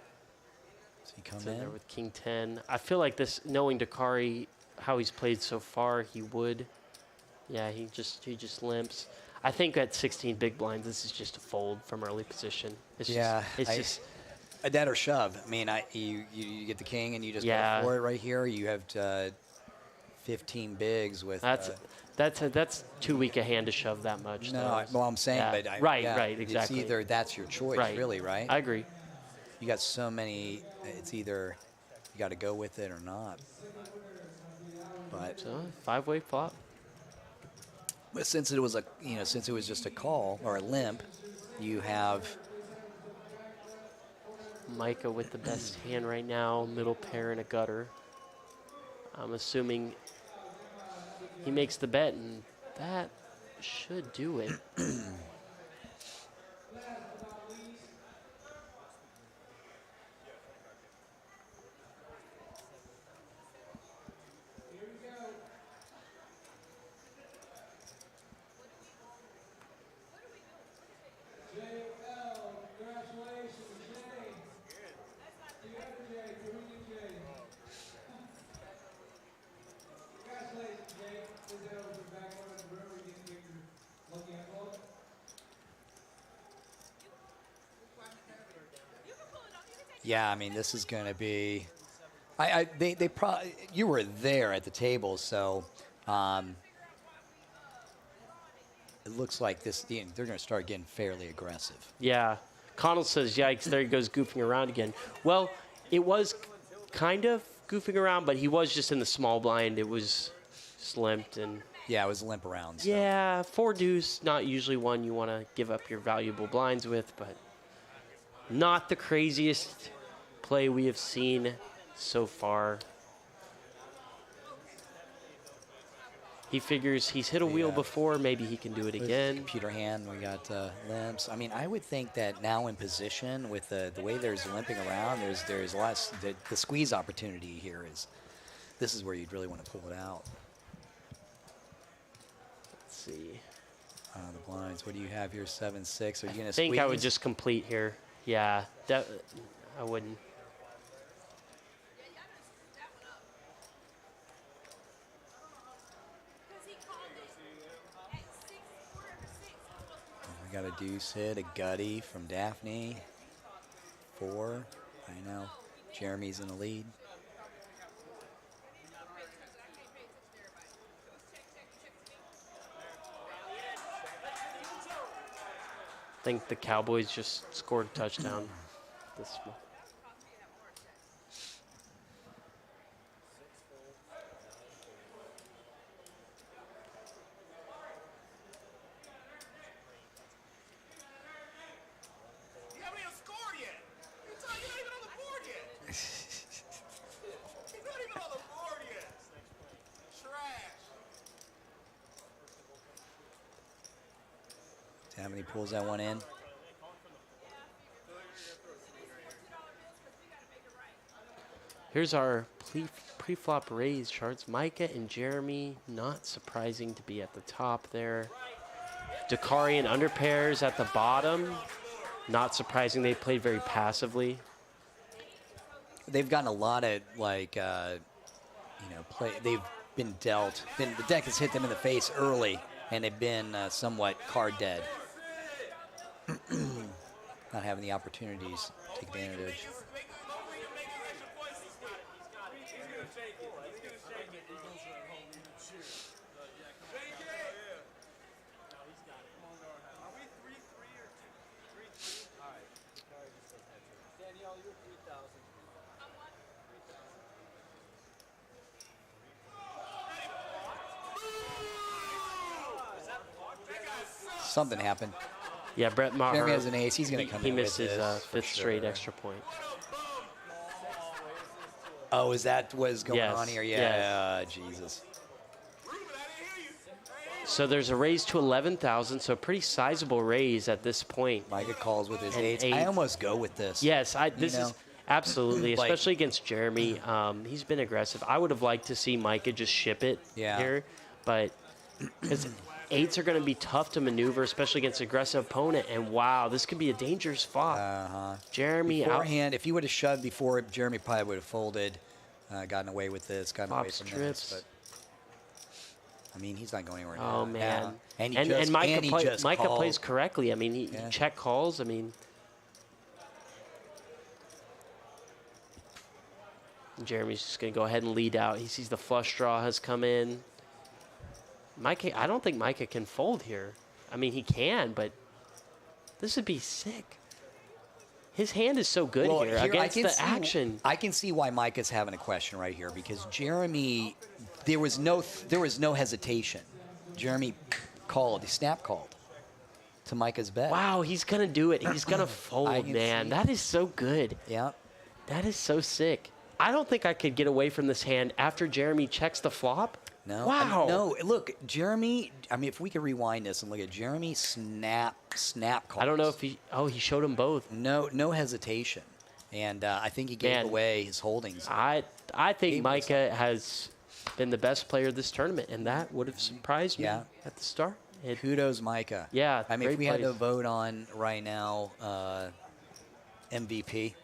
Does he come is in there in? with King 10. I feel like this, knowing Dakari, how he's played so far, he would. Yeah, he just limps. I think at 16 big blinds, this is just a fold from early position. It's Yeah, just, it's just that or shove. I mean, you get the king and you just Yeah. go for it right here. You have 15 bigs with. that's too weak a hand to shove that much. No, though. well, I'm saying, Yeah. but right, yeah, right, exactly. It's either that's your choice, right. really, right? I agree. You got so many. It's either you got to go with it or not. But So 5-way flop. But since it was since it was just a call or a limp, you have Micah with the best hand right now, middle pair and a gutter. I'm assuming he makes the bet, and that should do it. Yeah, I mean, this is going to be. They probably you were there at the table, so it looks like they're going to start getting fairly aggressive. Yeah. Connell says, yikes, there he goes goofing around again. Well, it was kind of goofing around, but he was just in the small blind. It was slimped and. Yeah, it was limp around. So. Yeah, 4 deuce, not usually one you want to give up your valuable blinds with, but not the craziest play we have seen so far. He figures he's hit a wheel before, maybe he can do it again. Computer hand, we got limps. I mean, I would think that now in position with the way there's limping around, there's less, the squeeze opportunity here this is where you'd really want to pull it out. Let's see. The blinds, what do you have here, 7-6? Are you going to squeeze? I think I would just complete here. Yeah, I wouldn't. We got a deuce hit, a gutty from Daphne. 4. I know. Jeremy's in the lead. I think the Cowboys just scored a touchdown. This one. You haven't even scored yet. You're not even on the board yet. He's not even on the board yet. Trash. Tammany pulls that one in. Here's our pre-flop raise charts. Micah and Jeremy, not surprising to be at the top there. Dakari and under pairs at the bottom. Not surprising, they played very passively. They've gotten a lot of play. They've been dealt. The deck has hit them in the face early, and they've been somewhat card dead. Not having the opportunities to take advantage. Something happened. Yeah, Brett Maher. Jeremy has an ace. He's going to come He in missed with his this, for 5th straight sure. extra point. Oh, is that what's going Yes, on here? yes. Yeah, Jesus. So there's a raise to 11,000, so a pretty sizable raise at this point. Micah calls with his And eights. I eight. almost go with this. Yes, this know? is absolutely, Like- especially against Jeremy. He's been aggressive. I would have liked to see Micah just ship it here, but because 8s are going to be tough to maneuver, especially against an aggressive opponent. And wow, this could be a dangerous spot. Jeremy out. Beforehand, if he would have shoved before, Jeremy probably would have folded, gotten away with this, gotten away Pops from trips. this. But I mean, he's not going anywhere Oh now. man, And, he and just, Micah, and he just Micah called. plays correctly. I mean, he check calls. I mean, Jeremy's just gonna go ahead and lead out. He sees the flush draw has come in. Micah, I don't think Micah can fold here. I mean, he can, but this would be sick. His hand is so good Well, here I against can the see- action. I can see why Micah's having a question right here because Jeremy, there was no hesitation. Jeremy called, he snap called to Micah's bet. Wow, he's gonna do it. He's gonna fold, can man. see. That is so good. Yeah. That is so sick. I don't think I could get away from this hand after Jeremy checks the flop. No. Wow. No. Look, Jeremy. I mean, if we could rewind this and look at Jeremy snap calls. I don't know if he. Oh, he showed them both. No hesitation, and I think he gave Man. away his holdings. I think He was- Micah has been the best player of this tournament, and that would have surprised me Yeah. at the start. It, Kudos, Micah. Yeah, I mean, if great we had to plays. vote on right now, MVP.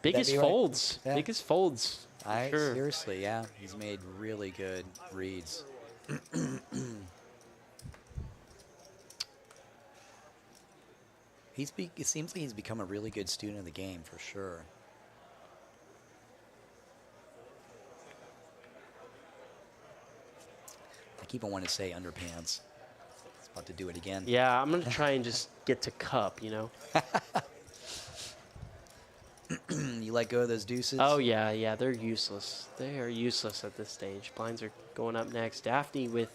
biggest be right? folds. Yeah. Biggest folds. for sure. Seriously, yeah, he's made really good reads. It seems like he's become a really good student of the game for sure. I keep on wanting to say underpants. It's about to do it again. Yeah, I'm gonna try and just get to cup. You know. You let go of those deuces. Oh yeah, they're useless. They are useless at this stage. Blinds are going up next. Daphne with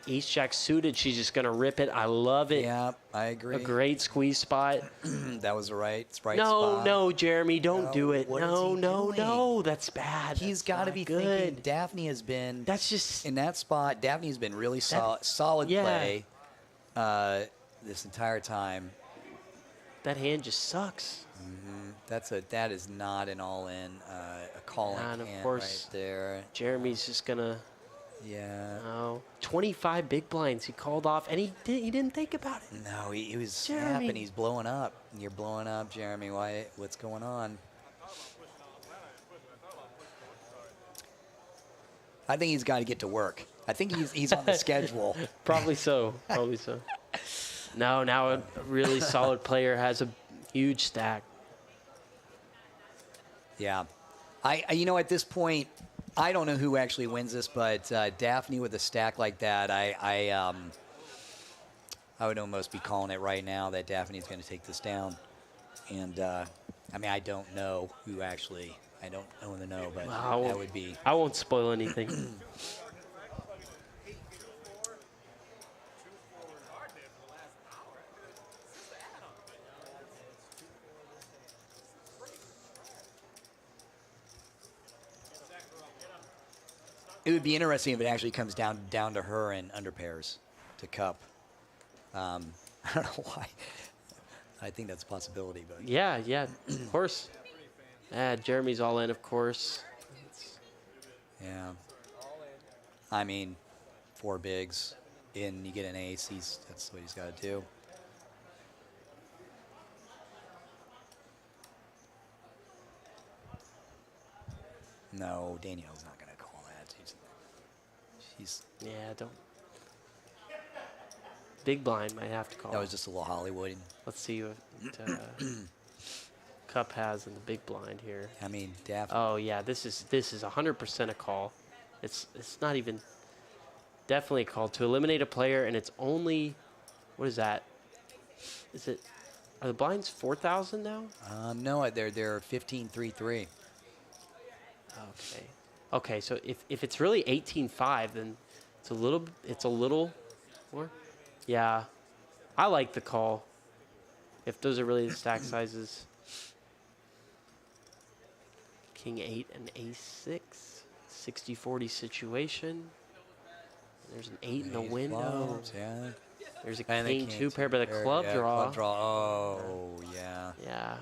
ace jack suited. She's just gonna rip it. I love it. Yeah, I agree. A great squeeze spot. That was the right spot. No, Jeremy, don't No, do it. what is No, he no, doing? no. That's bad. He's got to be good. thinking Daphne has been That's just in that spot. Daphne's been really solid yeah. play this entire time. that hand just sucks. That is not an all-in a calling And of hand course- right there. Jeremy's just gonna. Yeah. Oh, 25 big blinds. He called off, and he didn't think about it. No, he was Jeremy. snapping. He's blowing up. You're blowing up, Jeremy. What's going on? I think he's got to get to work. I think he's on the schedule. Probably so. Probably so. No, now a really solid player has a huge stack. Yeah. At this point, I don't know who actually wins this, but Daphne with a stack like that, I would almost be calling it right now that Daphne's going to take this down. And, I don't know who actually, I don't know the know, but that would be. I won't spoil anything. It would be interesting if it actually comes down to her and under pairs to cup. I don't know why. I think that's a possibility, but Yeah, of course. Jeremy's all in, of course. yeah. I mean, 4 bigs in, you get an ace. That's what he's got to do. No, Danielle's not going to call that. She's Yeah, don't. Big blind might have to call. that was just a little Hollywood. Let's see what Cup has in the big blind here. I mean, Daphne. Oh yeah, this is 100% a call. It's not even definitely a call to eliminate a player, and it's only what is that? Is it Are the blinds 4,000 now? No, they're 15-3-3. Okay. Okay, so if it's really 18.5, then it's a little more. Yeah. I like the call. If those are really the stack sizes. King 8 and ace 6. 60-40 situation. There's an 8 in the Ace window. clubs, yeah. There's a And the king 2 pair, but a pair, club yeah, draw. Club draw. Oh, yeah. Yeah.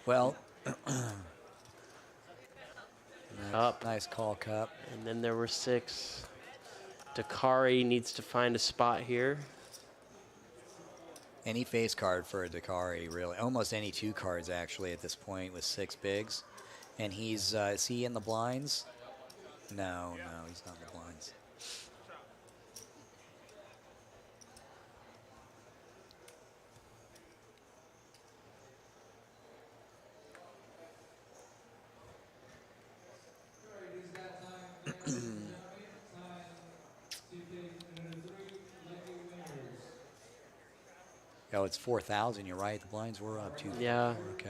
Well, Cup. nice call, Cup. And then there were 6. Dakari needs to find a spot here. Any face card for a Dakari, really. Almost any 2 cards, actually, at this point with 6 bigs. And he's, is he in the blinds? No, he's not in the blinds. Oh, it's 4,000. You're right. The blinds were up too. Yeah. Okay.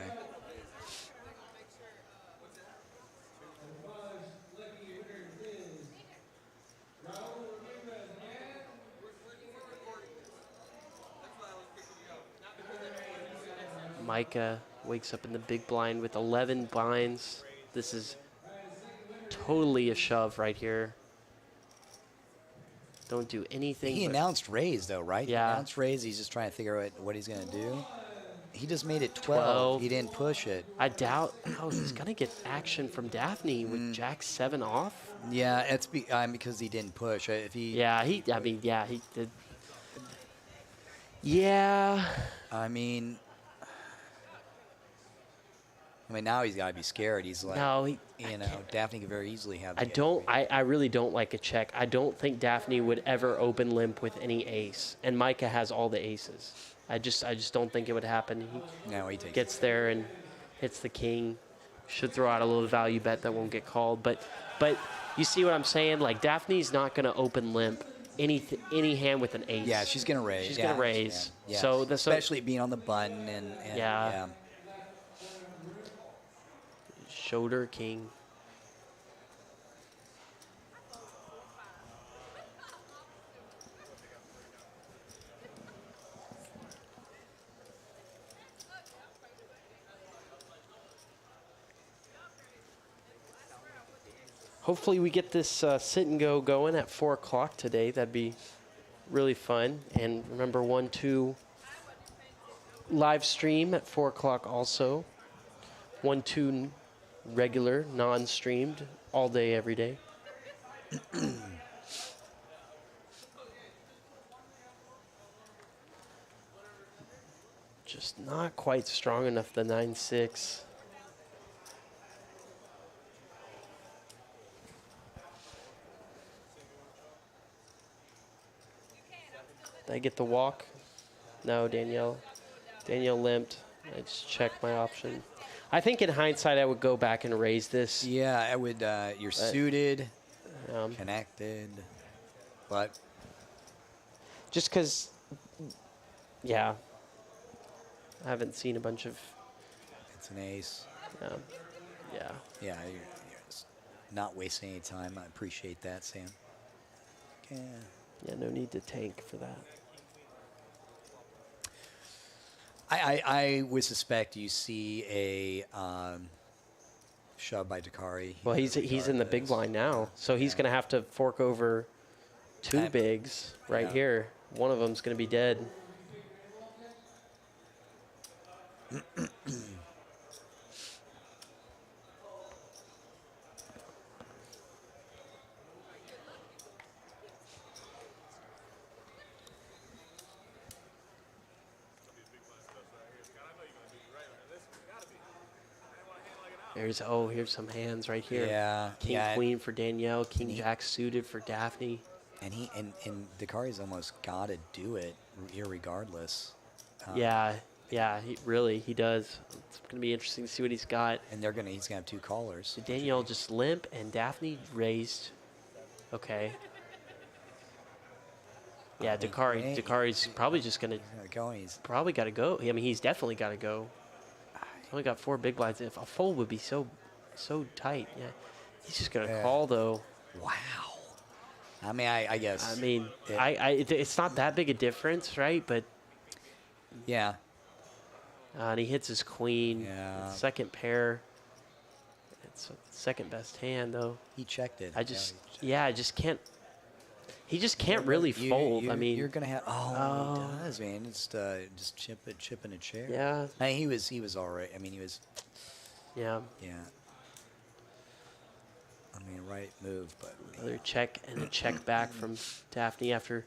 Micah wakes up in the big blind with 11 blinds. This is totally a shove right here. Don't do anything. He announced raise, though, right? Yeah. He announced raise. He's just trying to figure out what he's going to do. He just made it 12. He didn't push it. I doubt he's going to get action from Daphne with Jack 7 off. Yeah, it's because he didn't push. If he, Yeah, he did. Yeah. I mean, now he's got to be scared. He's like, No, Daphne could very easily have. I really don't like a check. I don't think Daphne would ever open limp with any ace, and Micah has all the aces. I just don't think it would happen. He takes Gets there and hits the king. Should throw out a little value bet that won't get called, but you see what I'm saying? Like Daphne's not going to open limp any hand with an ace. Yeah, she's going to raise. She's going to raise. Yeah. So especially being on the button and yeah. Shoulder king. Hopefully we get this sit and go going at 4 o'clock today. That'd be really fun. And remember 1-2 live stream at 4 o'clock also. 1-2 regular, non-streamed, all day, every day. Just not quite strong enough, the 9-6. Did I get the walk? No, Danielle. Danielle limped. I just checked my option. I think in hindsight, I would go back and raise this. Yeah, I would. You're suited, connected, but just because, yeah, I haven't seen a bunch of. It's an ace. Yeah. Yeah, you're just not wasting any time. I appreciate that, Sam. Yeah. Yeah, no need to tank for that. I would suspect you see a shove by Dakari. Well, he's in the big blind now, so he's going to have to fork over 2 bigs right here. One of them's going to be dead. Here's some hands right here. Yeah. King Queen for Danielle, King Jack suited for Daphne. And Dakari's almost got to do it here regardless. Yeah, he does. It's going to be interesting to see what he's got. And he's going to have 2 callers. So Danielle just limp and Daphne raised. Okay. Yeah, Dakari's probably just gonna probably got to go. I mean, he's definitely got to go. He's only got 4 big blinds. If a fold would be so tight, yeah, he's just gonna call though. Wow. I mean, I guess. I mean, it's not that big a difference, right? But yeah. And he hits his queen. Yeah. Second pair. It's second best hand though. He checked it. I just can't. He just can't really fold. I mean, you're gonna have. Oh, he does, man. It's just chipping a chair. Yeah. I mean, he was all right. I mean, he was. Yeah. Yeah. I mean, right move, but. Another check and a check back from Daphne after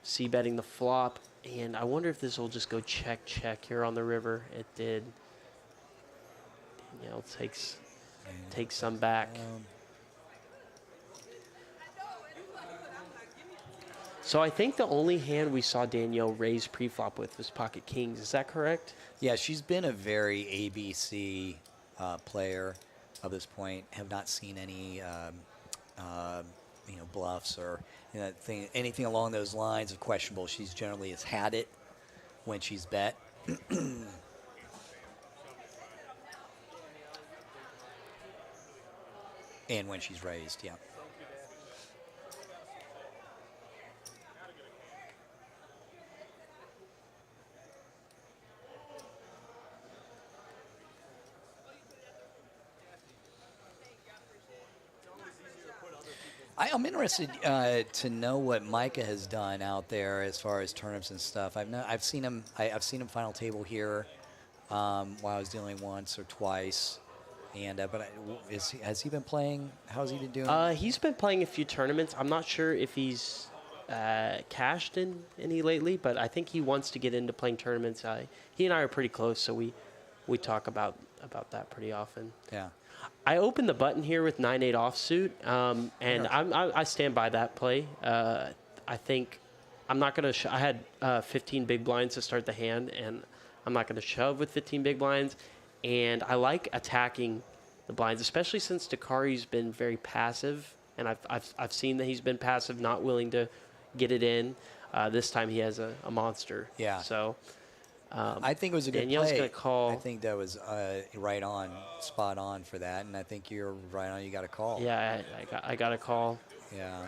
c-betting the flop, and I wonder if this will just go check here on the river. It did. Danielle takes some back. So I think the only hand we saw Danielle raise pre-flop with was pocket kings. Is that correct? Yeah, she's been a very ABC player up this point. Have not seen any, bluffs or anything along those lines of questionable. She's generally has had it when she's bet. And when she's raised, yeah. I'm interested to know what Micah has done out there as far as tournaments and stuff. I've seen him final table here while I was dealing once or twice, and has he been playing? How's he been doing? He's been playing a few tournaments. I'm not sure if he's cashed in any lately, but I think he wants to get into playing tournaments. He and I are pretty close, so we talk about that pretty often. Yeah. I opened the button here with 9-8 offsuit, and I stand by that play. I think I'm not going to. I had 15 big blinds to start the hand, and I'm not going to shove with 15 big blinds. And I like attacking the blinds, especially since Dakari's been very passive, and I've seen that he's been passive, not willing to get it in. This time he has a monster. Yeah. So. I think it was a good Danielle's play. Gonna call. I think that was right on, spot on for that, and I think you're right on. You got a call. Yeah, I got a call. Yeah.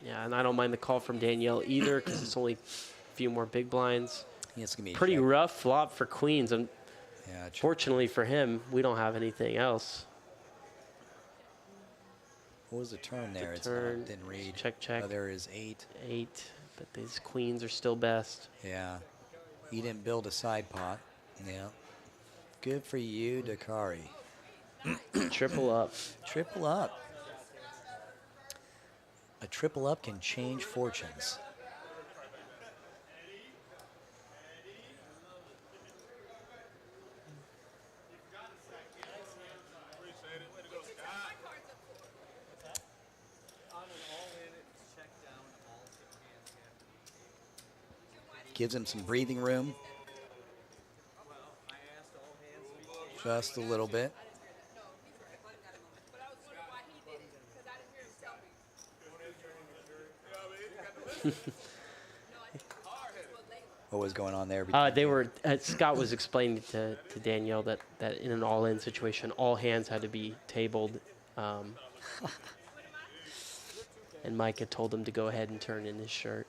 Yeah, and I don't mind the call from Danielle either because it's only a few more big blinds. Yeah, it's gonna be pretty rough flop for queens, and fortunately for him, we don't have anything else. What was the turn there? Turn, didn't read. Check. Oh, there is 8. 8, but these queens are still best. Yeah. He didn't build a side pot. Yeah. Good for you, Dakari. Triple up. Triple up. A triple up can change fortunes. Gives him some breathing room. Just a little bit. What was going on there? They were. Scott was explaining to Danielle that in an all-in situation, all hands had to be tabled, and Micah told him to go ahead and turn in his shirt.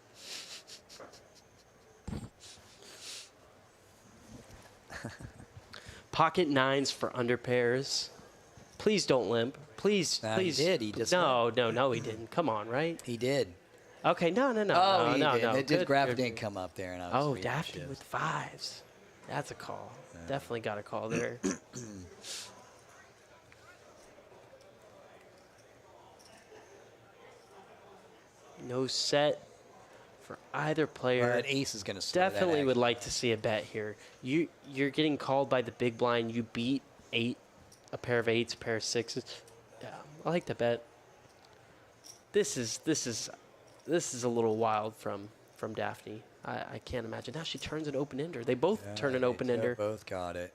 Pocket 9s for under pairs. Please don't limp. Please. He did. He just no, he didn't. Come on, right? He did. Okay, no. Oh, he no. did. It did. Graphic Good. didn't come up there, and I was reading Daphne shifts. with 5s. That's a call. Yeah. Definitely got a call there. No set for either player. Well, that ace is going to slow Definitely that would like to see a bet here. You're getting called by the big blind. You beat 8, a pair of 8s, a pair of 6s. Yeah, I like to bet. This is a little wild from Daphne. I can't imagine. Now she turns an open-ender. They both Yeah, turn an they open-ender. both got it.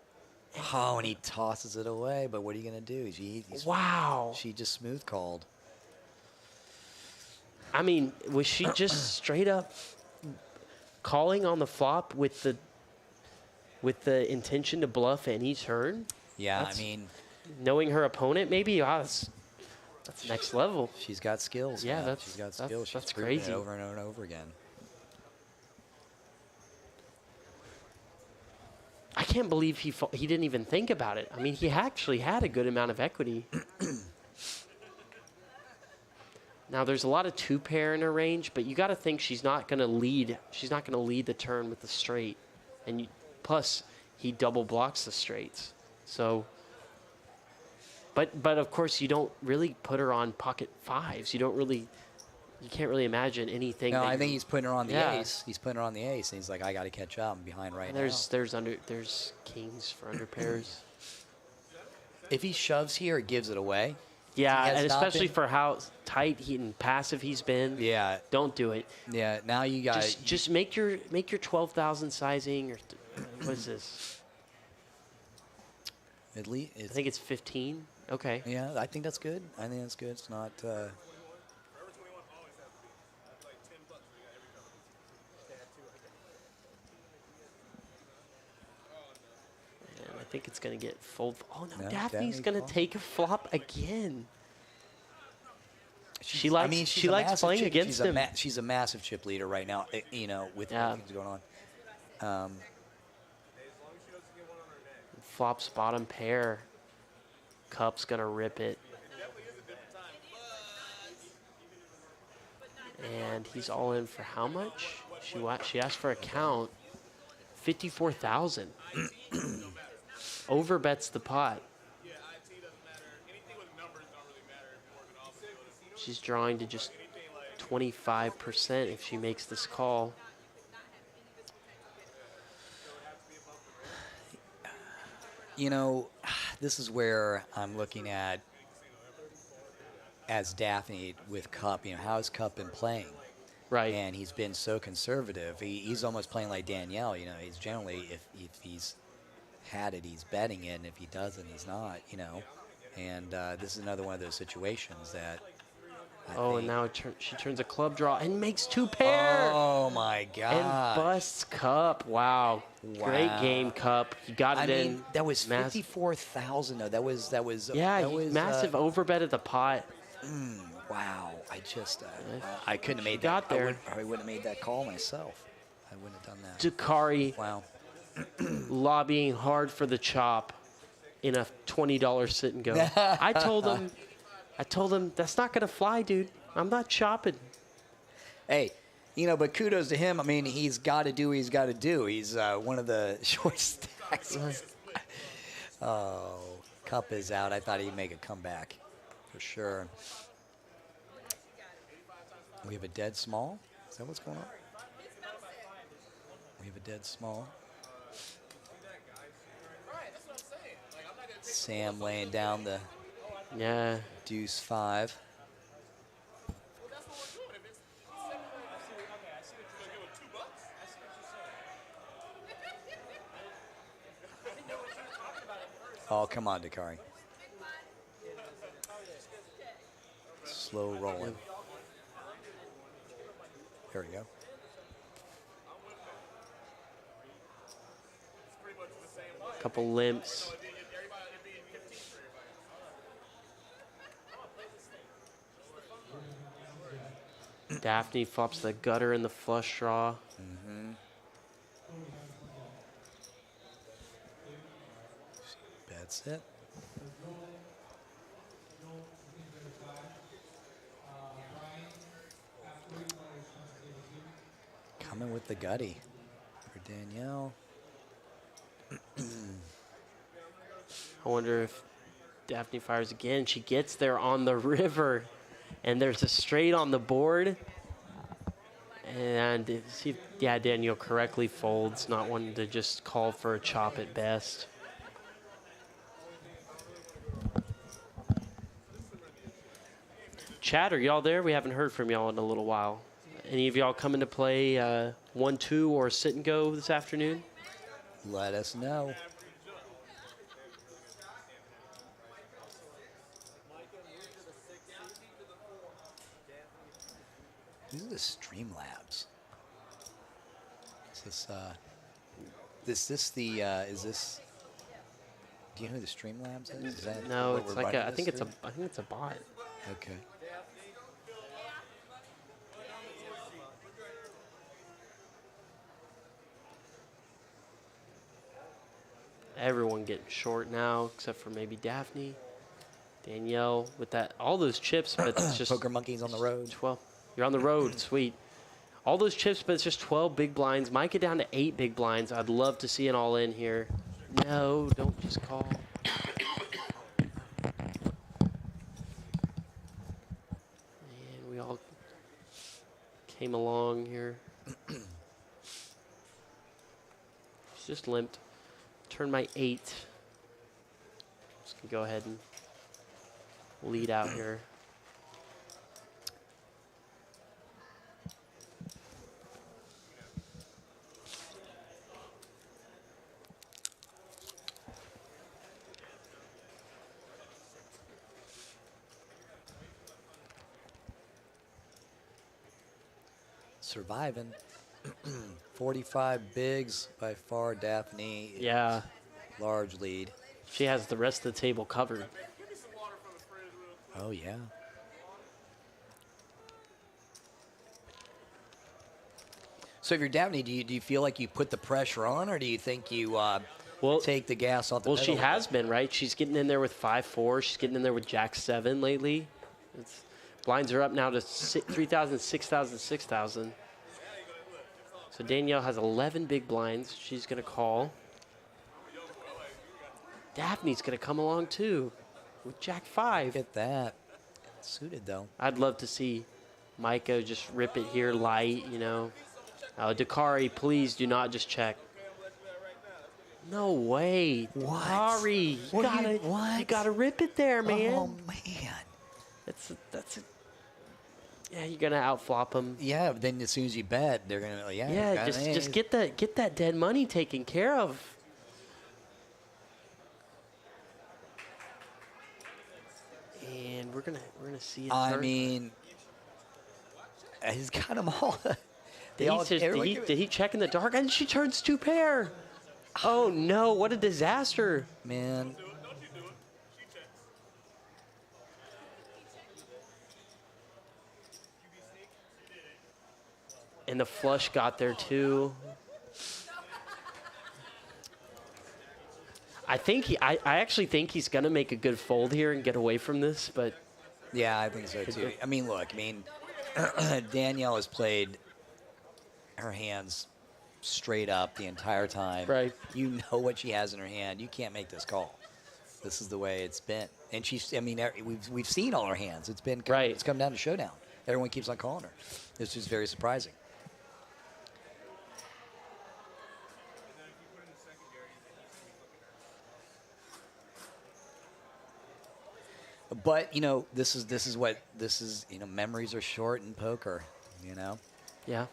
Oh, and he tosses it away. But what are you gonna do? Wow. She just smooth called. I mean, was she just straight up calling on the flop with the intention to bluff any turn? Yeah, That's- I mean, Knowing her opponent, maybe. Wow, that's next level. she's got skills. Yeah, man. She's got skills. that's She's proven it crazy. over and over and over again. I can't believe he didn't even think about it. I mean, he actually had a good amount of equity. Now, there's a lot of two-pair in her range, but you got to think she's not going to lead. She's not going to lead the turn with the straight. And plus, he double blocks the straights. So, but of course, you don't really put her on pocket fives. You can't really imagine anything. No, that I think you- he's putting her on the Yeah. ace. He's putting her on the ace, and he's like, I got to catch up. I'm behind right And there's kings for under pairs. now. If he shoves here, it gives it away. Yeah, He has and not especially been- for how tight and passive he's been. Yeah, Don't do it. yeah. Now you got Just make your 12,000 sizing or what is this? at least. I think it's 15. Okay. Yeah, I think that's good. I think that's good. It's not. Forever 21 always has to be. That's like $10 we got every time. And I think it's gonna get full. Oh no, No, Daphne's Daphne gonna calls. take a flop again. She I likes. mean, she likes playing against him. She's a massive chip leader right now. You know, with Yeah. things going on. As long as she doesn't get one on her neck. Flops bottom pair. Cup's gonna rip it. It definitely is a different time. And he's all in for how much? She asked for a count. 54,000. Overbets the pot. Yeah, IT doesn't matter. Anything with numbers don't really matter if you're working off the field. She's drawing to just 25% if she makes this call. You know, this is where I'm looking at as Daphne with Cup. You know, how has Cup been playing? Right. And he's been so conservative. He's almost playing like Danielle. You know, he's generally, if he's had it, he's betting it, and if he doesn't, he's not, you know. And this is another one of those situations that I Oh, think, and now she turns a club draw and makes two pair. oh, my God. And busts Cup. Wow. Great Wow. game, Cup. You got it I in. mean, that was Mass- 54,000, though. That was Yeah, that was, massive overbet at the pot. Wow, I just, I couldn't have made got that. there. I wouldn't have made that call myself. I wouldn't have done that. Dakari Wow. lobbying hard for the chop in a $20 sit and go. I told him that's not gonna fly, dude. I'm not chopping. Hey, you know, but kudos to him. I mean, he's got to do what he's got to do. He's one of the short stacks. Oh, Cup is out. I thought he'd make a comeback for sure. We have a dead small. Is that what's going on? We have a dead small. Sam laying down the Yeah. deuce 5. Oh, come on, Dakari. Slow rolling. There we go. Couple limps. Daphne flops the gutter in the flush draw. That's it. Coming with the gutty for Danielle. I wonder if Daphne fires again. She gets there on the river, and there's a straight on the board. And yeah, Danielle correctly folds, not wanting to just call for a chop at best. Chat, are y'all there? We haven't heard from y'all in a little while. Any of y'all coming to play 1-2 or sit and go this afternoon? Let us know. These are the Streamlabs. Is this the is this? Do you know who the Streamlabs is? Is that No, what it's we're like running I think this it's a bot. through? Okay. Everyone getting short now, except for maybe Daphne, Danielle with that all those chips, but it's just Poker monkeys on the road. 12. You're on the road, sweet. All those chips, but it's just 12 big blinds. Might get down to 8 big blinds. I'd love to see it all in here. No, don't just call. And we all came along here. She's just limped. Turn my 8. Just gonna go ahead and lead out here. Surviving. 45 bigs by far. Daphne. is Yeah, Large lead. she has the rest of the table covered. Oh yeah. So if you're Daphne, do you feel like you put the pressure on, or do you think you Well, take the gas off the well, pedal? she has been, right? She's getting in there with 5-4. She's getting in there with Jack 7 lately. Blinds are up now to 3,000, 6,000, 6,000. So Danielle has 11 big blinds. She's going to call. Daphne's going to come along too with Jack 5. Get that. Suited though. I'd love to see Micah just rip it here light, you know. Dakari, please do not just check. No way. What? Dakari, What? you gotta rip it there, man. Oh man. Yeah, you're gonna outflop him. Yeah, but then as soon as you bet, they're gonna Yeah, just get that dead money taken care of. And we're gonna see it. I turn. mean, he's got them all. They all Did he check in the dark? And she turns 2 pair. Oh no! What a disaster. Man. And the flush got there too. I actually think he's gonna make a good fold here and get away from this, but Yeah, I think so too. I mean, look, Danielle has played her hands straight up the entire time. Right. You know what she has in her hand. You can't make this call. This is the way it's been. And we've seen all her hands. It's been Right. It's come down to showdown. Everyone keeps on calling her. It's just very surprising. But this is memories are short in poker. yeah.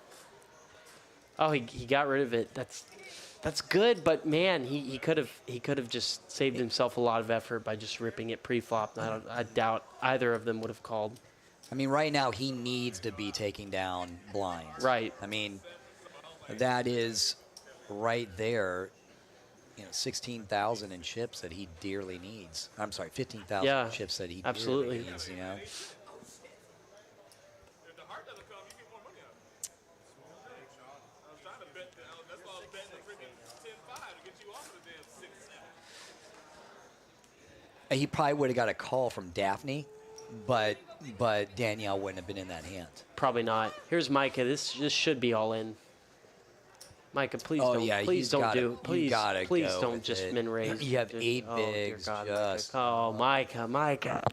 Oh, he got rid of it. That's good, but man, he could have just saved himself a lot of effort by just ripping it pre-flop. I doubt either of them would have called. I mean, right now he needs to be taking down blinds. Right. I mean, that is right there. 16,000 in chips that he dearly needs. I'm sorry, 15,000 Yeah, chips that he absolutely dearly needs. If the heart doesn't come, you get more money out of it. I was trying to bet. That's why I was betting the freaking 10-5 to get you off of the damn 6-7. He probably would have got a call from Daphne, but Danielle wouldn't have been in that hand. Probably not. Here's Micah. This should be all in. Micah, please don't. Yeah, please don't gotta, do. Please, gotta please go don't with just it. min raise. You have Just- 8 oh, dear bigs. God, Just. Micah.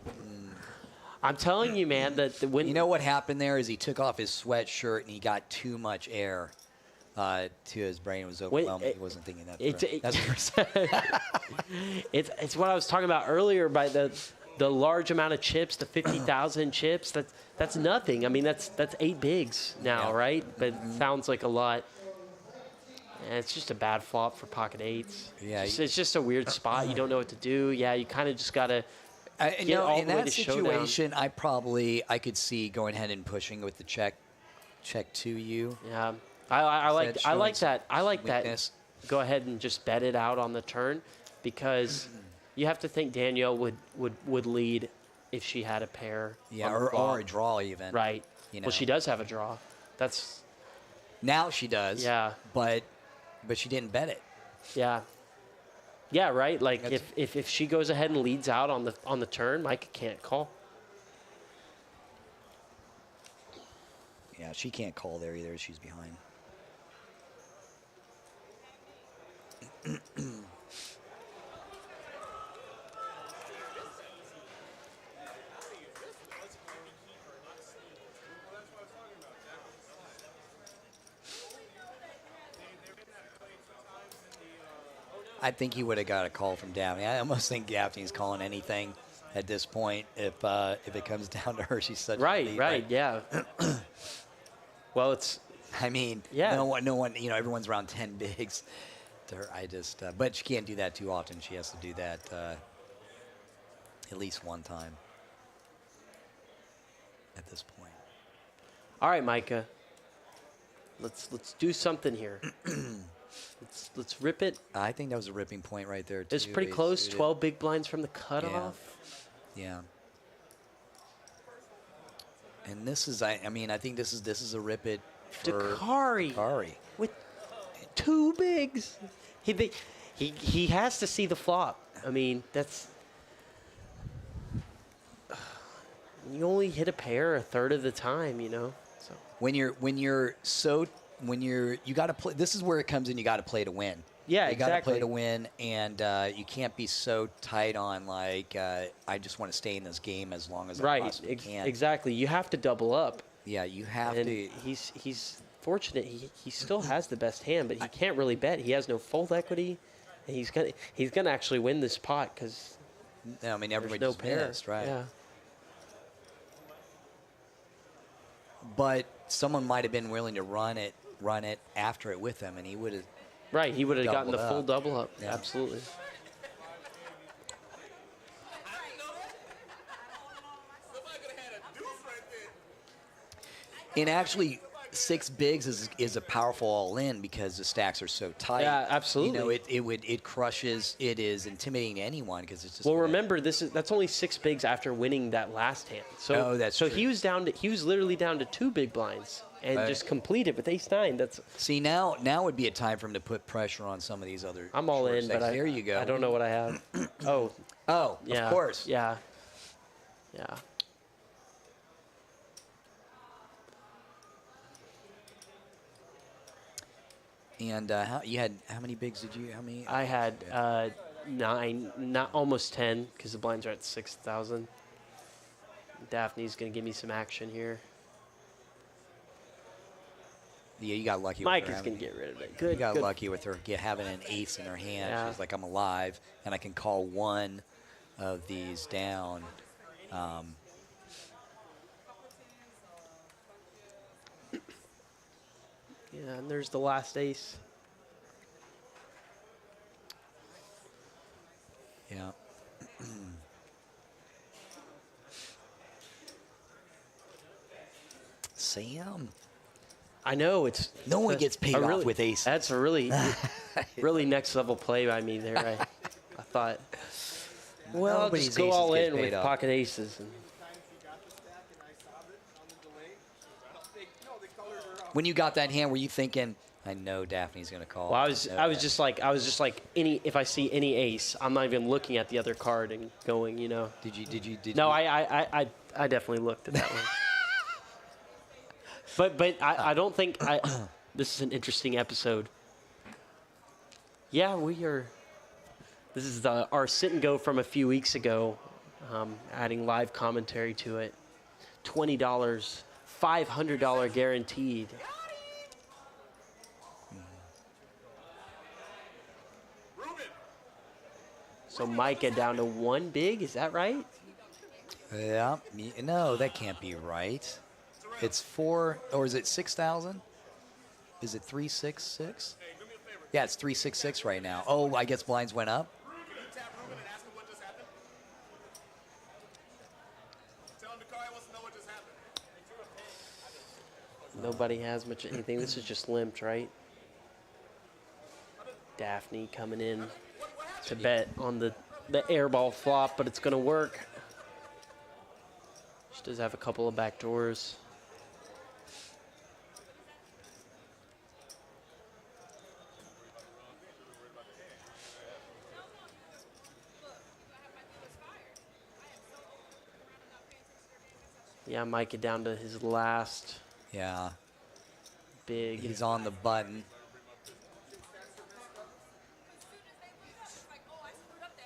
I'm telling you, man, that when You know what happened there is he took off his sweatshirt and he got too much air to his brain. It was overwhelming. He wasn't thinking that through. That's it's what I was talking about earlier by the large amount of chips, the 50,000 chips. That's nothing. I mean, that's 8 bigs now, Yeah. right? But it sounds like a lot. And it's just a bad flop for pocket eights. Yeah, It's just a weird spot. You don't know what to do. Yeah, you kind of just got to get all in the way that to showdown. situation, I could see going ahead and pushing with the check to you. Yeah, I like Instead I showing like that. I like weakness. that. Go ahead and just bet it out on the turn, because you have to think Danielle would lead if she had a pair. Yeah, on the or flop. a draw even. Right. You know. Well, she does have a draw. That's Now she does. Yeah. But she didn't bet it. yeah. Yeah, right. Like That's- if she goes ahead and leads out on the turn, Micah can't call. Yeah, she can't call there either. She's behind. I think he would have got a call from Daphne. I almost think Daphne's calling anything at this point if it comes down to her. She's such a Right. lead, Right. Yeah. Well, it's I mean, Yeah. no one, everyone's around 10 bigs to her. I just, but she can't do that too often. She has to do that at least one time at this point. all right, Micah. Let's do something here. let's rip it. I think that was a ripping point right there, too. It's pretty close. 12 big blinds from the cutoff. Yeah. And this is, I think this is a rip it for Dakari Dakari. with 2 bigs. He has to see the flop. I mean, that's you only hit a pair a third of the time, you know. So You got to play. This is where it comes in. You got to play to win. Yeah, you got to exactly. play to win, and you can't be so tight on like I just want to stay in this game as long as I right, possibly can. exactly. You have to double up. Yeah, you have And to. he's fortunate. He still has the best hand, but he can't really bet. He has no fold equity, and he's gonna actually win this pot because I mean, everybody no just pair. missed, right? Yeah. But someone might have been willing to run it after it with him, and he would have. Right. He would have gotten the Doubled full up. double up. Yeah. Absolutely. Somebody could have had a deuce right there. And actually, 6 bigs is a powerful all-in because the stacks are so tight. Yeah, absolutely. You know, it crushes. It is intimidating to anyone because it's just. Well, remember that's only 6 bigs after winning that last hand. So Oh, that's so true. he was literally down to 2 big blinds and Right. just completed with ace-9. That's See, now would be a time for him to put pressure on some of these other. I'm all short in, but stacks. There you go. I don't know what I have. Oh, Oh, yeah. of course. Yeah. Yeah. And how many bigs did you? How many? I had 9, not almost 10, because the blinds are at 6,000. Daphne's gonna give me some action here. Yeah, you got lucky. Mike with her is having- gonna get rid of it. Good. You got good. lucky with her having an ace in her hand. Yeah. She's like, I'm alive, and I can call one of these down. Yeah, and there's the last ace. Yeah. Sam. I know it's. No one that's gets paid a off really- with aces. That's a really, really next level play by me there. I thought, well, I'll Nobody's just go aces all get in paid with off. pocket aces. And When you got that hand, were you thinking, I know Daphne's going to call? well, I know was Daphne- just like if I see any ace, I'm not even looking at the other card and going, you know. Did you? No, I definitely looked at that one. But I don't think this is an interesting episode. Yeah, we are. This is our sit and go from a few weeks ago, adding live commentary to it. $20, $500 guaranteed. So Micah down to 1 big, is that right? Yeah. No, that can't be right. It's 4, or is it 6,000? Is it 366? Hey, do me a favor. Yeah, it's 3-6-6 right now. Oh, I guess blinds went up. Can you tap Ruben and ask him what just happened? Tell him the car wants to know what just happened. Nobody has much of anything. This is just limped, right? Daphne coming in to bet on the airball flop, but it's going to work. She does have a couple of back doors. Yeah, Micah down to his last Yeah, big. he's on the button.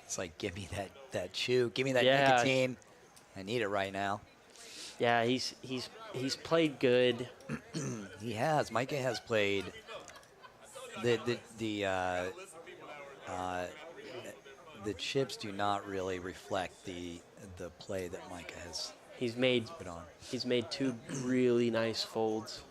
It's like, give me that chew, give me that Yeah. nicotine. I need it right now. Yeah, he's played good. He has. Micah has played. The chips do not really reflect the play that Micah has He's made put on. 2 really nice folds.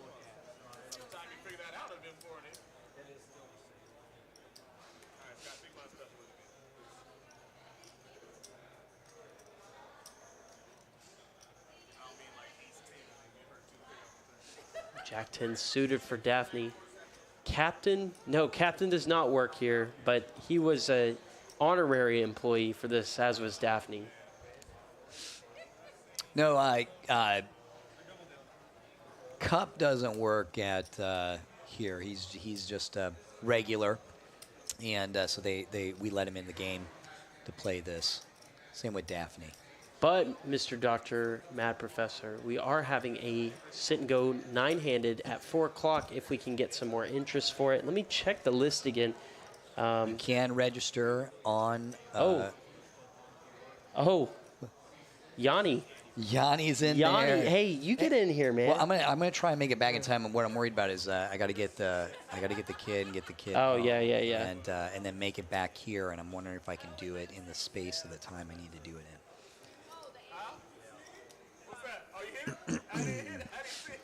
Jack 10 suited for Daphne. Captain? No, captain does not work here, but he was a honorary employee for this, as was Daphne. No, Cup doesn't work at here. He's just a regular, and so we let him in the game to play this. Same with Daphne. But, Mr. Dr. Mad Professor, we are having a sit-and-go 9-handed at 4 o'clock if we can get some more interest for it. Let me check the list again. You can register on. Yanni. Yanni's in Yanni, there. hey, you get in here, man. Well, I'm gonna try and make it back in time. And what I'm worried about is I got to get the kid and get the kid. Oh, home, yeah. And then make it back here. And I'm wondering if I can do it in the space of the time I need to do it in. What's that? Oh, you hit? I didn't hit it. I didn't see it.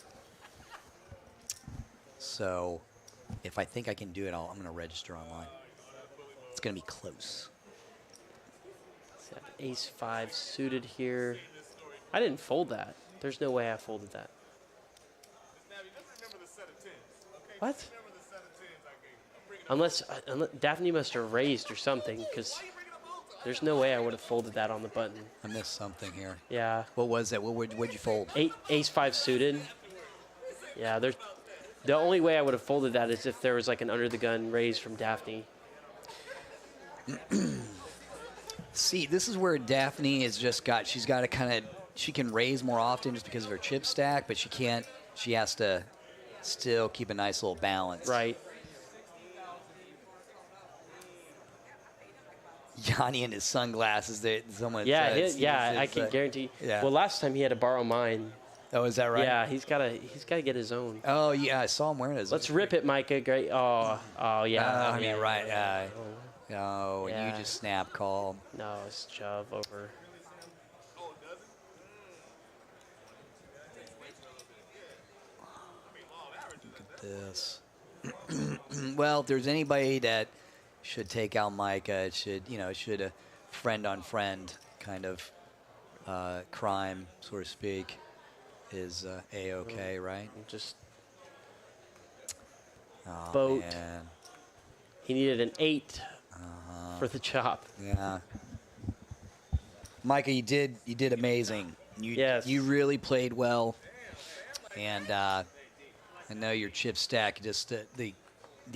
So, if I think I can do it, I'm gonna register online. It's gonna be close. Let's have ace 5 suited here. I didn't fold that. There's no way I folded that. Snappy, just remember the set of tens. Okay? What? Just remember the set of tens I gave you. I'm bringing up Unless Daphne must have raised or something, because there's no way I would have folded that on the button. I missed something here. Yeah. What was it? What'd you fold? Ace 5 suited. Yeah, the only way I would have folded that is if there was like an under the gun raise from Daphne. See, this is where Daphne has just got. She's got to kind of. She can raise more often just because of her chip stack, but she can't. She has to still keep a nice little balance. Right. Yanni and his sunglasses. Someone. Yeah, said, I can guarantee. Yeah. Well, last time he had to borrow mine. Oh, is that right? Yeah, he's gotta get his own. Oh yeah, I saw him wearing his. Let's rip it, Micah. Great. Oh yeah. I mean, right. No, Yeah. you just snap call. No, it's shove over. Look at this. Well, if there's anybody that should take out Micah, it should a friend on friend kind of crime, so to speak, is A-OK, right? Just Oh, boat. man. He needed an 8 for the chop. Yeah. Micah, you did amazing. Yes. You really played well, and I know your chip stack just the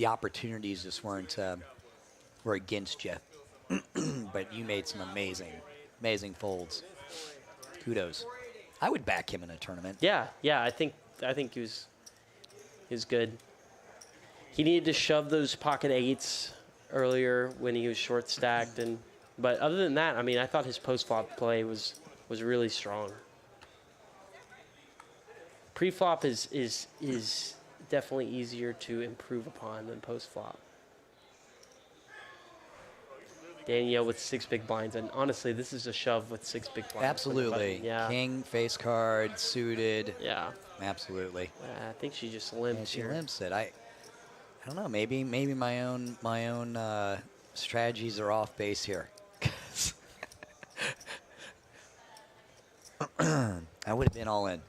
opportunities just were against you, but you made some amazing folds. Kudos. I would back him in a tournament. Yeah. I think he was good. He needed to shove those pocket 8s earlier when he was short stacked, but other than that, I mean, I thought his post flop play was really strong. Pre-flop is definitely easier to improve upon than post-flop. Danielle with 6 big blinds, and honestly, this is a shove with 6 big blinds. Absolutely. Yeah. King, face card, suited. Yeah. Absolutely. I think she just limped And she here. limps it. I don't know. Maybe my own strategies are off base here. I would have been all in.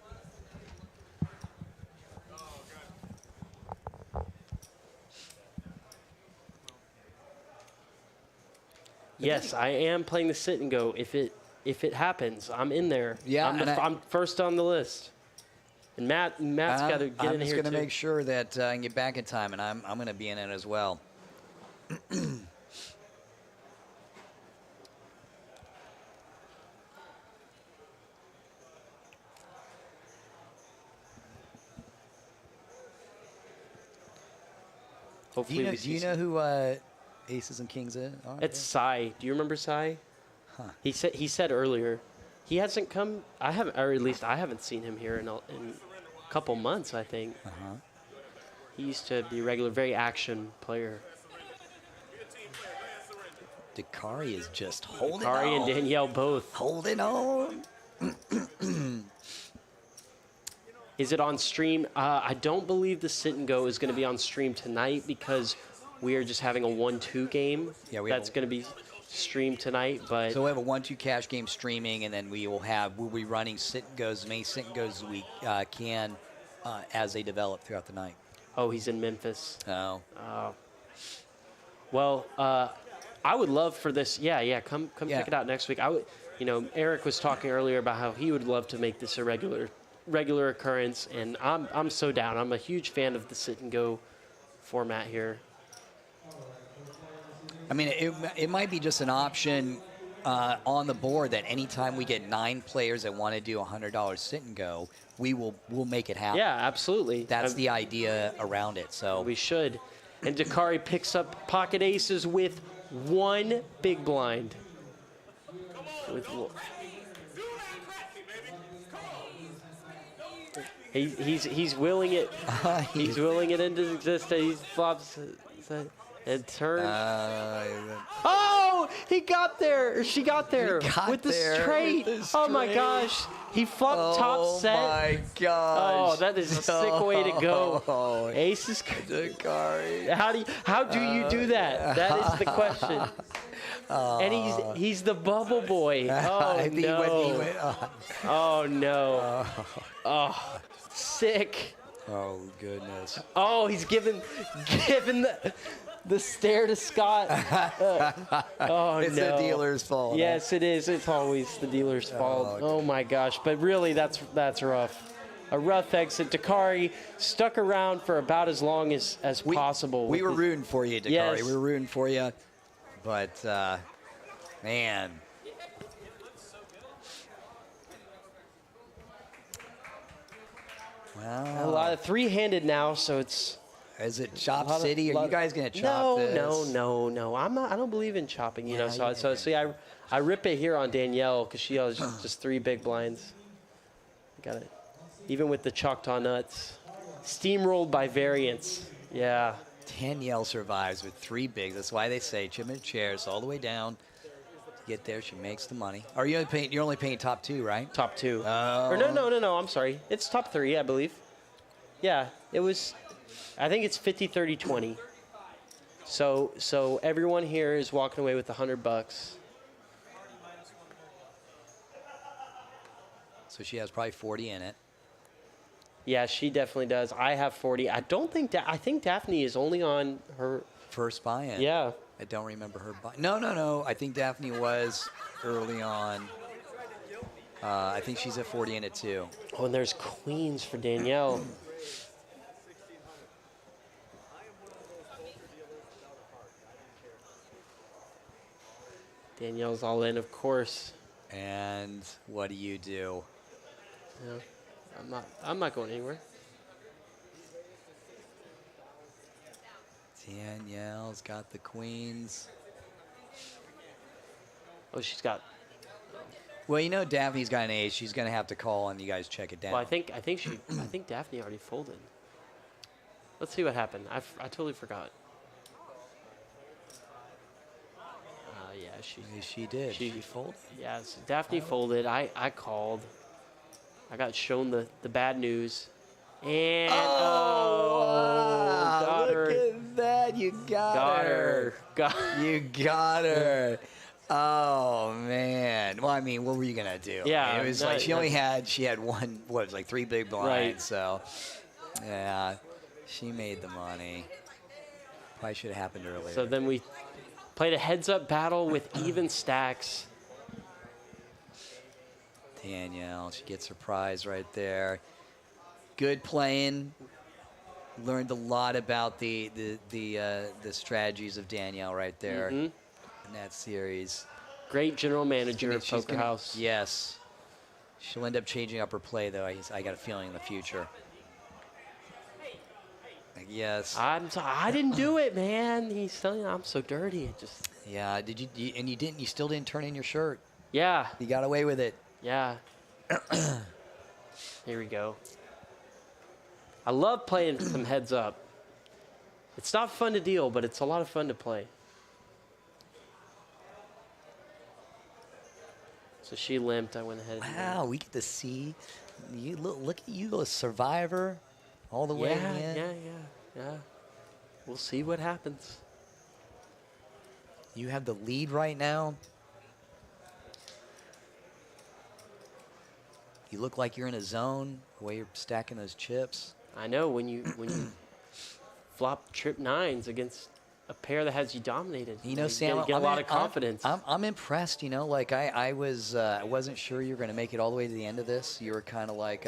Yes, I am playing the sit and go. If it happens, I'm in there. Yeah, I'm first on the list. And Matt's got to get I'm in just here going to too. make sure that I can get back in time, and I'm going to be in it as well. Hopefully, we Do you see know who Aces and Kings are? It's Sai. Do you remember Sai? Huh. He said earlier, he hasn't come. I haven't, or at least I haven't seen him here in a couple months. I think. Uh-huh. He used to be a regular, very action player. Dakari is just holding Kari on. and Danielle both. Holding on. Is it on stream? I don't believe the sit and go is going to be on stream tonight because we are just having a 1-2 game. Yeah, that's going to be streamed tonight. But So we have a 1-2 cash game streaming, and then we'll be running sit and goes, as many sit and goes as we can as they develop throughout the night. oh, he's in Memphis. Oh. Well, I would love for this. Yeah. Come check it out next week. I would. Eric was talking earlier about how he would love to make this a regular occurrence, and I'm so down. I'm a huge fan of the sit and go format here. I mean, it might be just an option on the board that anytime we get 9 players that want to do $100 sit and go, we'll make it happen. Yeah, absolutely. That's the idea around it. So We should. And Dakari picks up pocket aces with 1 big blind. He's willing it. He's willing it into existence. He flops and turns. Oh, he got there. Or she got there with the straight. Oh my gosh. He flopped top set. Oh my gosh. Oh, that is a sick way to go. Aces. Dakari. How do you do that? That is the question. And he's the bubble boy. Oh no. Oh no. Oh, sick. Oh goodness. Oh, he's giving the stare to Scott. Oh It's no. the dealer's fault. Yes, it is. It's always the dealer's fault. Oh my gosh. But really, that's rough. A rough exit. Dakari stuck around for about as long as possible. We were rooting for you, Dakari. Yes. We were rooting for you. But, man. A lot of three-handed now, so it's... Is it Chop City? Are you guys going to chop this? No. I don't believe in chopping, you know. So see, I rip it here on Danielle because she has just 3 big blinds. Got it. Even with the Choctaw nuts. Steamrolled by variance. Yeah. Danielle survives with 3 bigs. That's why they say chip in chairs all the way down. To get there, she makes the money. Are you you're only paying top 2, right? Top 2. Oh. Or no. I'm sorry. It's top 3, I believe. Yeah, it was. I think it's 50, 30, 20. So everyone here is walking away with $100. So she has probably 40 in it. Yeah, she definitely does. I have 40. I don't think I think Daphne is only on her First buy-in. Yeah. I don't remember her buy. No. I think Daphne was early on. I think she's at 40 in it too. Oh, and there's queens for Danielle. Danielle's all in, of course. And what do you do? Yeah. I'm not going anywhere. Danielle's got the queens. Oh, she's got. Well, you know Daphne's got an ace. She's going to have to call and you guys check it down. Well, I think Daphne already folded. Let's see what happened. I totally forgot. Yeah, she did. She folded. Yes, Daphne folded. I called. I got shown the bad news. And got her at that. You got her. You got her. Oh man. Well, I mean, what were you gonna do? Yeah, I mean, it was no, like she had one. What it was like 3 big blinds. Right. So yeah, she made the money. Probably should have happened earlier. So then we played a heads-up battle with even stacks. Danielle, she gets her prize right there. Good playing. Learned a lot about the strategies of Danielle right there in that series. Great general manager of She's Poker House. Yes. She'll end up changing up her play, though. I got a feeling in the future. Yes. I didn't do it, man. He's telling you I'm so dirty. It just. Yeah. Did you? And you didn't. You still didn't turn in your shirt. Yeah. You got away with it. Yeah. Here we go. I love playing some heads up. It's not fun to deal, but it's a lot of fun to play. So she limped. I went ahead. Wow, we get to see you. Look at you, a survivor, all the way in. Yeah. We'll see what happens. You have the lead right now. You look like you're in a zone, the way you're stacking those chips. I know when you flop trip 9s against a pair that has you dominated. You know, Sam, get a lot of confidence. I'm impressed. You know, like I wasn't sure you were going to make it all the way to the end of this. You were kind of like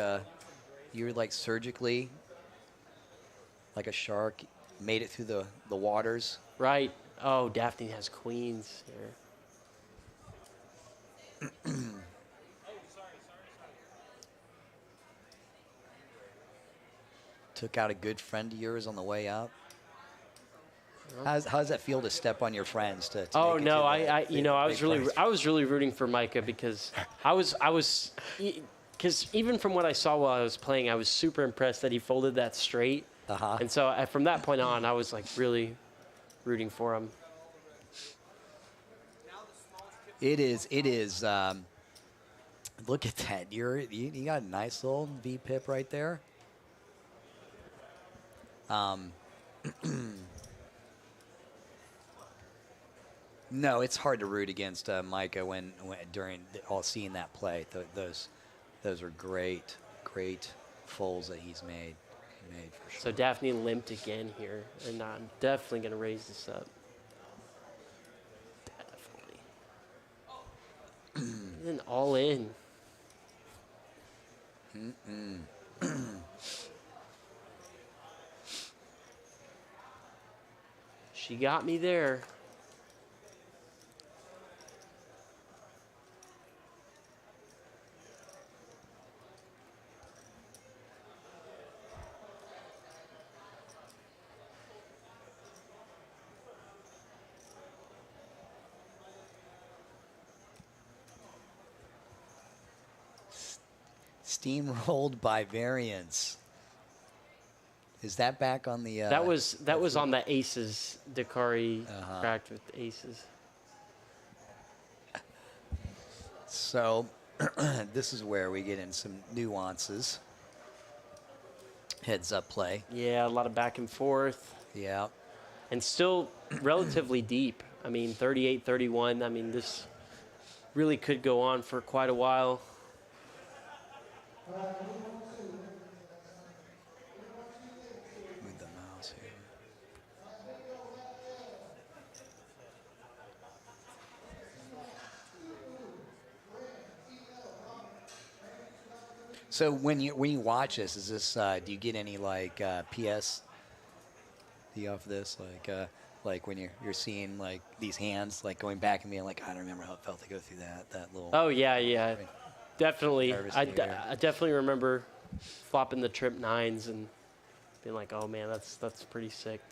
you were like surgically, like a shark, made it through the waters. Right. Oh, Daphne has queens here. Took out a good friend of yours on the way up. How does that feel to step on your friends to Oh make it no, to the I big was really rooting for Micah because because even from what I saw while I was playing, I was super impressed that he folded that straight. And so from that point on, I was like really rooting for him. It is. Look at that. You got a nice little V pip right there. No, it's hard to root against Micah when during seeing that play. Those are great folds that he's made. For sure. So Daphne limped again here, and I'm definitely going to raise this up. Definitely. And all in. She got me there. Steamrolled by variance. Is that back on the? That was on the aces. Dakari cracked with aces. So this is where we get in some nuances. Heads up play. Yeah, a lot of back and forth. Yeah. And still relatively deep. I mean, 38-31. I mean, this really could go on for quite a while. Move the mouse here. So when you watch this, is this do you get any like PS off this like when you're seeing like these hands like going back and being like I don't remember how it felt to go through that little. Oh yeah. Definitely. I Nervous definitely remember flopping the trip 9s and being like, oh man, that's pretty sick.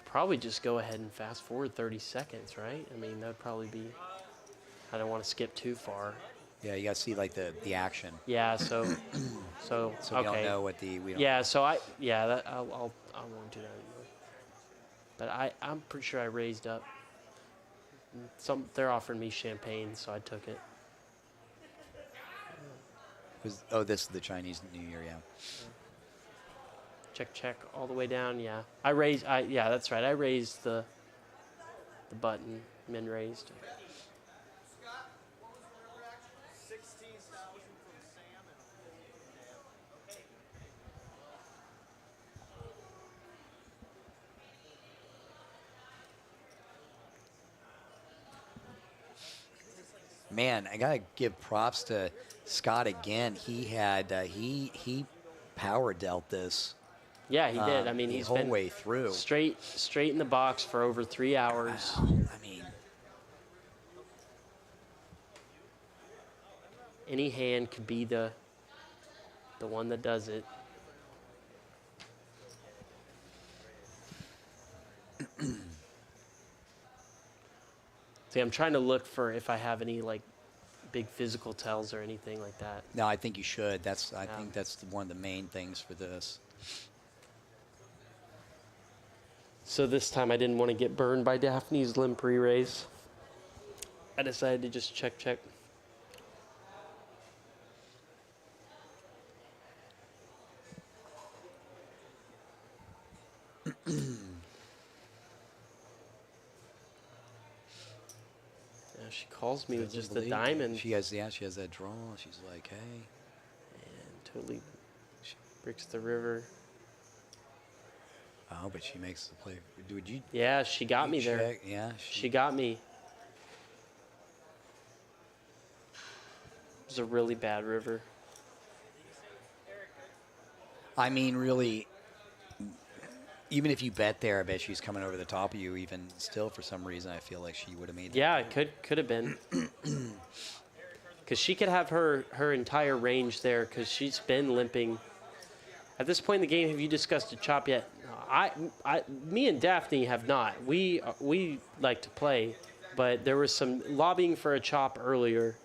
Probably just go ahead and fast forward 30 seconds, right? I mean, that'd probably be, I don't want to skip too far. Yeah, you gotta see like the action. Yeah, so So okay. we don't know what we don't. Yeah, so I won't do that anymore. But I'm pretty sure I raised up. They're offering me champagne, so I took it. This is the Chinese New Year, yeah. check all the way down. Yeah, yeah, that's right. I raised the button. Min raised. 16,000 from Sam and a 50 from Dan. Okay. Man, I gotta give props to Scott again. He had he power dealt this Yeah, he did. I mean, the he's whole been way through. straight in the box for over 3 hours. I mean, Any hand could be the one that does it. See, I'm trying to look for if I have any like big physical tells or anything like that. no, I think you should. I Yeah. think that's one of the main things for this. So this time I didn't want to get burned by Daphne's limp re-raise. I decided to just check. Yeah, she calls me with Doesn't just the believe- diamond She has that draw. She's like, hey. and totally breaks the river. Oh, but she makes the play. Would you? Yeah, she got me there. check? Yeah. She got me. It was a really bad river. I mean, really. Even if you bet there, I bet she's coming over the top of you. Even still, for some reason, I feel like she would have made. that Yeah, play. it could have been. Because she could have her entire range there because she's been limping. At this point in the game, have you discussed a chop yet? Me and Daphne have not. We like to play, but there was some lobbying for a chop earlier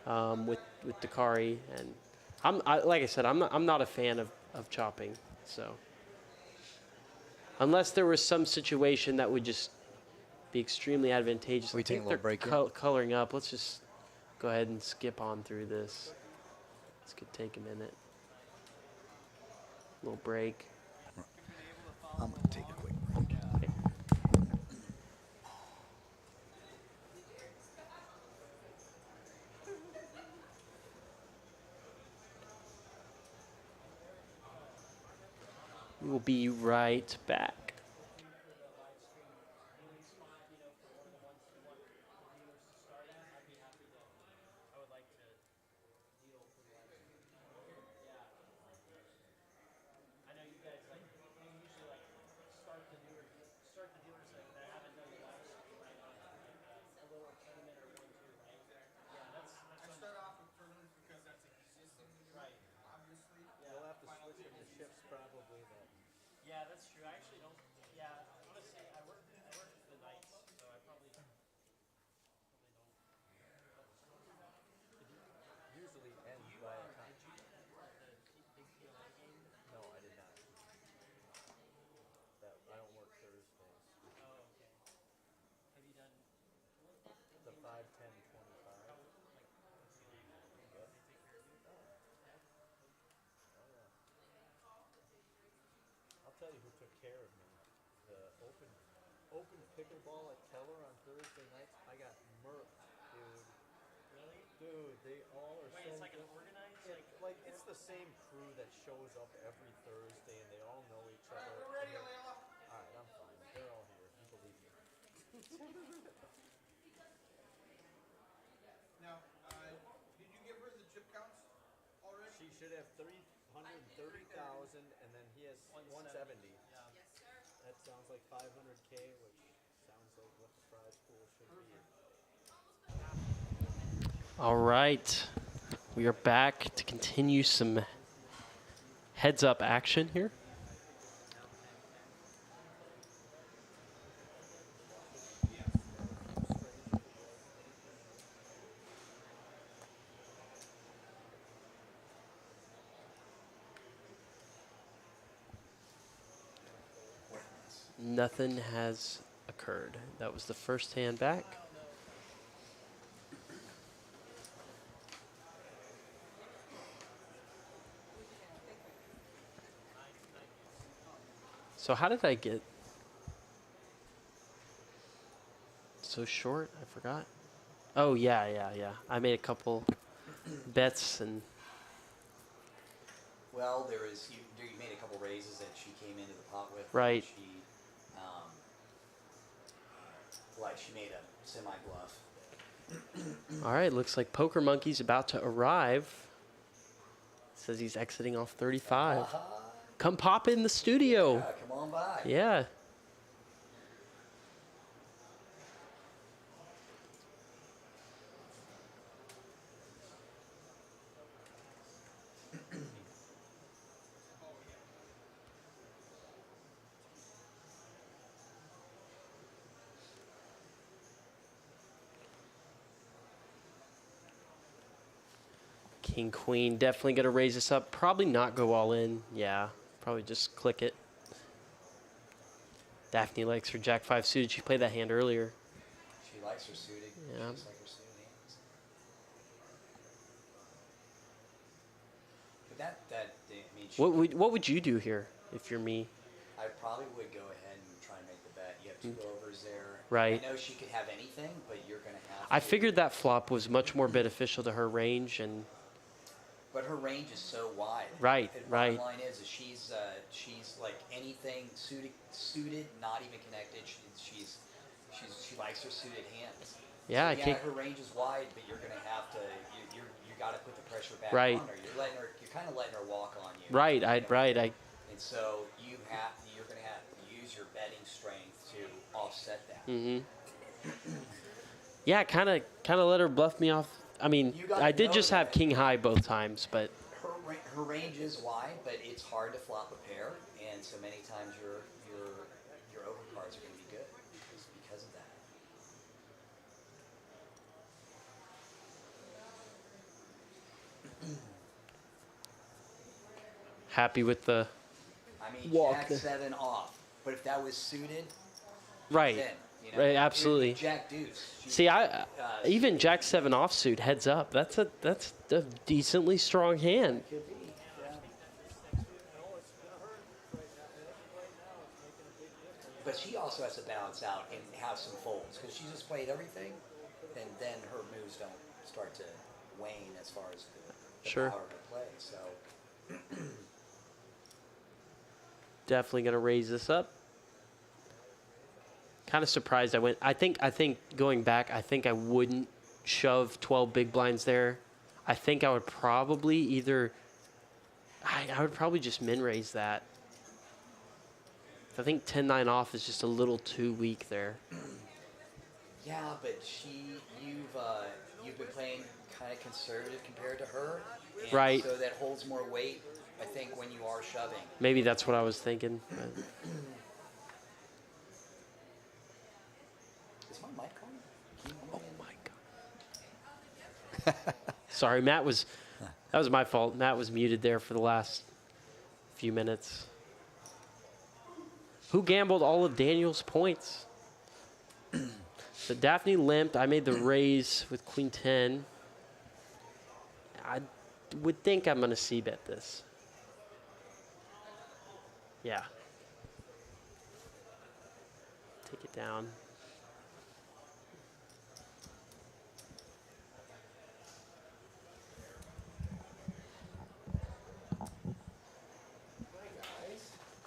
with Dakari, and like I said, I'm not a fan of chopping. So unless there was some situation that would just be extremely advantageous, We I take think a little they're break here? coloring up. Let's just go ahead and skip on through this. This could take a minute. Little break. I'm gonna take a quick break. Okay. We will be right back. You'll have to switch them to shifts probably then. Yeah, that's true. I actually don't. Yeah, honestly, I work the nights, so I probably don't. Usually ends by a time. No, I did not. I don't work Thursdays. Oh, okay. Have you done? The 5, 10, 25. I'll tell you who took care of me. The open pickleball at Keller on Thursday nights. I got murked, dude. Really? Dude, they all are Wait, so it's like an good. organized, Like it's the same crew that shows up every Thursday, and they all know each other. All right, I'm fine. They're all here. You believe me. Now, did you give her the chip counts already? She should have 330,000, and then he has 170. Yeah. That sounds like 500K, which sounds like what the prize pool should be. All right. We are back to continue some heads-up action here. Nothing has occurred. That was the first hand back. So how did I get so short? I forgot. Oh, yeah. I made a couple bets and Well, there is you made a couple raises that she came into the pot with. Right. She, she made a semi bluff. all right, looks like Poker Monkey's about to arrive. Says he's exiting off 35. Come pop in the studio. Yeah, come on by. Yeah. King, queen, definitely going to raise this up. Probably not go all in. Yeah, probably just click it. Daphne likes her Jack 5 suited. She played that hand earlier. She likes her suited. Yeah. She likes her suited hands. But What would you do here if you're me? I probably would go ahead and try and make the bet. You have two overs there. Right. I know she could have anything, but you're going to have I to. figured that flop was much more beneficial to her range, and But her range is so wide. Right, And right. bottom line is she's like anything suited, not even connected. She likes her suited hands. Yeah, I so, can't- her range is wide, but you're gonna have to you got to put the pressure back Right. on her. You're kind of letting her walk on you. right, You know? I And so you're gonna have to use your betting strength to offset that. yeah, kind of let her bluff me off. I mean, You gotta I did know just have that. king high both times, but Her range is wide, but it's hard to flop a pair, and so many times your overcards are going to be good because of that. happy with the I mean, Walk Jack the- 7 off, but if that was suited, right, then you know, right, absolutely. Jack Deuce. See, even Jack 7 offsuit heads up. That's a decently strong hand. Could be. Yeah. But she also has to balance out and have some folds because she just played everything, and then her moves don't start to wane as far as the Sure. power of her play. So Definitely gonna raise this up. Kind of surprised I went. I think going back, I think I wouldn't shove 12 big blinds there. I think I would probably either. I would probably just min raise that. I think 10-9 off is just a little too weak there. yeah, but you've been playing kind of conservative compared to her, and Right. So that holds more weight, I think, when you are shoving. Maybe that's what I was thinking. but- Is my mic on? Can you hear me? Oh my god. Sorry, that was my fault. Matt was muted there for the last few minutes. Who gambled all of Daniel's points? So Daphne limped. I made the raise with Queen 10. I would think I'm going to c-bet this. Yeah. Take it down.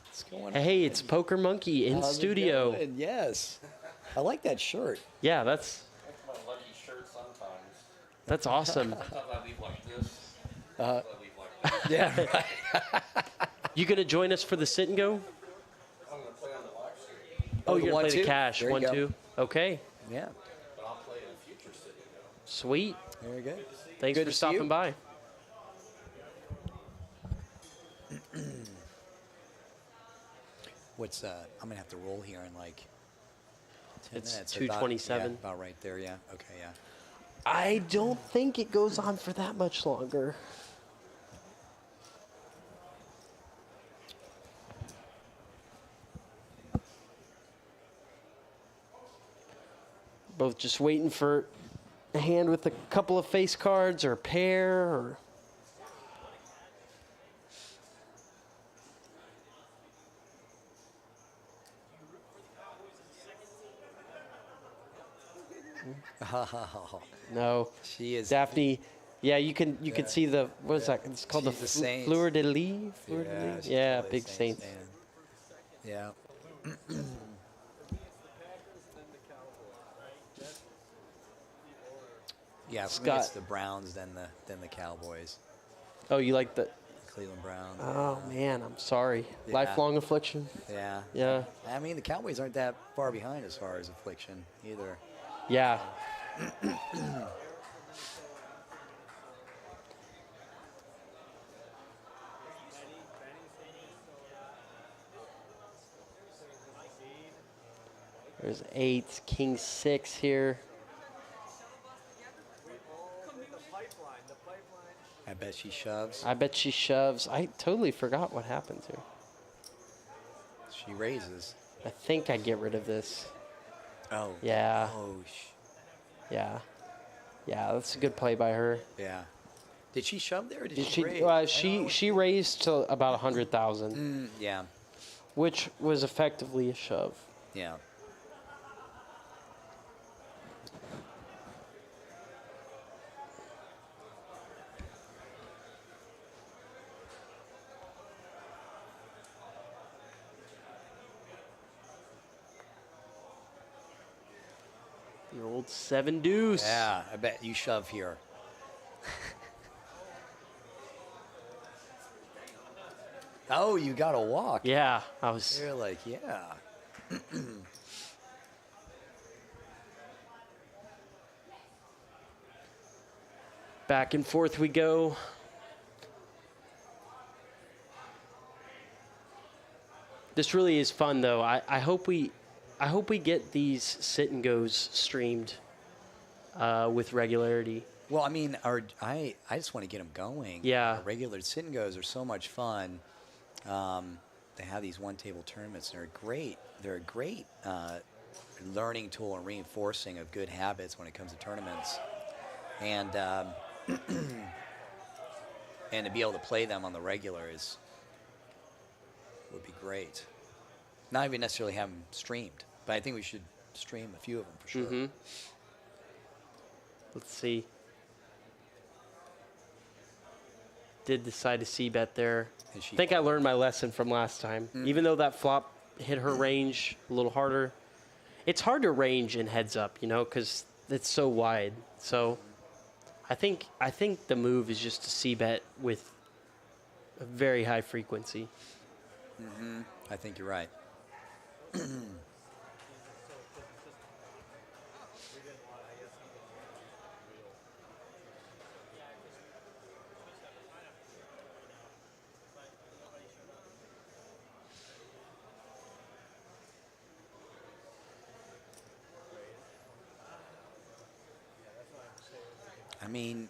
What's going on? Hey, it's Poker Monkey in How's it studio. going? Yes. I like that shirt. Yeah, that's That's my lucky shirt sometimes. that's awesome. Sometimes I leave like this. Uh, Sometimes I leave like that. Yeah. You gonna join us for the sit and go? I'm going to play on the live stream, Oh, the you're gonna play the 1-2? cash There you go. 1-2. Okay, Yeah. but I'll play in a future sitting though. sweet. Very good. Thanks Good for to see stopping you. by. What's I'm gonna have to roll here in like 10 It's minutes. 2:27. About right there. Yeah. Okay. Yeah. I don't think it goes on for that much longer. Both just waiting for a hand with a couple of face cards or a pair or. Oh, No. she is. Daphne. Yeah, you can see the what is that? It's called She's the Saints. fleur de lis. Fleur de Yeah, lis? she's Yeah, totally a big Saints. fan. Yeah. Yeah, for me it's Scott. the Browns, then the Cowboys, Oh, you like the? Cleveland Browns. Oh man, I'm sorry. Yeah. Lifelong affliction. Yeah. Yeah. I mean, the Cowboys aren't that far behind as far as affliction either. Yeah. There's 8, king 6 here. I bet she shoves. I bet she shoves. I totally forgot what happened to her. She raises. I think I get rid of this. Oh. Yeah. Oh, Yeah. Yeah, that's a good play by her. yeah. Did she shove there or did Did she she? raise? She raised to about 100,000, Yeah. which was effectively a shove. Yeah. The old 7 deuce. Yeah, I bet you shove here. Oh, you got to walk. Yeah, I was. You're like, yeah. Back and forth we go. This really is fun, though. I hope we get these sit and goes streamed with regularity. Well, I mean, I just want to get them going. Yeah. Our regular sit and goes are so much fun. They have these one-table tournaments. They're great. They're a great learning tool and reinforcing of good habits when it comes to tournaments. And and to be able to play them on the regular would be great. Not even necessarily have them streamed, but I think we should stream a few of them for sure. Mm-hmm. Let's see. Did decide to C-bet there. I think I learned my lesson from last time. Even though that flop hit her range a little harder, it's hard to range in heads up, because it's so wide. So I think the move is just to C-bet with a very high frequency. Mm-hmm. I think you're right. I mean,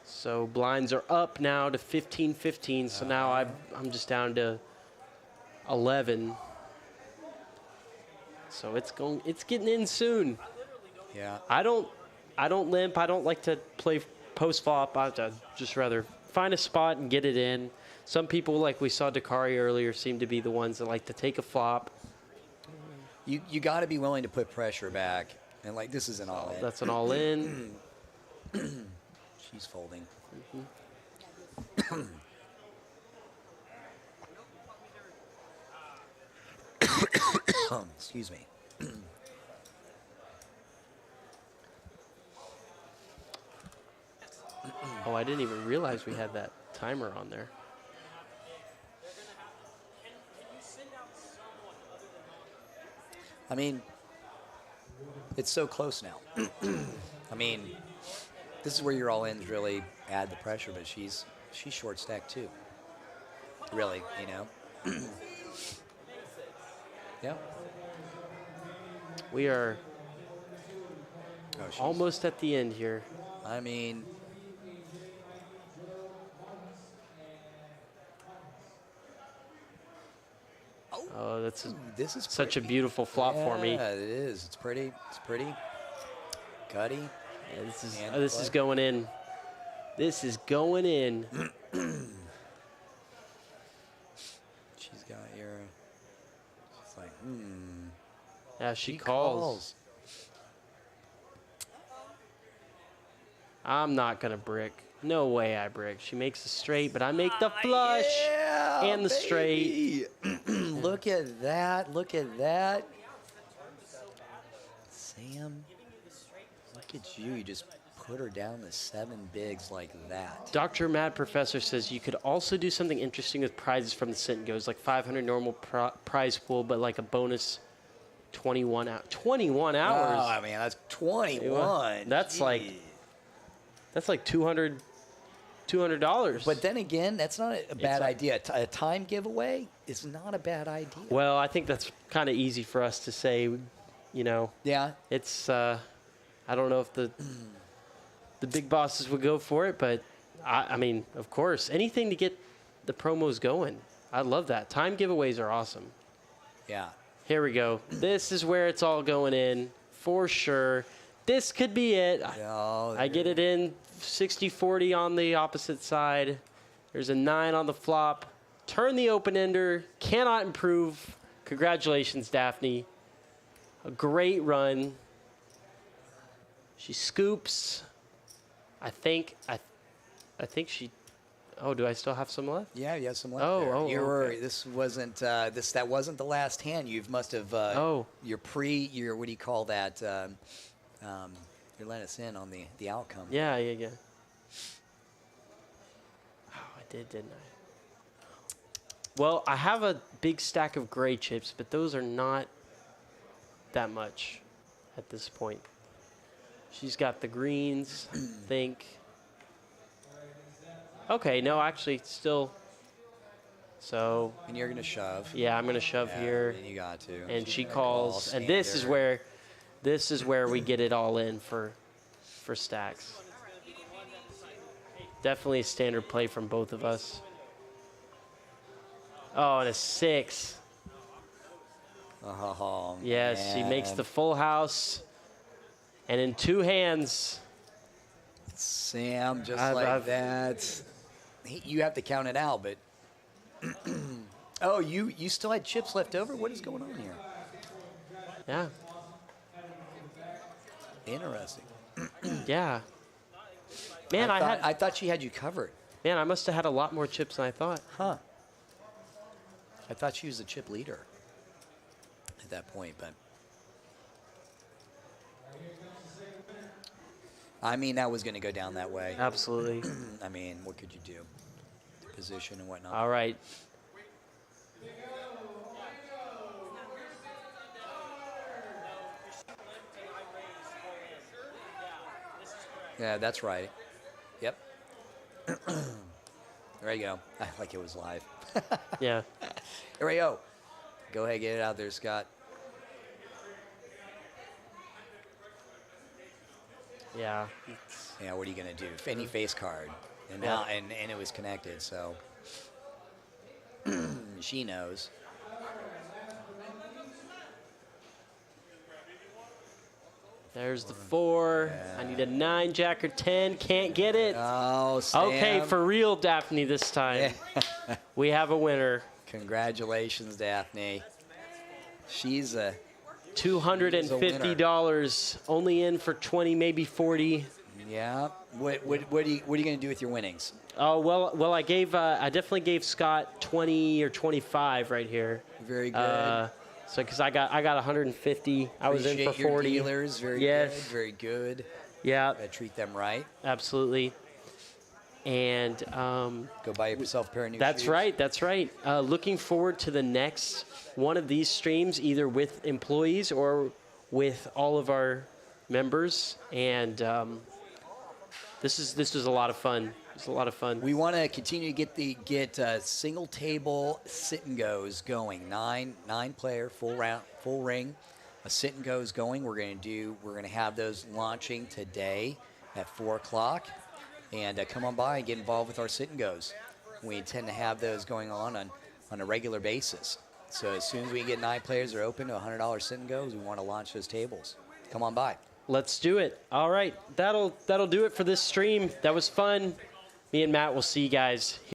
so blinds are up now to 15-15. So now I'm just down to 11. So it's getting in soon. yeah. I don't limp. I don't like to play post flop. I'd just rather find a spot and get it in. Some people, like we saw Dakari earlier, seem to be the ones that like to take a flop. You got to be willing to put pressure back, and like this is an all in. That's an all in. She's folding. Excuse me. Oh, I didn't even realize we had that timer on there. I mean, it's so close now. I mean, this is where your all-ins really add the pressure, but she's short stacked too. Really, Yeah. We are Oh, she's- almost at the end here. I mean, Oh, that's this is such a pretty. beautiful flop for me. Yeah, it is. It's pretty. It's pretty. Cutty. Yeah, And this is play. going in. This is going in. She's got Yeah, she calls. I'm not going to brick. No way I brick. She makes the straight, but I make the flush and the straight. Look at that. Look at that. Sam, look at you. You just put her down to 7 bigs like that. Dr. Mad Professor says you could also do something interesting with prizes from the sit and goes, like 500 normal prize pool, but like a bonus 21 hours. 21 hours? Oh, I mean, that's 21. That's like $200. But then again, that's not a bad idea. A time giveaway is not a bad idea. Well, I think that's kind of easy for us to say, you know. Yeah. It's, I don't know if the big bosses would go for it, but I mean, of course, anything to get the promos going. I love that. Time giveaways are awesome. Yeah. Here we go. This is where it's all going in for sure. This could be it. I get it in 60-40 on the opposite side. There's a 9 on the flop. Turn the open ender. Cannot improve. Congratulations, Daphne. A great run. She scoops. I think she. Oh, do I still have some left? Yeah, you have some left. Oh, there. oh, You were. okay. This wasn't. That wasn't the last hand. You must have. Your what do you call that? You let us in on the outcome. Yeah. Oh, I didn't I? Well, I have a big stack of gray chips, but those are not that much at this point. She's got the greens, I think. Okay, no, actually, still. So. And you're gonna shove. Yeah, I'm gonna shove here. You got to. And she calls, and this is where we get it all in for stacks. Definitely a standard play from both of us. Oh, and a 6. Oh, yes, she makes man. the full house. And in 2 hands. Sam, just like that. You have to count it out, but. Oh, you still had chips left over? What is going on here? Yeah. Interesting. Yeah. Man, I thought she had you covered. Man, I must have had a lot more chips than I thought. Huh. I thought she was the chip leader at that point, but. I mean, that was going to go down that way. Absolutely. I mean, what could you do? Position and whatnot. All right. Yeah, that's right. Yep. There you go. Like it was live. Yeah. Here we go. Go ahead, get it out there, Scott. Yeah. Yeah, what are you gonna do? Any face card, and now and it was connected, so she knows. There's the 4. I need a 9, jack, or 10. Can't get it. Oh, Sam. Okay, for real, Daphne, this time. We have a winner. Congratulations, Daphne. She's a $250. Only in for 20, maybe 40. Yeah. What are you going to do with your winnings? Oh well, I definitely gave Scott 20 or 25 right here. Very good. So because I got 150, I was in for 40. Your dealers, very good, very good. Yeah. Treat them right. Absolutely. And go buy yourself a pair of new shoes. That's right. Looking forward to the next one of these streams, either with employees or with all of our members. And this is a lot of fun. It's a lot of fun. We want to continue to get single table sit and goes going. Nine player full ring, a sit and goes going. We're going to have those launching today at 4 o'clock, and come on by and get involved with our sit and goes. We intend to have those going on a regular basis. So as soon as we get 9 players that are open to $100 sit and goes, we want to launch those tables. Come on by. Let's do it. All right, that'll do it for this stream. That was fun. Me and Matt will see you guys